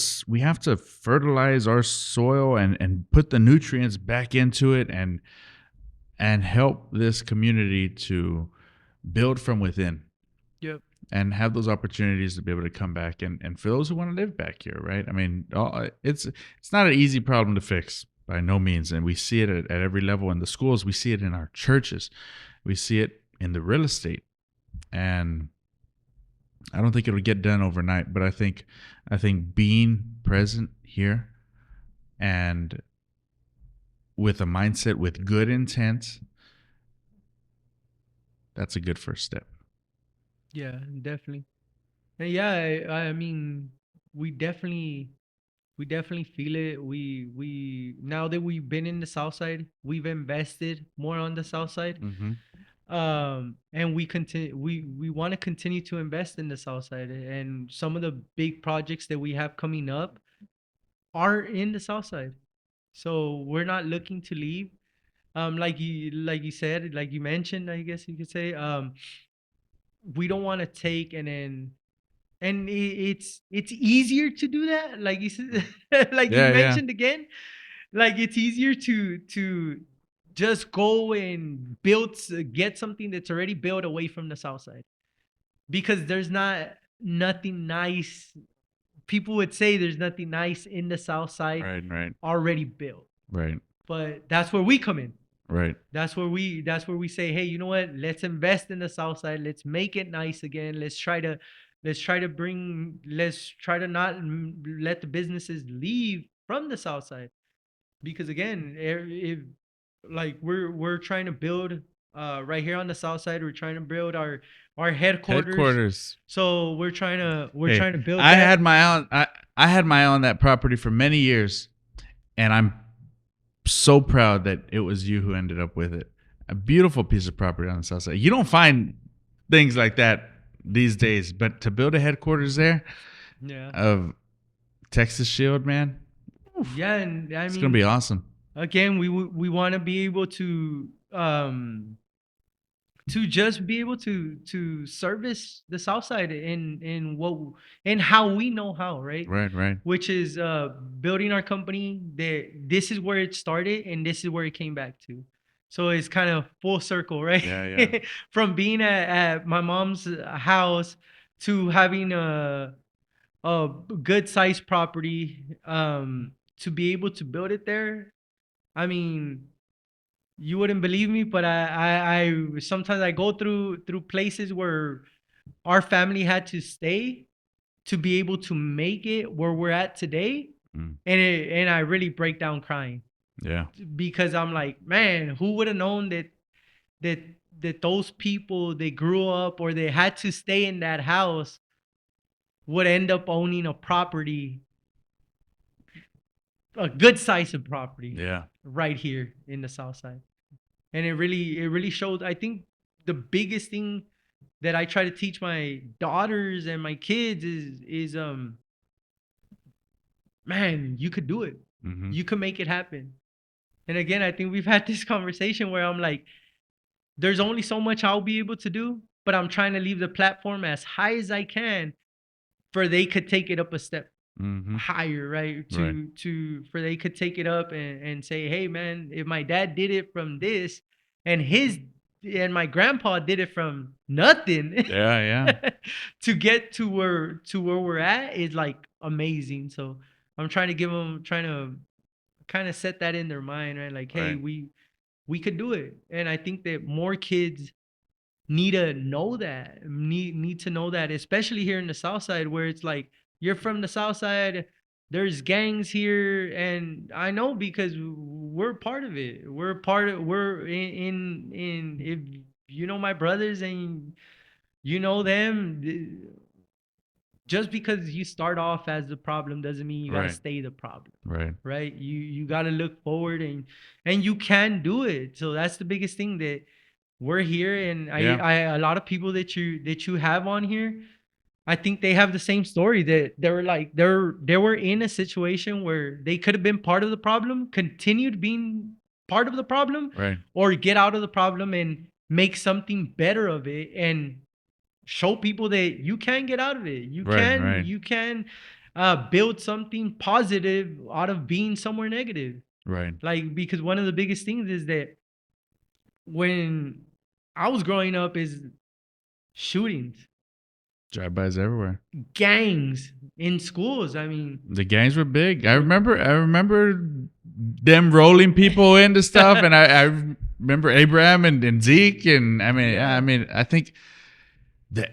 fertilize our soil and put the nutrients back into it and help this community to build from within. Yep. And have those opportunities to be able to come back, and for those who want to live back here, right? I mean, it's not an easy problem to fix by no means, and we see it at every level in the schools. We see it in our churches. We see it in the real estate, and I don't think it'll get done overnight. But I think being present here and with a mindset with good intent, that's a good first step. Yeah, definitely. And yeah, I mean, we definitely feel it. We now that we've been in the South Side, we've invested more on the South Side. And we want to continue to invest in the South Side, and some of the big projects that we have coming up are in the South Side. So we're not looking to leave. Like you said, like you mentioned, I guess you could say, we don't want to take and it's easier to do that, like you said, like you mentioned again, like it's easier to just go and get something that's already built away from the South Side, because there's nothing nice. People would say there's nothing nice in the South Side Right. already built. Right. But that's where we come in. Right. That's where we say, hey, you know what? Let's invest in the South Side. Let's make it nice again. Let's try to not let the businesses leave from the South Side, because again, if like we're trying to build right here on the South Side, we're trying to build our headquarters. So we're trying to build. I had my own. I had my own that property for many years, and I'm so proud that it was you who ended up with it. A beautiful piece of property on the South Side. You don't find things like that these days, but to build a headquarters there, of Texas Shield, man. Yeah, and I It's mean, gonna be awesome. Again, we want to be able to just be able to service the South Side in how we know how, right? Right. Which is building our company. This is where it started, and this is where it came back to. So it's kind of full circle, right? Yeah. From being at my mom's house to having a good sized property, to be able to build it there. I mean, you wouldn't believe me, but I sometimes I go through places where our family had to stay to be able to make it where we're at today, and I really break down crying. Yeah. Because I'm like, man, who would have known that those people, they grew up or they had to stay in that house, would end up owning a property, a good size of property, right here in the South Side. And it really shows. I think the biggest thing that I try to teach my daughters and my kids is man, you could do it. Mm-hmm. You could make it happen. And again, I think we've had this conversation where I'm like, there's only so much I'll be able to do, but I'm trying to leave the platform as high as I can for they could take it up a step higher, right? For they could take it up and say, hey man, if my dad did it from this and my grandpa did it from nothing, to get to where we're at is like amazing. So I'm trying to kind of set that in their mind, right? Like, hey, we could do it. And I think that more kids need to know that, especially here in the South Side, where it's like, you're from the South Side, there's gangs here, and I know because we're part of it. We're in if you know my brothers and you know them, just because you start off as the problem doesn't mean you gotta stay the problem. Right. You gotta look forward and you can do it. So that's the biggest thing, that we're here, and I a lot of people that you have on here, I think they have the same story, that they were in a situation where they could have been part of the problem, continued being part of the problem, or get out of the problem and make something better of it, and show people that you can get out of it. You can build something positive out of being somewhere negative. Like, because one of the biggest things is that when I was growing up is shootings, drive-bys everywhere, gangs in schools. I mean, the gangs were big. I remember them rolling people into stuff, and I remember Abraham and Zeke, and I mean, I think the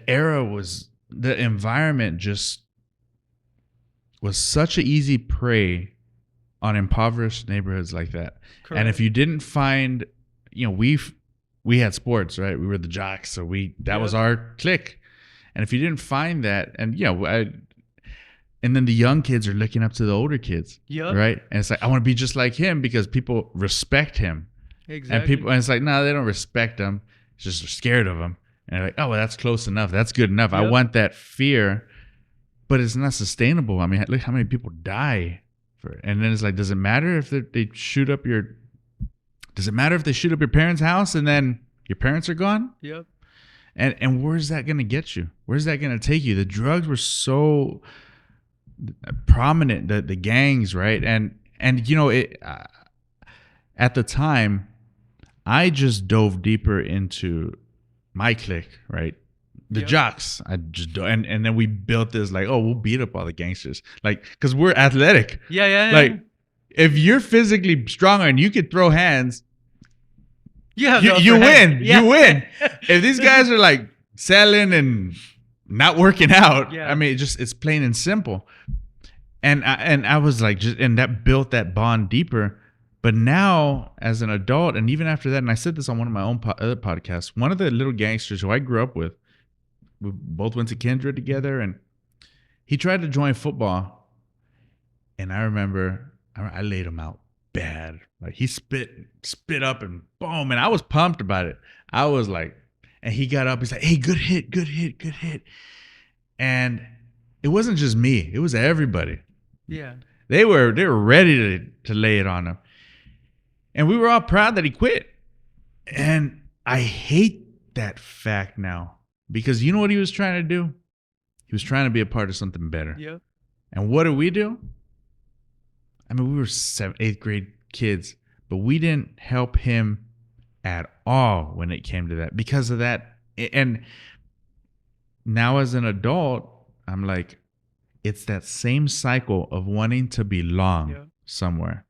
environment just was such an easy prey on impoverished neighborhoods like that. Correct. And if you didn't find, we had sports, right? We were the jocks, so that was our clique. And if you didn't find that, and and then the young kids are looking up to the older kids, right? And it's like, I want to be just like him because people respect him. Exactly. And it's like, no, they don't respect him. It's just they're scared of him. And they're like, oh, well, that's close enough. That's good enough. I want that fear, but it's not sustainable. I mean, look how many people die and then it's like, does it matter if they shoot up your parents' house and then your parents are gone? Yep. And where's that going to get you? Where's that going to take you? The drugs were so prominent, the gangs, right? And at the time, I just dove deeper into my clique, right? The jocks. I just and then we built this like, oh, we'll beat up all the gangsters, like, because we're athletic. Yeah. Like, if you're physically stronger and you could throw hands, You have you, the you upper hand. win. Yeah. You win. If these guys are like selling and not working out, Yeah. I mean, it's plain and simple. And I was like, and that built that bond deeper. But now, as an adult, and even after that, and I said this on one of my own other podcasts, one of the little gangsters who I grew up with, we both went to Kindred together, and he tried to join football. And I remember I laid him out bad. Like he spit up and boom, and I was pumped about it. I was like, and he got up, he's like, hey, good hit, good hit, good hit. And it wasn't just me, it was everybody. Yeah. They were ready to lay it on him. And we were all proud that he quit. And I hate that fact now. Because you know what he was trying to do? He was trying to be a part of something better. Yep. And what did we do? I mean, we were 7th, 8th grade kids, but we didn't help him at all when it came to that because of that. And now as an adult, I'm like, it's that same cycle of wanting to belong somewhere.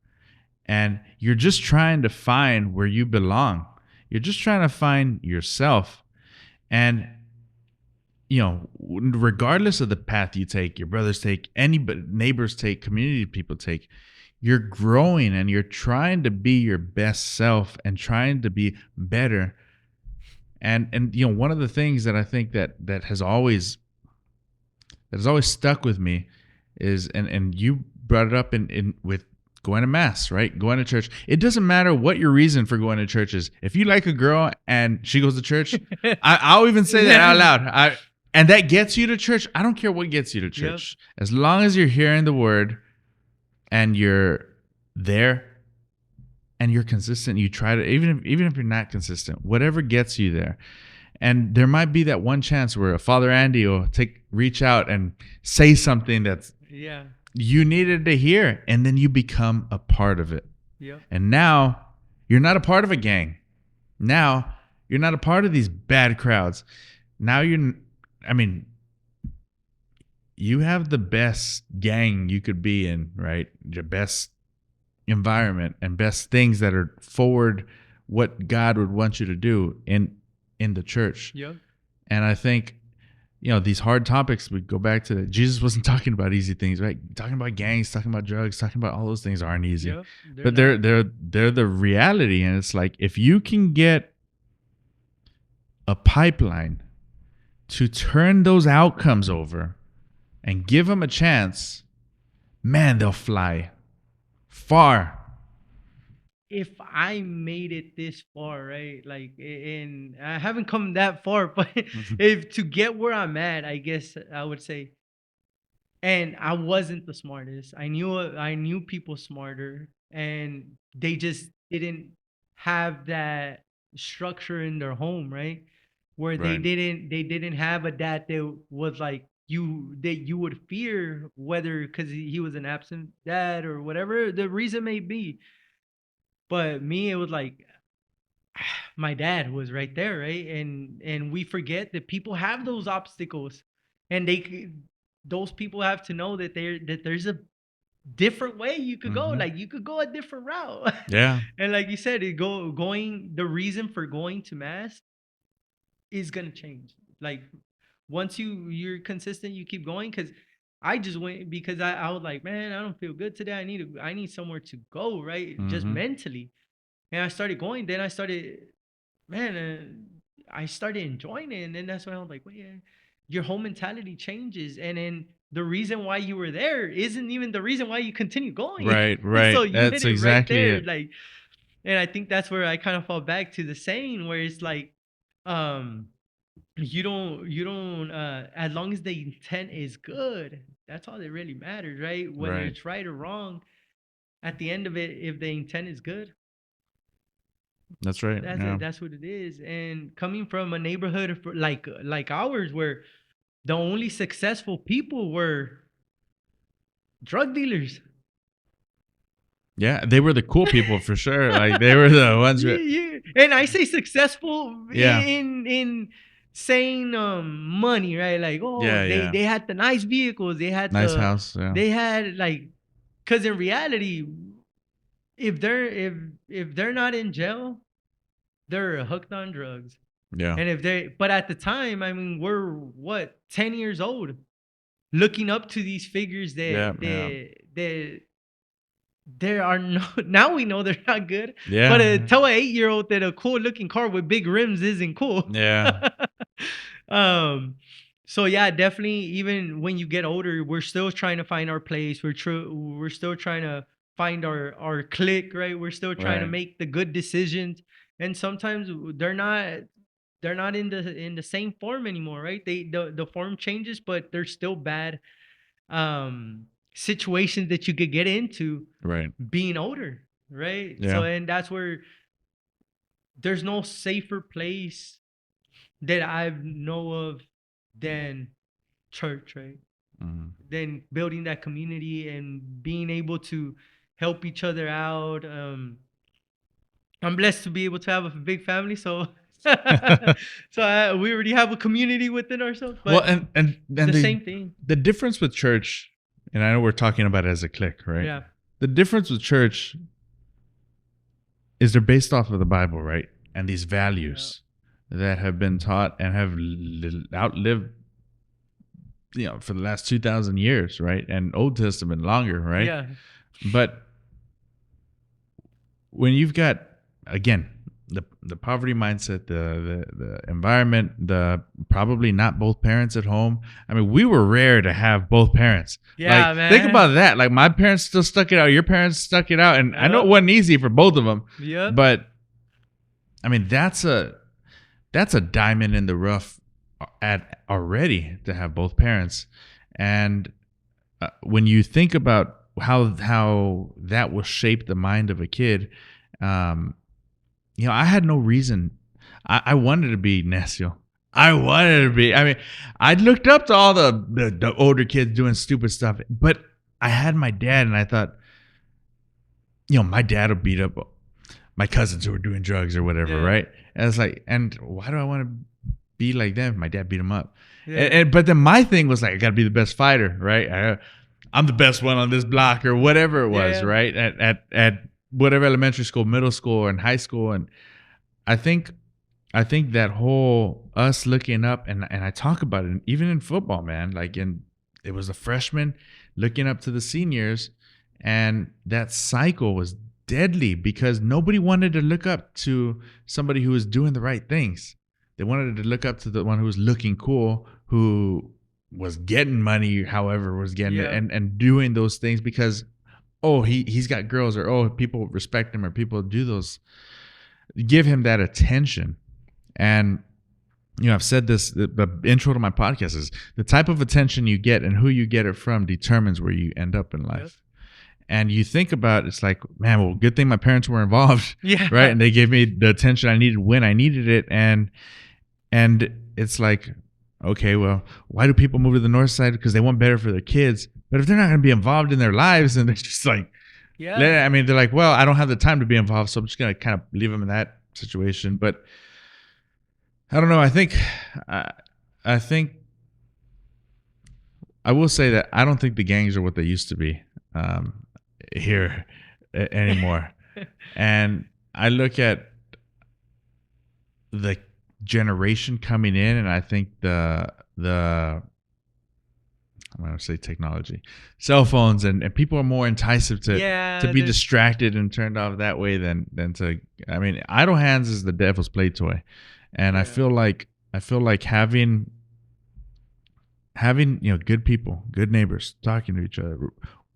And you're just trying to find where you belong. You're just trying to find yourself. And, you know, regardless of the path you take, your brothers take, neighbors take, community people take, you're growing and you're trying to be your best self and trying to be better. And you know, one of the things that I think that has always stuck with me is, and you brought it up in with going to mass, right? Going to church. It doesn't matter what your reason for going to church is. If you like a girl and she goes to church, I'll even say that out loud. And that gets you to church. I don't care what gets you to church. Yep. As long as you're hearing the word and you're there and you're consistent, you try to, even if you're not consistent, whatever gets you there. And there might be that one chance where Father Andy will reach out and say something that's you needed to hear, and then you become a part of it. Yep. And now you're not a part of a gang. Now you're not a part of these bad crowds. Now you have the best gang you could be in, right? Your best environment and best things that are forward what God would want you to do in the church. Yep. And I think, you know, these hard topics, we go back to that. Jesus wasn't talking about easy things, right? Talking about gangs, talking about drugs, talking about all those things aren't easy. Yep, but they're the reality. And it's like, if you can get a pipeline to turn those outcomes over and give them a chance, man, they'll fly far. If I made it this far, right? Like, and I haven't come that far, but if to get where I'm at, I guess I would say, and I wasn't the smartest. I knew people smarter, and they just didn't have that structure in their home, right? Where they didn't have a dad that was like that you would fear, whether because he was an absent dad or whatever the reason may be. But me, it was like my dad was right there, right? And we forget that people have those obstacles, and those people have to know that there's a different way you could go. Like, you could go a different route. Yeah. And like you said, the reason for going to mass is gonna change. Like, once you're consistent, you keep going. Because I just went because I was like, man, I don't feel good today. I need somewhere to go, right? Just mentally. And I started going. Then I started enjoying it. And then that's when I was like, well, yeah, your whole mentality changes. And then the reason why you were there isn't even the reason why you continue going. Right. So you That's hit it exactly right there. it. Like, and I think that's where I kind of fall back to the saying where it's like, you don't as long as the intent is good, that's all that really matters, right? Whether it's right or wrong, at the end of it, if the intent is good, that's right. That's what it is. And coming from a neighborhood like ours, where the only successful people were drug dealers. Yeah, they were the cool people for sure. Like, they were the ones And I say successful in saying money, right? Like, they had the nice vehicles, they had nice house. Yeah. They had, like, because in reality, if they're not in jail, they're hooked on drugs. Yeah. And but at the time, I mean, we're what, 10 years old, looking up to these figures that there are no, now we know they're not good. Yeah. But tell an 8-year-old that a cool looking car with big rims isn't cool. Yeah. So yeah, definitely. Even when you get older, we're still trying to find our place. We're still trying to find our clique, right? We're still trying to Right. make the good decisions, and sometimes they're not in the same form anymore, right? The form changes, but there's still bad situations that you could get into Right. being older, right? Yeah. So, and that's where there's no safer place that I know of than church, right? Mhm. Than building that community and being able to help each other out. I'm blessed to be able to have a big family, so we already have a community within ourselves. But Well, and the same thing. The difference with church, and I know we're talking about it as a clique, right? Yeah. The difference with church is they're based off of the Bible, right? And these values that have been taught and have outlived, for the last 2,000 years, right? And Old Testament longer, right? Yeah. But when you've got, again, the poverty mindset, the environment, the probably not both parents at home. I mean, we were rare to have both parents. Yeah, like, man. Think about that. Like, my parents still stuck it out. Your parents stuck it out. And I know it wasn't easy for both of them. Yeah. But, I mean, that's a diamond in the rough already to have both parents. And when you think about how that will shape the mind of a kid, I had no reason. I wanted to be necio. I wanted to be. I mean, I looked up to all the older kids doing stupid stuff, but I had my dad, and I thought, my dad will beat up my cousins who were doing drugs or whatever, right? And it's like, and why do I want to be like them? My dad beat them up. Yeah. But then my thing was like, I got to be the best fighter, right? I'm the best one on this block or whatever it was, right? At whatever elementary school, middle school, and high school. And I think that whole us looking up, and I talk about it even in football, man. Like, it was the freshmen looking up to the seniors, and that cycle was deadly because nobody wanted to look up to somebody who was doing the right things. They wanted to look up to the one who was looking cool, who was getting money, however was getting it, and doing those things because, he's got girls, or people respect him, or people give him that attention. And I've said this, the intro to my podcast is the type of attention you get and who you get it from determines where you end up in life. And you think about it's like, man, well, good thing my parents were involved, right? And they gave me the attention I needed when I needed it. And it's like, okay, well, why do people move to the north side? Because they want better for their kids. But if they're not going to be involved in their lives, and they're just like, I mean, they're like, well, I don't have the time to be involved, so I'm just going to kind of leave them in that situation. But I don't know. I think I will say that I don't think the gangs are what they used to be here anymore. And I look at the generation coming in, and I think the I'm going to say technology, cell phones, and people are more enticed to be distracted and turned off that way than to. I mean, idle hands is the devil's play toy, and I feel like having good people, good neighbors talking to each other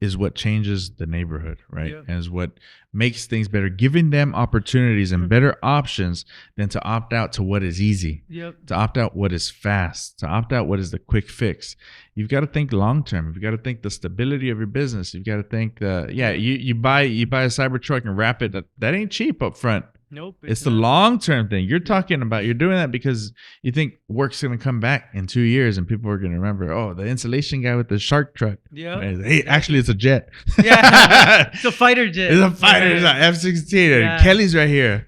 is what changes the neighborhood, right? And is what makes things better, giving them opportunities and better options than to opt out to what is easy, to opt out what is fast, to opt out what is the quick fix. You've got to think long term. You've got to think the stability of your business. You've got to think you buy a Cybertruck and wrap it. That ain't cheap up front. Nope. It's the long-term thing. You're talking about, you're doing that because you think work's going to come back in 2 years and people are going to remember, the insulation guy with the shark truck. Yeah. Hey, actually, it's a jet. Yeah. It's a fighter jet. It's a fighter. It's an F-16. Yeah. Kelly's right here.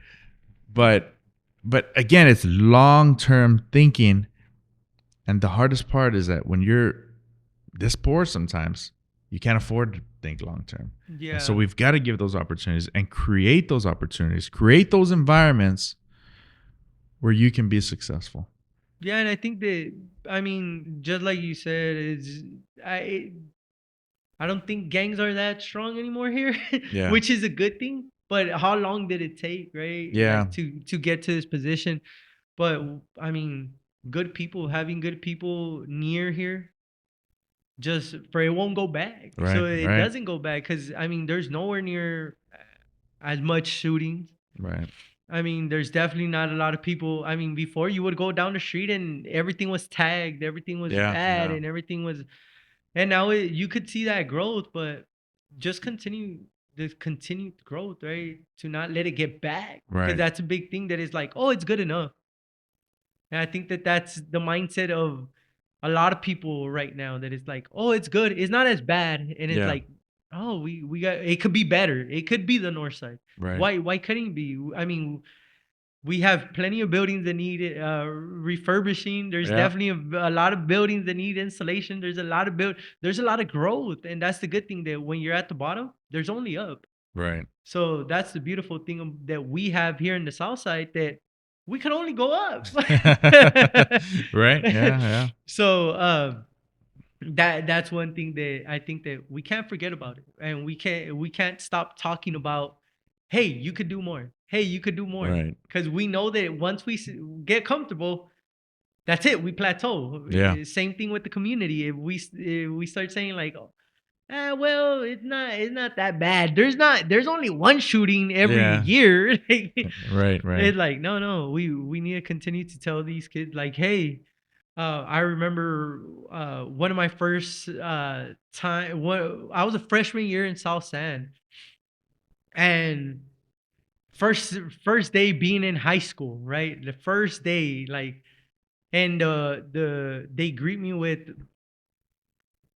But again, it's long-term thinking. And the hardest part is that when you're this poor sometimes, you can't afford think long term. Yeah. And so we've got to give those opportunities and create those opportunities, create those environments where you can be successful. Yeah, and I think that, I mean, just like you said, I don't think gangs are that strong anymore here, Yeah. which is a good thing. But how long did it take, right? Yeah. Like to get to this position. But I mean, having good people near here, just for it won't go back. So Right, it right. doesn't go back because I mean, there's nowhere near as much shootings. Right. I mean, there's definitely not a lot of people. I mean, before you would go down the street and everything was tagged, everything was Yeah, bad, yeah. and everything was. And now you could see that growth, but just continue the continued growth, right? To not let it get back, because Right. that's a big thing. That is like, oh, it's good enough. And I think that that's the mindset of a lot of people right now. That it's like, oh, it's good. It's not as bad, and it's Yeah. like, oh, we got it could be better. It could be the north side. Right. Why couldn't it be? I mean, we have plenty of buildings that need refurbishing. There's Yeah. definitely a lot of buildings that need insulation. There's a lot of there's a lot of growth, and that's the good thing, that when you're at the bottom, there's only up. Right. So that's the beautiful thing that we have here in the south side, that we can only go up. Right. Yeah. Yeah. So that's one thing that I think that we can't forget about it, and we can't stop talking about, hey, you could do more. Hey, you could do more. Right. Because we know that once we get comfortable, that's it. We plateau. Yeah. Same thing with the community. If we start saying like, oh, well, it's not that bad. There's only one shooting every Yeah. year. Right. Right. It's like, no, we need to continue to tell these kids like, hey, I remember one of my first time. I was a freshman year in South San, and first day being in high school, right? The first day, like, and they greet me with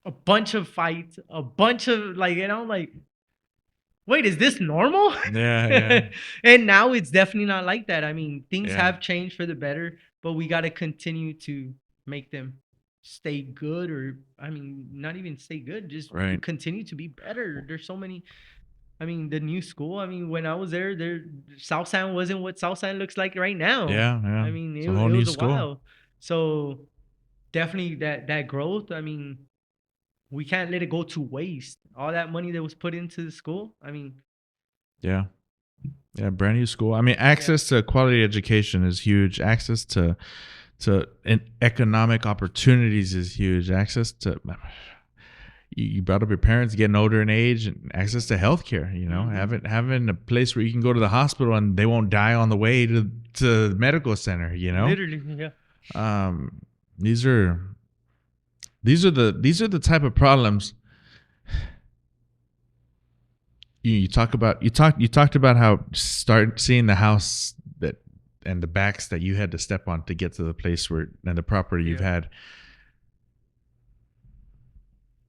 a bunch of fights, a bunch of like, and I'm like, wait, is this normal? Yeah. Yeah. And now it's definitely not like that. I mean, things Yeah. have changed for the better, but we got to continue to make them stay good, or I mean, not even stay good, just Right. continue to be better. There's so many. I mean, the new school. I mean, when I was there, South San wasn't what South San looks like right now. Yeah. Yeah. I mean, It's it a whole was new a school. while. So definitely that growth. I mean, we can't let it go to waste. All that money that was put into the school. I mean, Yeah. Yeah. Brand new school. I mean, access to quality education is huge. Access to economic opportunities is huge. Access to, you brought up your parents getting older in age, and access to healthcare. You know, having a place where you can go to the hospital and they won't die on the way to the medical center. You know, literally, yeah. These are the type of problems you talked about how start seeing the house that and the backs that you had to step on to get to the place where and the property you've had.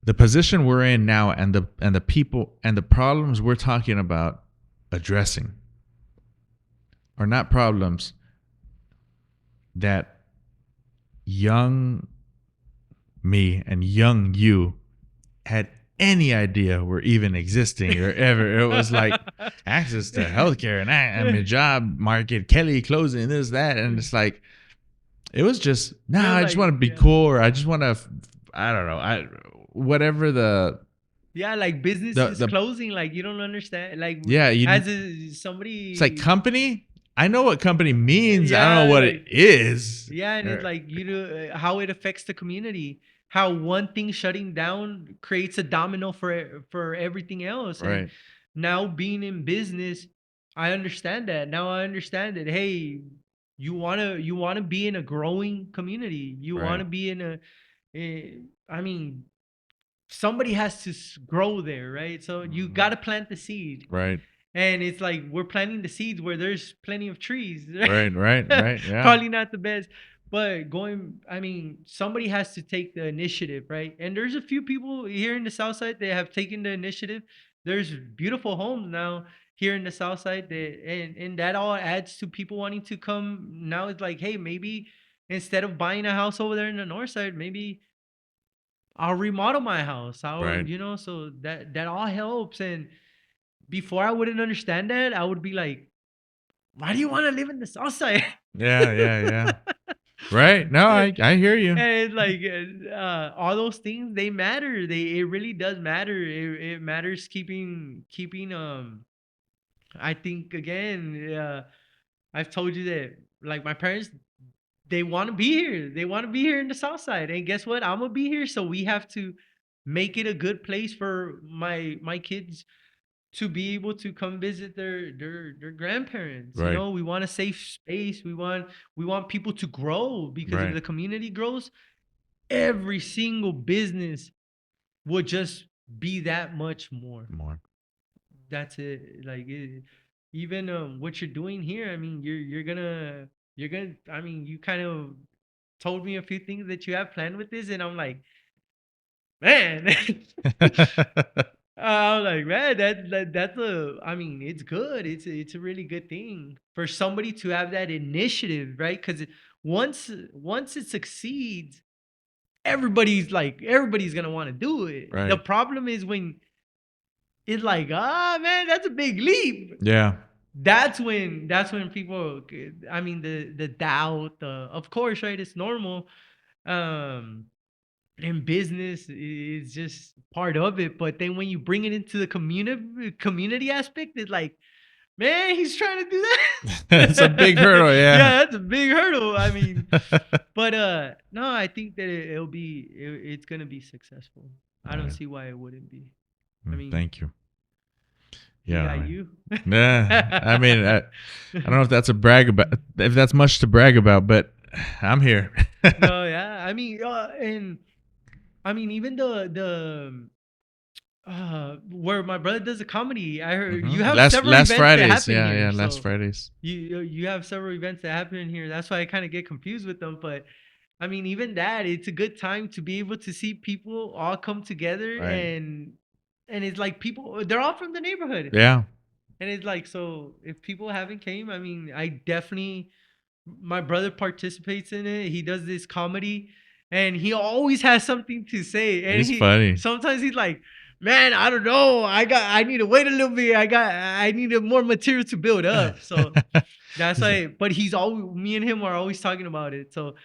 The position we're in now and the people and the problems we're talking about addressing are not problems that young me and young you had any idea were even existing or ever. It was like access to healthcare and I mean job market, Kelly closing this, that, and it's like it was just I just want to be cool, or I just want to I don't know, whatever the like business is closing, like you don't understand, like somebody, it's like company. I know what company means. I don't know what it is. Yeah, and it's like how it affects the community. How one thing shutting down creates a domino for everything else. Right. And now being in business, I understand that. Now I understand that. Hey, you wanna be in a growing community. You wanna be in I mean, somebody has to grow there, right? So you got to plant the seed. Right. And it's like we're planting the seeds where there's plenty of trees. Right. Yeah. Probably not the best, but somebody has to take the initiative, right? And there's a few people here in the South Side that have taken the initiative. There's beautiful homes now here in the South Side and that all adds to people wanting to come. Now it's like, hey, maybe instead of buying a house over there in the North Side, maybe I'll remodel my house. Right. So that all helps. And before I wouldn't understand that, I would be like, why do you want to live in the south side? Yeah. Right. No, I hear you. And like all those things, they matter. It really does matter. It matters keeping I think again, I've told you that like my parents, they want to be here. They want to be here in the south side. And guess what? I'm gonna be here. So we have to make it a good place for my kids to be able to come visit their grandparents. Right. We want a safe space. We want people to grow, because Right. if the community grows, every single business will just be that much more. That's it. Like even what you're doing here, I mean, you're gonna I mean, you kind of told me a few things that you have planned with this, and I'm like, man. I was like, man, that's I mean, it's good. It's a really good thing for somebody to have that initiative, right? Because once it succeeds, everybody's gonna want to do it. Right. The problem is when it's like, man, that's a big leap. Yeah. That's when people, I mean, the doubt, of course, right? It's normal. In business is just part of it, but then when you bring it into the community aspect, it's like, man, he's trying to do that. It's a big hurdle. Yeah. Yeah, that's a big hurdle. I mean, but no, I think that it's gonna be successful. I don't Alright. see why it wouldn't be. I mean, Thank you. you Yeah. got man. you. Yeah. I mean, I don't know if that's if that's much to brag about, but I'm here. No, yeah. I mean, and I mean, even the where my brother does a comedy, I heard you have several last events Fridays. that happen Yeah, here. yeah, last So Fridays. you have several events that happen in here. That's why I kind of get confused with them. But I mean, even that, it's a good time to be able to see people all come together, Right. and it's like people, they're all from the neighborhood. Yeah. And it's like, so if people haven't came, I mean, I definitely, my brother participates in it. He does this comedy, and he always has something to say. And He's funny. Sometimes he's like, man, I don't know. I need to wait a little bit. I needed more material to build up. So that's why, but me and him are always talking about it. So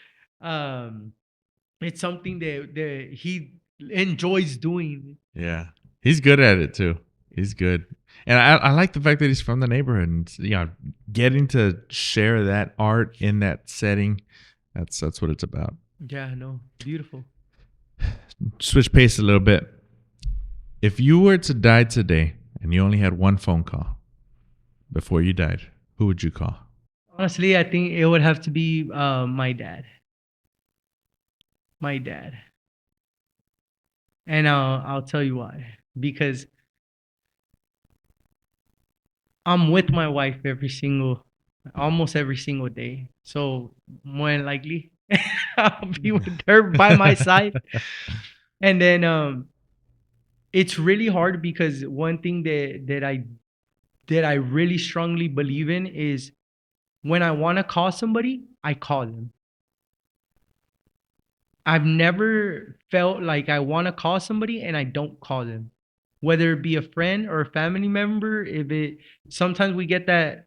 it's something that he enjoys doing. Yeah. He's good at it too. He's good. And I like the fact that he's from the neighborhood, and getting to share that art in that setting. That's what it's about. Yeah, no, beautiful. Switch pace a little bit. If you were to die today and you only had one phone call before you died, who would you call? Honestly, I think it would have to be my dad. My dad. And I'll tell you why. Because I'm with my wife almost every single day. So more than likely, I'll be with her by my side. And then it's really hard, because one thing that I really strongly believe in is, when I want to call somebody, I call them. I've never felt like I want to call somebody and I don't call them, whether it be a friend or a family member. Sometimes we get that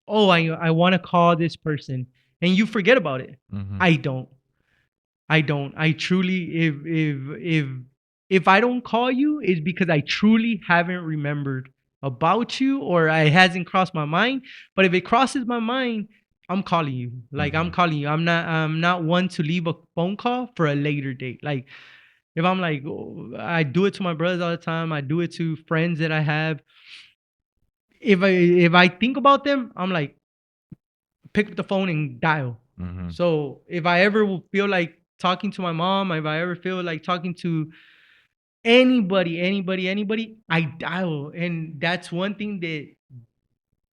oh, I want to call this person, and you forget about it. Mhm. I don't. I truly, if I don't call you, it's because I truly haven't remembered about you, or it hasn't crossed my mind. But if it crosses my mind, I'm calling you. Like, I'm calling you. I'm not one to leave a phone call for a later date. Like, if I'm like, I do it to my brothers all the time. I do it to friends that I have. If I think about them, I'm like, pick up the phone and dial. Mhm. So if I ever will feel like talking to my mom, if I ever feel like talking to anybody, I dial. And that's one thing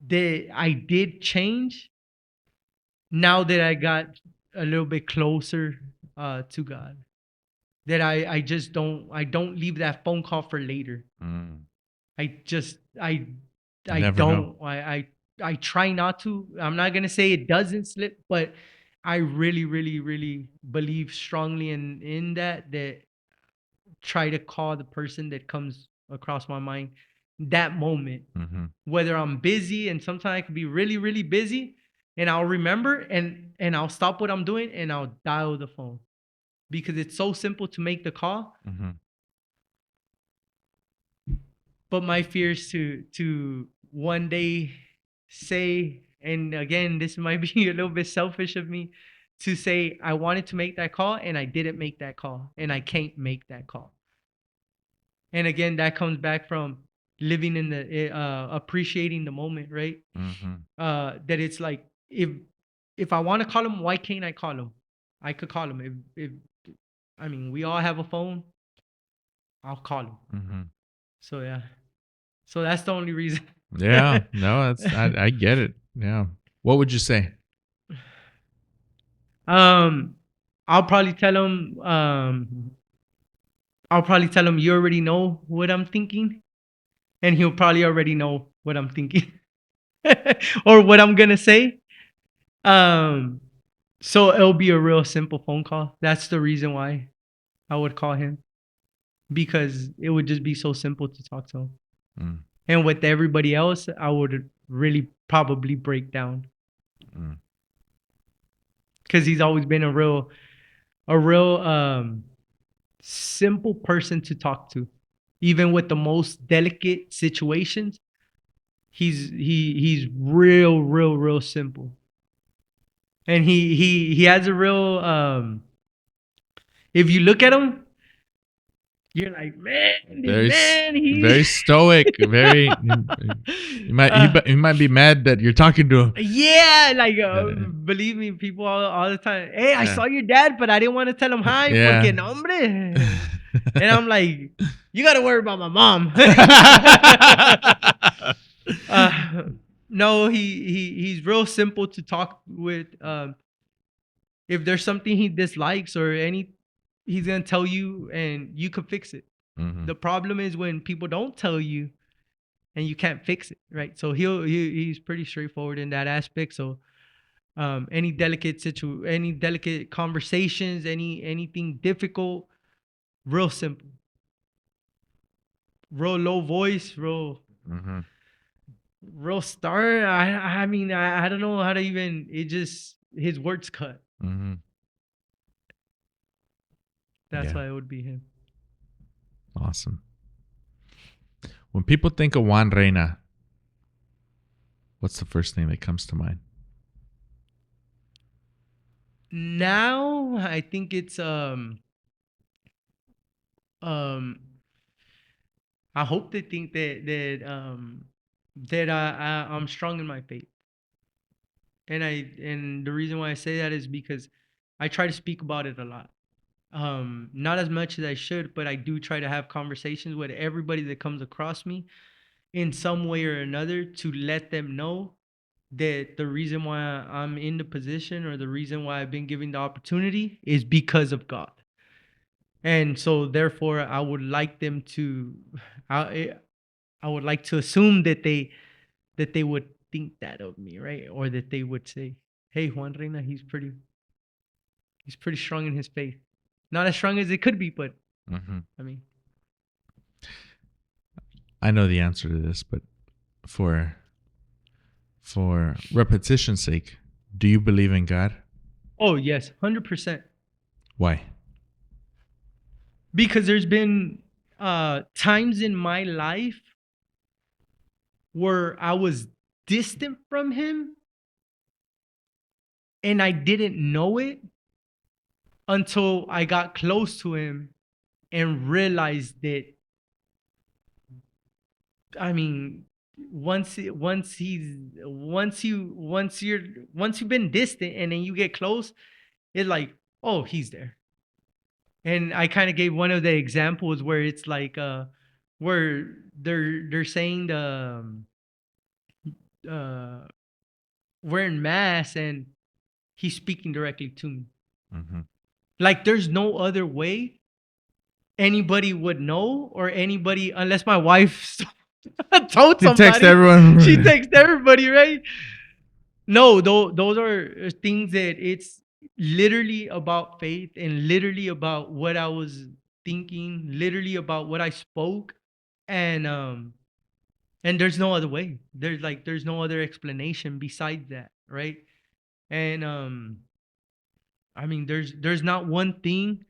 that I did change now that I got a little bit closer to God. That I don't leave that phone call for later. Mm. I never don't. I try not to. I'm not gonna say it doesn't slip, but I really, really, really believe strongly in that try to call the person that comes across my mind that moment. Mm-hmm. Whether I'm busy, and sometimes I can be really, really busy, and I'll remember and I'll stop what I'm doing and I'll dial the phone because it's so simple to make the call. Mm-hmm. But my fear is to one day say, and again, this might be a little bit selfish of me, to say I wanted to make that call and I didn't make that call and I can't make that call. And again, that comes back from living in the appreciating the moment, right? Mm-hmm. That it's like if I want to call him, why can't I call him? I could call him. If I mean, we all have a phone. I'll call him. Mm-hmm. So yeah. So that's the only reason. Yeah, no, I get it. Yeah. What would you say? I'll probably tell him. I'll probably tell him you already know what I'm thinking, and he'll probably already know what I'm thinking, or what I'm gonna say. So it'll be a real simple phone call. That's the reason why I would call him, because it would just be so simple to talk to him. Mm. And with everybody else, I would really probably break down. Because he's always been a real simple person to talk to. Even with the most delicate situations, he's real simple. And he has a real if you look at him, you're like, man, very stoic. Very. You might be mad that you're talking to him. Yeah, like believe me, people all the time. Hey, I saw your dad, but I didn't want to tell him hi. Yeah. Porque nombre. And I'm like, you got to worry about my mom. No, he's real simple to talk with. If there's something he dislikes or he's gonna tell you, and you could fix it. Mm-hmm. The problem is when people don't tell you, and you can't fix it, right? So he's pretty straightforward in that aspect. So any delicate conversations, anything difficult, real simple, real low voice, real stern. I mean, I don't know how to even. It just his words cut. Mm-hmm. That's why it would be him. Awesome. When people think of Juan Reyna, what's the first thing that comes to mind? Now, I think it's I hope they think that I'm strong in my faith. And the reason why I say that is because I try to speak about it a lot. Not as much as I should, but I do try to have conversations with everybody that comes across me in some way or another, to let them know that the reason why I'm in the position, or the reason why I've been given the opportunity, is because of God. And so therefore I would like them to I would like to assume that they would think that of me, right? Or that they would say, hey, Juan Reyna, he's pretty strong in his faith. Not as strong as it could be, but I mean, I know the answer to this, but for repetition's sake, do you believe in God? oh yes, 100%. Why? Because there's been times in my life where I was distant from him, and I didn't know it until I got close to him and realized that, I mean, once you've been distant and then you get close, it's like, oh, he's there. And I kind of gave one of the examples where it's like where they're saying wearing mass, and he's speaking directly to me. Like, there's no other way anybody would know, or anybody, unless my wife told somebody. Text everyone. She texts everybody, right? No, those are things that literally about faith and literally about what I was thinking, literally about what I spoke, and there's no other way. There's no other explanation besides that, right? And I mean, there's not one thing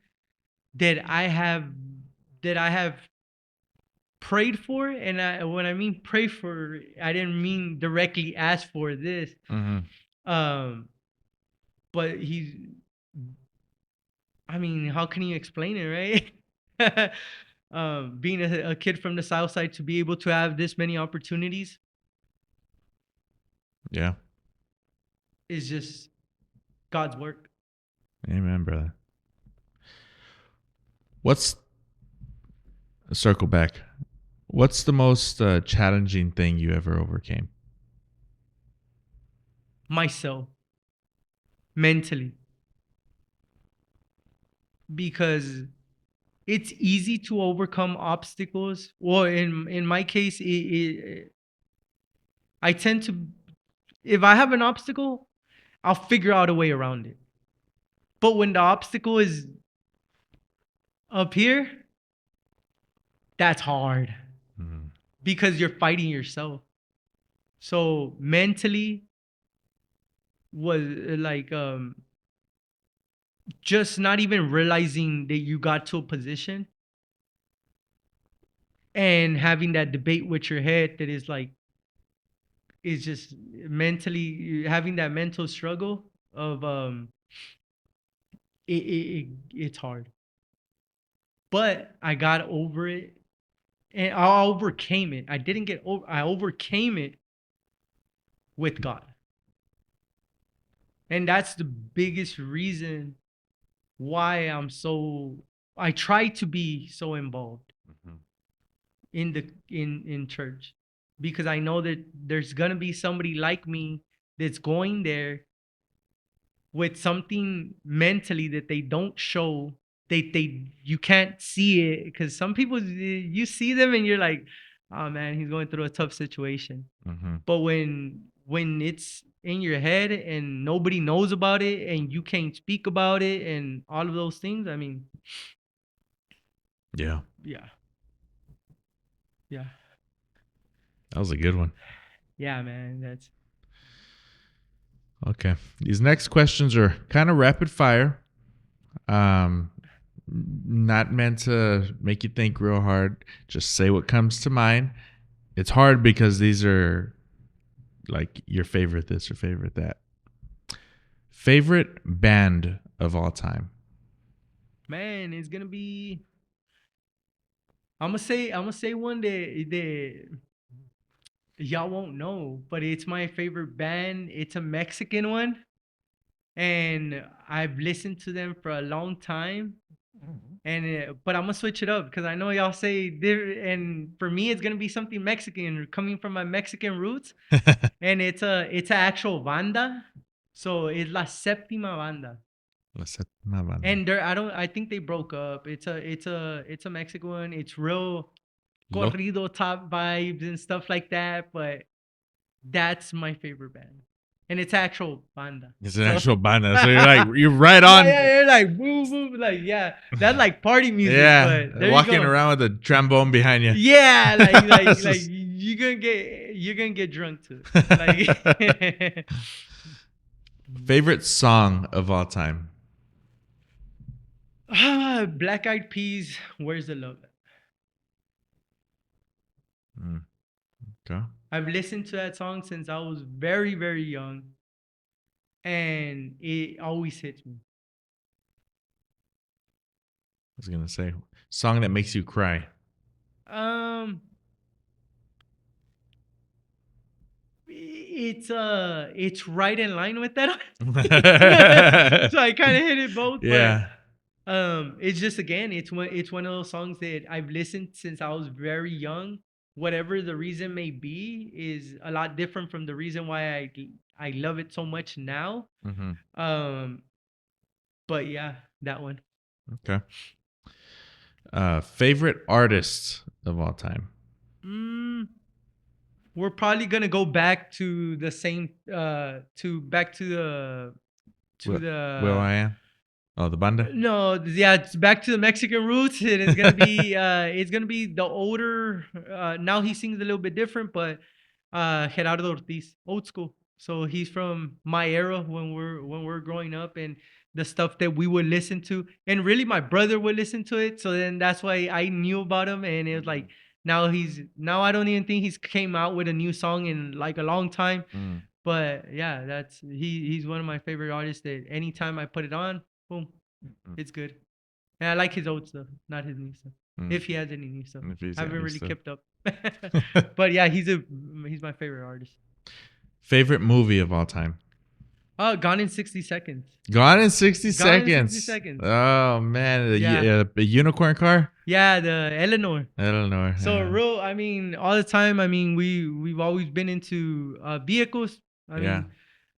that I have prayed for, and when I mean pray for, I didn't mean directly ask for this. Um, but I mean, how can you explain it, right? Being a kid from the South Side to be able to have this many opportunities Yeah. is just God's work. Amen, brother. Circle back. What's the most challenging thing you ever overcame? Myself, mentally, because it's easy to overcome obstacles. Well, in my case, I tend to, if I have an obstacle, I'll figure out a way around it. But when the obstacle is up here, that's hard because you're fighting yourself. So mentally was like just not even realizing that you got to a position and having that debate with your head that is just mentally having that mental struggle of it's hard. But I got over it and I overcame it. I overcame it with God. And that's the biggest reason why I try to be so involved in church, because I know that there's going to be somebody like me that's going there with something mentally that they don't show. You can't see it, because some people, you see them and you're like, oh man, he's going through a tough situation. But when it's in your head and nobody knows about it and you can't speak about it and all of those things, I mean, Yeah. yeah. That was a good one. Yeah, man, that's Okay. These next questions are kind of rapid fire. Not meant to make you think real hard. Just say what comes to mind. It's hard because these are like your favorite this or favorite that. Favorite band of all time? man, it's gonna be. I'm gonna say one that y'all won't know, but it's my favorite band. It's a Mexican one, and I've listened to them for a long time. And but I'm gonna switch it up because I know y'all say and for me it's gonna be something Mexican coming from my Mexican roots, and it's a actual banda, so it's La Séptima Banda. And I think they broke up. It's a Mexican one. It's real corrido top vibes and stuff like that, but that's my favorite band. And it's actual banda. It's an actual banda. So you're right on. Yeah, you're like boo boo, like yeah. That's like party music. Yeah, but there walking you go. around with a trombone behind you. Yeah, like you're gonna get drunk to it. Like Favorite song of all time? Black Eyed Peas, Where's the Love? Okay. I've listened to that song since I was very, very young, and it always hits me. I was gonna say song that makes you cry. It's right in line with that. So I kind of hit it both. Yeah. But, it's just again, it's one of those songs that I've listened since I was very young. Whatever the reason may be is a lot different from the reason why I love it so much now. But yeah, that one. Okay. Favorite artist of all time? We're probably gonna go back to the same back to the to the Will I Am? Oh, the banda. No, yeah, it's back to the Mexican roots. And it's gonna be the older. Now he sings a little bit different, but Gerardo Ortiz, old school. So he's from my era when we're growing up, and the stuff that we would listen to, and really my brother would listen to it. So then that's why I knew about him, and it was like now I don't even think he's came out with a new song in like a long time. But yeah, he's one of my favorite artists that anytime I put it on, boom, it's good. And I like his old stuff, not his new stuff. If he has any new stuff. If he's I haven't any really stuff. kept up. But yeah, he's my favorite artist. Favorite movie of all time? Gone in 60 Seconds. Gone in 60 Gone in Seconds. 60 Seconds. Oh, man. Yeah. A unicorn car? Yeah, the Eleanor. Eleanor. So yeah. all the time, we've always been into vehicles. Yeah.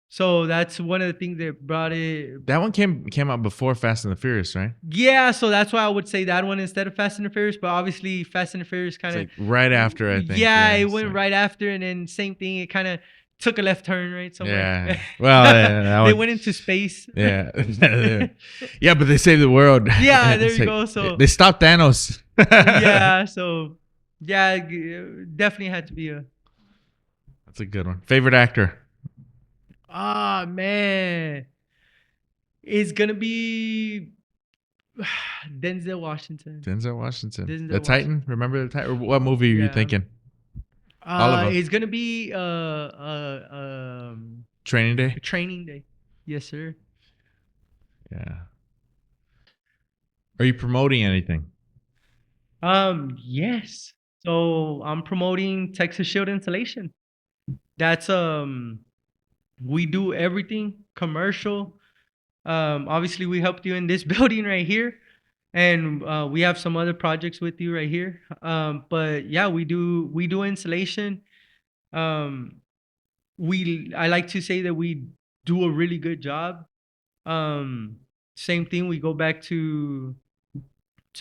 So that's one of the things that brought it. That one came out before Fast and the Furious, right? Yeah, so that's why I would say that one instead of Fast and the Furious. But obviously, Fast and the Furious kind of Like right after, I think. Yeah, it it's went like- right after, and then same thing. It kind of took a left turn right somewhere. Yeah. Well, yeah, that they one- went into space. Yeah. Yeah, but they saved the world. Yeah, there It's you like- go. So they stopped Thanos. yeah, so yeah, definitely had to be a. That's a good one. Favorite actor? Ah man, it's gonna be Denzel Washington. Denzel Washington. Denzel The Titan? Remember the Titan? What movie are you Yeah. thinking? All of them. It's gonna be Training Day? Training Day. Yes, sir. Yeah. Are you promoting anything? Yes. So I'm promoting Texas Shield Insulation. That's we do everything commercial. Obviously we helped you in this building right here, and we have some other projects with you right here. But yeah, we do insulation. I like to say that we do a really good job. Same thing, we go back to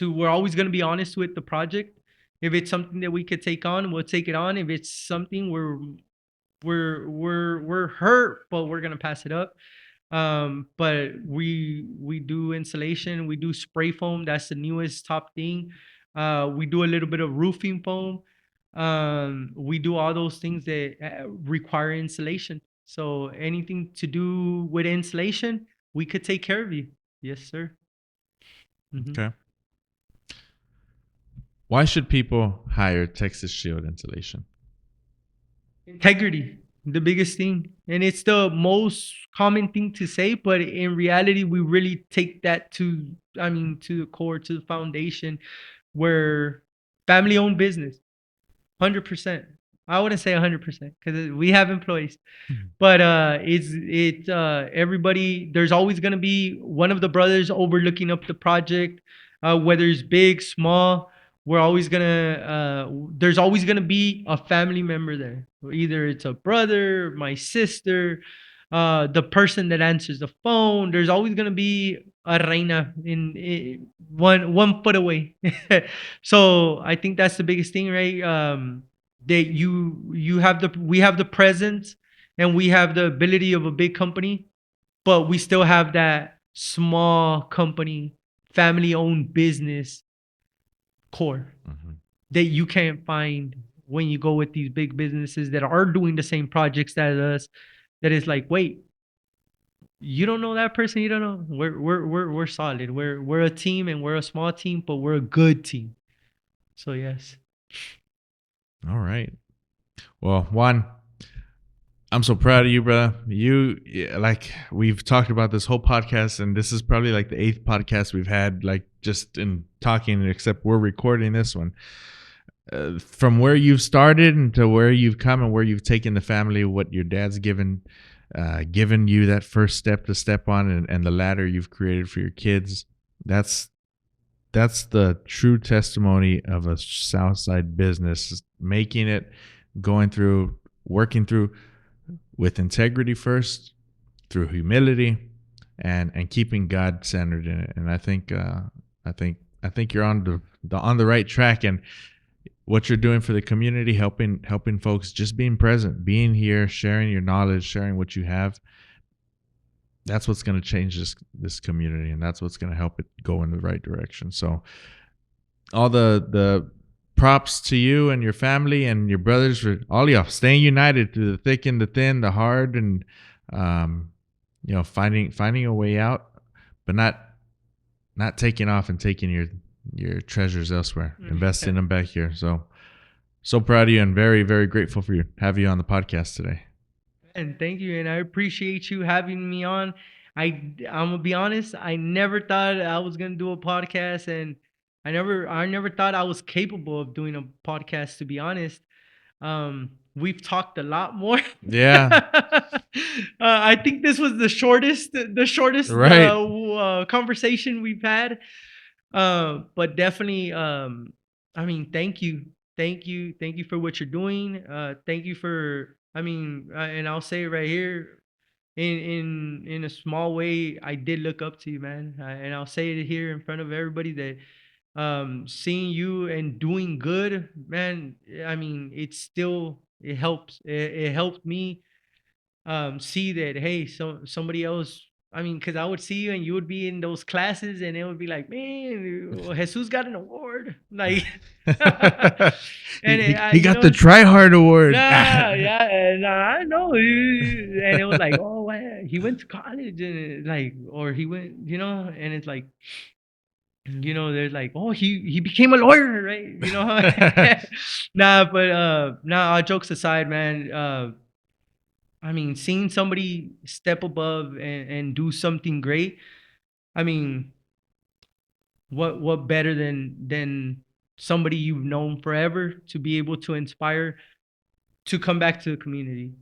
we're always going to be honest with the project. If it's something that we could take on, we'll take it on. If it's something we're hurt, but we're going to pass it up. But we do insulation, we do spray foam. That's the newest top thing. We do a little bit of roofing foam. We do all those things that require insulation. So anything to do with insulation, we could take care of you. Yes, sir. Mhm. Okay. Why should people hire Texas Shield Insulation? Integrity, the biggest thing. And it's the most common thing to say, but in reality, we really take that to the core, to the foundation, where family-owned business, 100%. I wouldn't say 100% because we have employees, but it's everybody. There's always gonna be one of the brothers overlooking up the project, whether it's big, small. There's always gonna be a family member there. Either it's a brother, my sister, the person that answers the phone. There's always gonna be a Reyna in one foot away. So I think that's the biggest thing, right? That we have the presence and we have the ability of a big company, but we still have that small company, family-owned business core that you can't find when you go with these big businesses that are doing the same projects as us. That is like, wait, you don't know that person, you don't know. We're solid. We're a team, and we're a small team, but we're a good team. So yes. All right. Well, Juan, I'm so proud of you, brother. Like we've talked about this whole podcast, and this is probably like the 8th podcast we've had, like just in talking, except we're recording this one. From where you've started and to where you've come and where you've taken the family, what your dad's given you that first step to step on, and the ladder you've created for your kids. That's the true testimony of a Southside business, making it, working through with integrity first, through humility, and keeping God centered in it. And I think you're on the right track, and what you're doing for the community, helping folks, just being present, being here, sharing your knowledge, sharing what you have. that's what's going to change this community, and that's what's going to help it go in the right direction. So all the props to you and your family and your brothers for all y'all staying united through the thick and the thin, the hard, and finding a way out, but not taking off and taking your treasures elsewhere, investing them back here. So proud of you and very, very grateful for have you on the podcast today. And thank you, and I appreciate you having me on. I'm gonna be honest, I never thought I was gonna do a podcast, and I never thought I was capable of doing a podcast, to be honest. We've talked a lot more. Yeah. I think this was the shortest Right. conversation we've had. But definitely, I mean, thank you for what you're doing. Thank you for, and I'll say it right here, in a small way, I did look up to you, man. And I'll say it here in front of everybody that seeing you and doing good, man. I mean, it helps. It helped me see that, hey, somebody else. I mean, because I would see you and you would be in those classes, and it would be like, man, Jesus got an award, like. And he got the Try Hard Award. Yeah, and I know, and it was like, oh, wow, he went to college, and or he went, and it's like, there's like, oh, he became a lawyer, right? All jokes aside, man. I mean, seeing somebody step above and do something great. I mean, what better than somebody you've known forever to be able to inspire to come back to the community.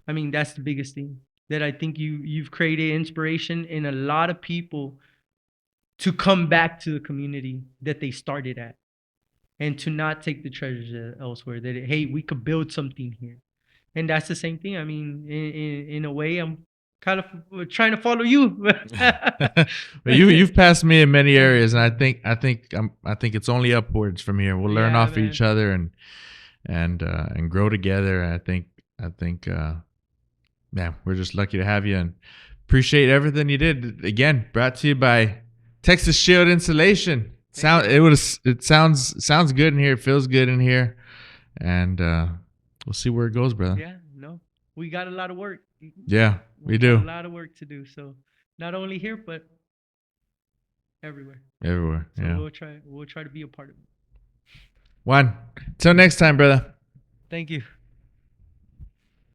I mean, that's the biggest thing, that I think you've created inspiration in a lot of people to come back to the community that they started at, and to not take the treasures elsewhere. That, hey, we could build something here. And that's the same thing. I mean, in a way, I'm kind of trying to follow you. But you've passed me in many areas, and I think it's only upwards from here. We'll learn off each other and grow together. I think we're just lucky to have you, and appreciate everything you did. Again, brought to you by Texas Shield Insulation. It sounds good in here. It feels good in here, and we'll see where it goes, brother. Yeah, no, we got a lot of work. Yeah, we do. Got a lot of work to do. So not only here, but everywhere. Everywhere. So yeah. We'll try to be a part of it. Juan, till next time, brother. Thank you.